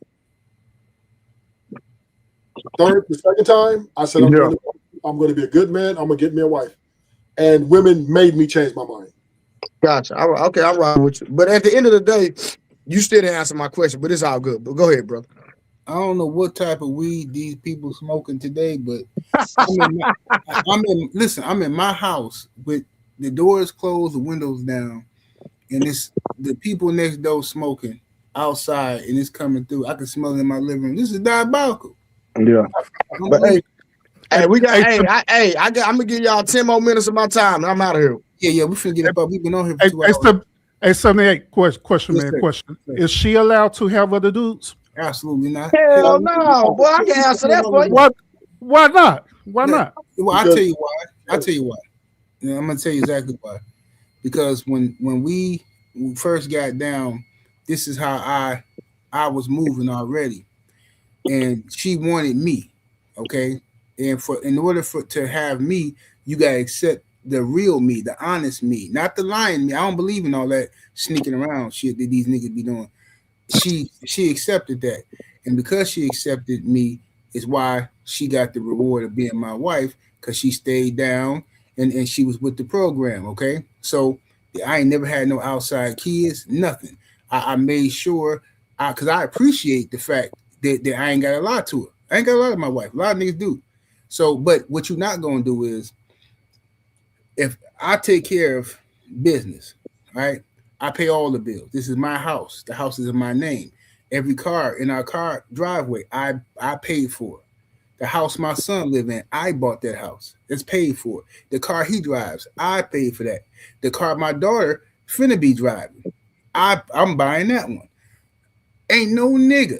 second time, I said I'm going to be a good man. I'm going to get me a wife, and women made me change my mind. Gotcha. Okay, I'm right with you. But at the end of the day, you still didn't answer my question. But it's all good. But go ahead, brother. I don't know what type of weed these people smoking today, but I'm in my house with the doors closed, the windows down, and it's the people next door smoking outside, and it's coming through. I can smell it in my living room. This is diabolical. Yeah. But I'm gonna give y'all 10 more minutes of my time, and I'm out of here. Yeah, we finna get up. We've been on here for 2 hours. Hey, 78 question. Is she allowed to have other dudes? Absolutely not. Hell no. Boy, I can answer that for you. Why not? Why not? Well, I'll tell you why. Yeah, I'm gonna tell you exactly why. Because when we first got down, this is how I was moving already, and she wanted me, okay. And in order to have me, you gotta accept the real me, the honest me, not the lying me. I don't believe in all that sneaking around shit that these niggas be doing. She accepted that, and because she accepted me, is why she got the reward of being my wife, because she stayed down and she was with the program. Okay, so I ain't never had no outside kids, nothing. I made sure because I appreciate the fact that I ain't got to lie to her. I ain't got to lie to my wife. A lot of niggas do. So, but what you're not gonna do is, if I take care of business, right? I pay all the bills. This is my house. The house is in my name. Every car in our car driveway, I paid for. The house my son live in, I bought that house. It's paid for. The car he drives, I paid for that. The car my daughter finna be driving, I'm buying that one. Ain't no nigga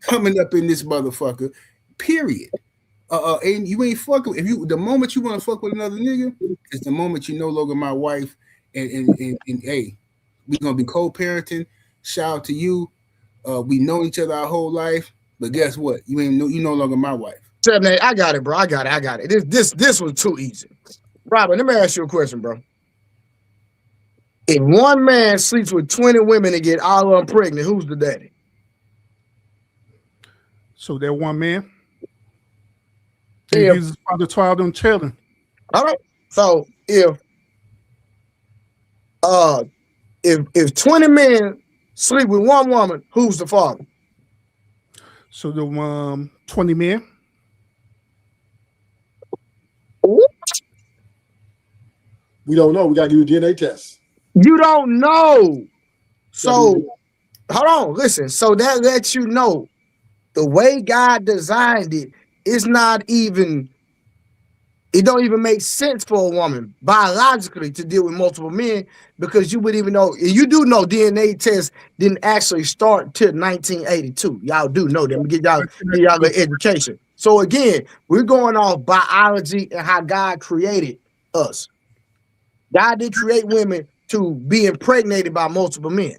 coming up in this motherfucker, period. And you ain't fucking. The moment you want to fuck with another nigga is the moment you no longer my wife. And hey, we gonna be co-parenting. Shout out to you. We know each other our whole life, but guess what? You no longer my wife. 7-8, I got it, bro. I got it. This was too easy. Robert, let me ask you a question, bro. If one man sleeps with 20 women and get all of them pregnant, who's the daddy? So that one man. He's the father to all them children. All right. So if 20 men sleep with one woman, who's the father? So the 20 men. We don't know. We got to do a DNA test. You don't know. So hold on, listen. So that lets you know the way God designed it is not even. It don't even make sense for a woman biologically to deal with multiple men, because you wouldn't even know. You do know DNA tests didn't actually start till 1982. Y'all do know that. Let me give y'all the education. So again, we're going off biology and how God created us. God didn't create women to be impregnated by multiple men.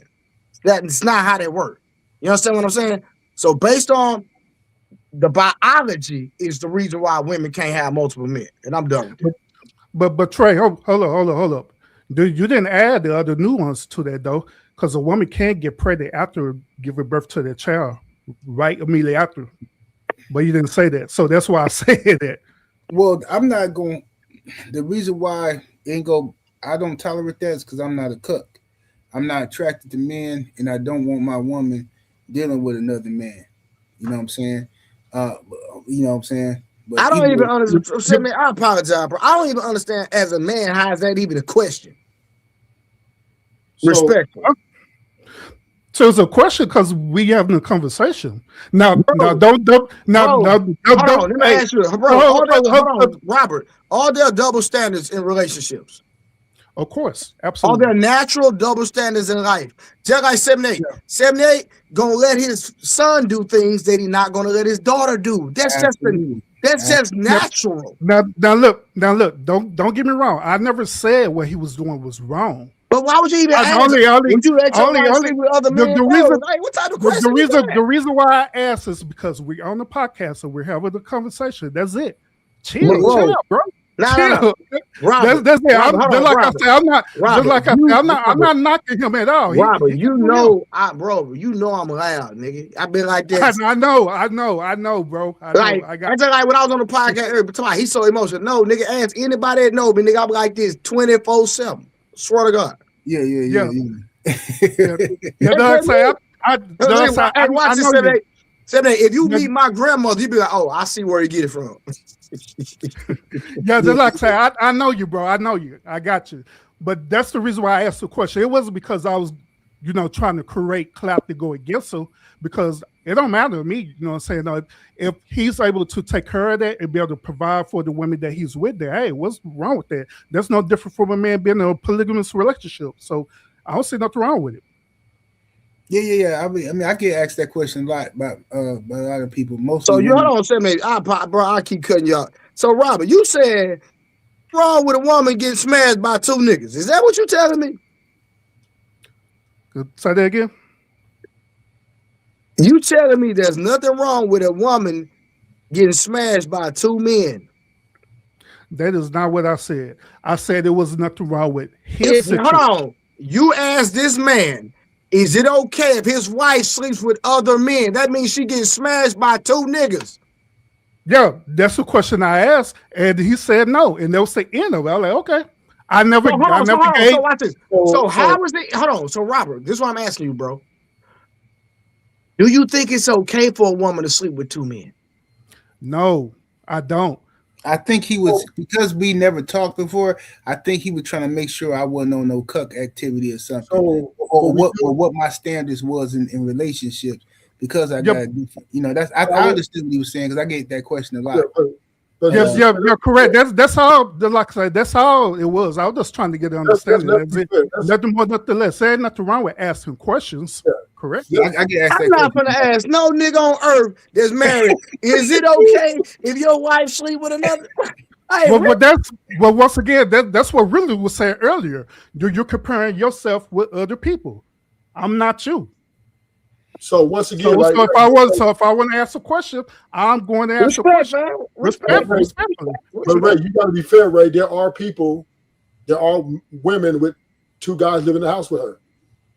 That's not how that works. You understand what I'm saying? So based on the biology is the reason why women can't have multiple men, and I'm done with it. But Trey, hold up. You didn't add the other nuance to that though, because a woman can't get pregnant after giving birth to their child, right immediately after. But you didn't say that, so that's why I said that. Well, I'm not going. The reason why I don't tolerate that is because I'm not a cuck. I'm not attracted to men, and I don't want my woman dealing with another man. You know what I'm saying? You know what I'm saying? But I don't even understand. I apologize, bro. I don't even understand as a man how is that even a question. Respectful. So it's a question because we having a conversation now. Now don't. Hold on, let me ask you, bro. Hold on, Robert. Are there double standards in relationships? Of course, absolutely. Are there natural double standards in life? Just like 7-8. 7-8 gonna let his son do things that he's not gonna let his daughter do. That's just natural. Now look. Don't get me wrong. I never said what he was doing was wrong. But why would you even ask? Would you let your wife sleep with other men? What type of question is that? The reason why I asked is because we're on the podcast and we're having a conversation. That's it. Chill, bro. No. Robert, that's it. I'm not knocking him at all. Robert, you know I'm loud, nigga. I've been like this. I know, bro. That's like when I was on the podcast earlier. He's so emotional. No, nigga, ask anybody that know me, nigga. I'm like this 24/7. Swear to God. Yeah. Watch this, 7-8. If you meet my grandmother, you be like, oh, I see where you get it from. Yeah, just like I say, I know you, bro. I know you. I got you. But that's the reason why I asked the question. It wasn't because I was, trying to create clout to go against him, because it don't matter to me. You know what I'm saying? If he's able to take care of that and be able to provide for the women that he's with there, hey, what's wrong with that? That's no different from a man being in a polygamous relationship. So I don't see nothing wrong with it. Yeah. I mean, I get asked that question a lot by a lot of people. So you hold on, 7-8. Bro, I keep cutting y'all. So Robert, you said wrong with a woman getting smashed by two niggas. Is that what you're telling me? Say that again. You telling me there's nothing wrong with a woman getting smashed by two men? That is not what I said. I said there was nothing wrong with his situation. Hold on. You asked this man, is it okay if his wife sleeps with other men? That means she gets smashed by two niggas. Yeah, that's the question I asked, and he said no, and that was the end of it. I was like, okay. So watch this. So how is it? Hold on. So Robert, this is what I'm asking you, bro. Do you think it's okay for a woman to sleep with two men? No, I don't. I think he was, because we never talked before. I think he was trying to make sure I wasn't on no cuck activity or something, or what my standards was in relationships. Because I got, that's I understood what he was saying, because I get that question a lot. Yes, you're correct. That's all. Like I said, that's all it was. I was just trying to get an understanding. Nothing more, nothing less. There ain't nothing wrong with asking questions. Correct. I get asked I'm that not question. gonna ask no nigga on earth that's married. Is it okay if your wife sleep with another? Well, once again, that's what really was saying earlier. You're comparing yourself with other people. I'm not you. So once again, so if I want to ask a question, I'm going to ask a question. Respectfully. But Ray, you got to be fair, Ray. There are women with two guys living in the house with her.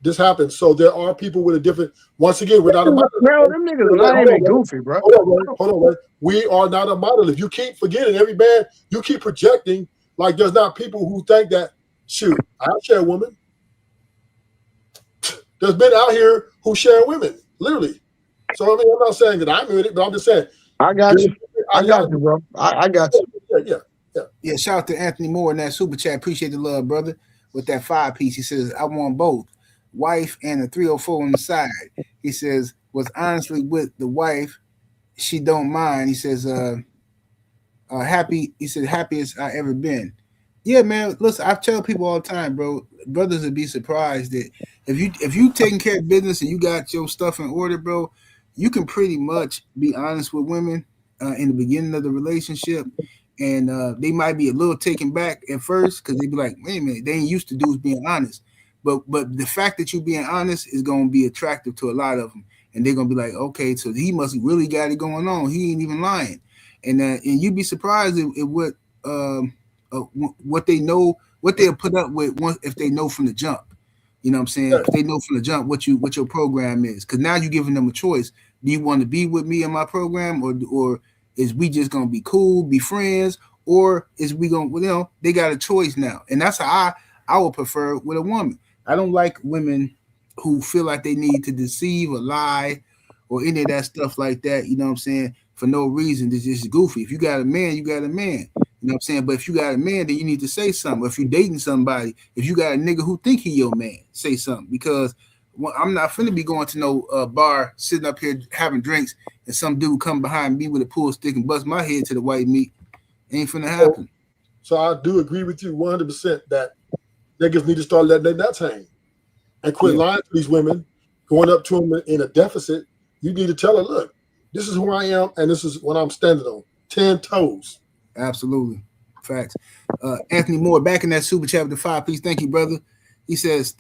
This happens. So there are people with a different. Once again, we're not a model. Them niggas are lame and goofy, bro. Hold on, Ray. We are not a model. If you keep forgetting, every man you keep projecting, like there's not people who think that. Shoot, I'll share a woman. There's men out here who share women, literally. So I mean, I'm not saying that I'm in it, but I'm just saying. I got you. I got you, bro. I got you. Yeah. Shout out to Anthony Moore in that super chat. Appreciate the love, brother. With that 5-piece, he says, I want both, wife and a 304 on the side. He says, was honestly with the wife. She don't mind. He says, happy. He said, happiest I ever been. Yeah, man. Listen, I tell people all the time, bro. Brothers would be surprised that if you taking care of business and you got your stuff in order, bro, you can pretty much be honest with women in the beginning of the relationship, and they might be a little taken back at first because they be like, wait a minute, they ain't used to dudes being honest. But the fact that you being honest is going to be attractive to a lot of them, and they're going to be like, okay, so he must really got it going on. He ain't even lying, and you'd be surprised at what they know, what they'll put up with once if they know from the jump. You know what I'm saying? If they know from the jump what your program is, because now you're giving them a choice. Do you want to be with me in my program, or is we just gonna be cool, be friends, or is we gonna, they got a choice now, and that's how I would prefer with a woman. I don't like women who feel like they need to deceive or lie or any of that stuff like that. You know what I'm saying? For no reason. It's just goofy. If you got a man, you got a man. You know what I'm saying? But if you got a man, then you need to say something. If you're dating somebody, if you got a nigga who think he your man, say something. Because I'm not finna be going to no bar, sitting up here having drinks, and some dude come behind me with a pool stick and bust my head to the white meat. Ain't finna happen. So I do agree with you 100% that niggas need to start letting their nuts hang and quit lying to these women, going up to them in a deficit. You need to tell her, look, this is who I am, and this is what I'm standing on. 10 toes. Absolutely. Facts. Anthony Moore, back in that super chat with the 5-piece. Thank you, brother. He says,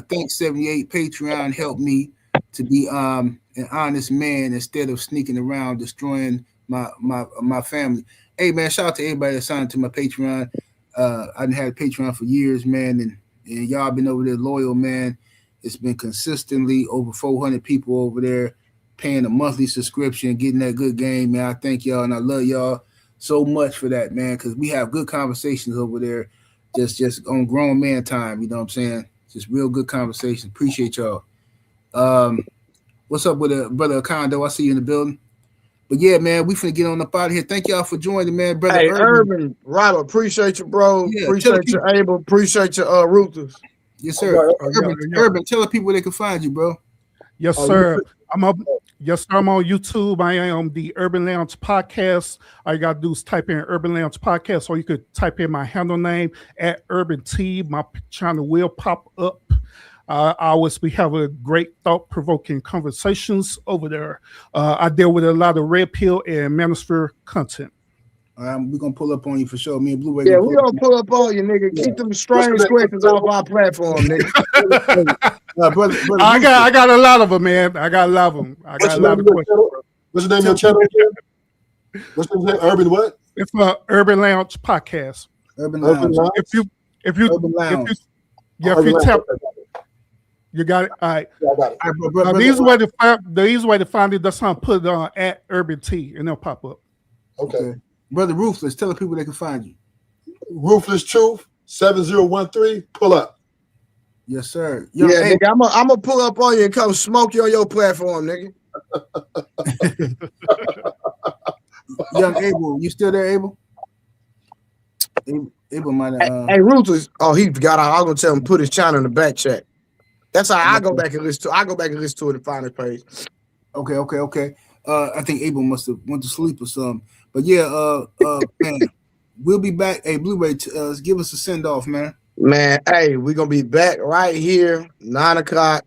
thanks, 78. Patreon helped me to be an honest man instead of sneaking around destroying my family. Hey, man, shout out to everybody that signed to my Patreon. I done had a Patreon for years, man, and y'all been over there loyal, man. It's been consistently over 400 people over there paying a monthly subscription, getting that good game, man. I thank y'all, and I love y'all so much for that, man, because we have good conversations over there, just on grown man time. You know what I'm saying? Just real good conversations. Appreciate y'all. What's up with brother Condo? I see you in the building. But yeah, man, we finna get on up out of here. Thank y'all for joining, man, brother. Hey, Urban, Robert, appreciate you, bro. Yeah, appreciate you, Abel. Appreciate you, Ruthless. Yes, sir. Urban, tell the people where they can find you, bro. Yes, sir. I'm on YouTube. I am the Urban Lounge Podcast. All you gotta do is type in Urban Lounge Podcast, or you could type in my handle name at Urban T. My channel will pop up. I always be having great thought-provoking conversations over there. I deal with a lot of red pill and manosphere content. We're gonna pull up on you for sure. Me and Blue Ray. Yeah, we're gonna pull up on you, nigga. Keep them strange questions off our platform, nigga. brother, I got a lot of them, man. I got a lot of them. I got a lot of questions. What's the name of your channel again? What's the name? Urban what? It's Urban Lounge Podcast. Urban Lounge. If you tap. You got it. All right. Yeah, I got it. The easy way to find it. That's how I put it on at Urban T, and they'll pop up. Okay. Brother Ruthless, tell the people they can find you. Ruthless Truth 7013. Pull up. Yes, sir. Nigga, I'm gonna pull up on you and come smoke you on your platform, nigga. Young Abel, you still there, Abel? Abel might have. Hey, Ruthless. Oh, he got out. I was gonna tell him put his channel in the back check. That's how I go back and listen to. I go back and listen to it and find his page. Okay. I think Abel must have went to sleep or something. But yeah, man, we'll be back. Hey, Blu-ray, give us a send off, man. Man, hey, we're gonna be back right here, 8 o'clock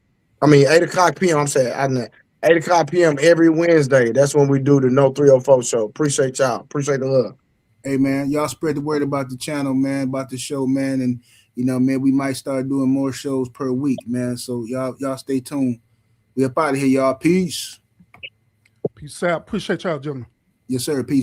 p.m. I'm saying 8 o'clock p.m. every Wednesday. That's when we do the No 304 show. Appreciate y'all. Appreciate the love. Hey man, y'all spread the word about the channel, man, about the show, man, and man, we might start doing more shows per week, man. So y'all stay tuned. We up out of here, y'all. Peace. Peace out. Appreciate y'all, gentlemen. Yes, sir. Peace.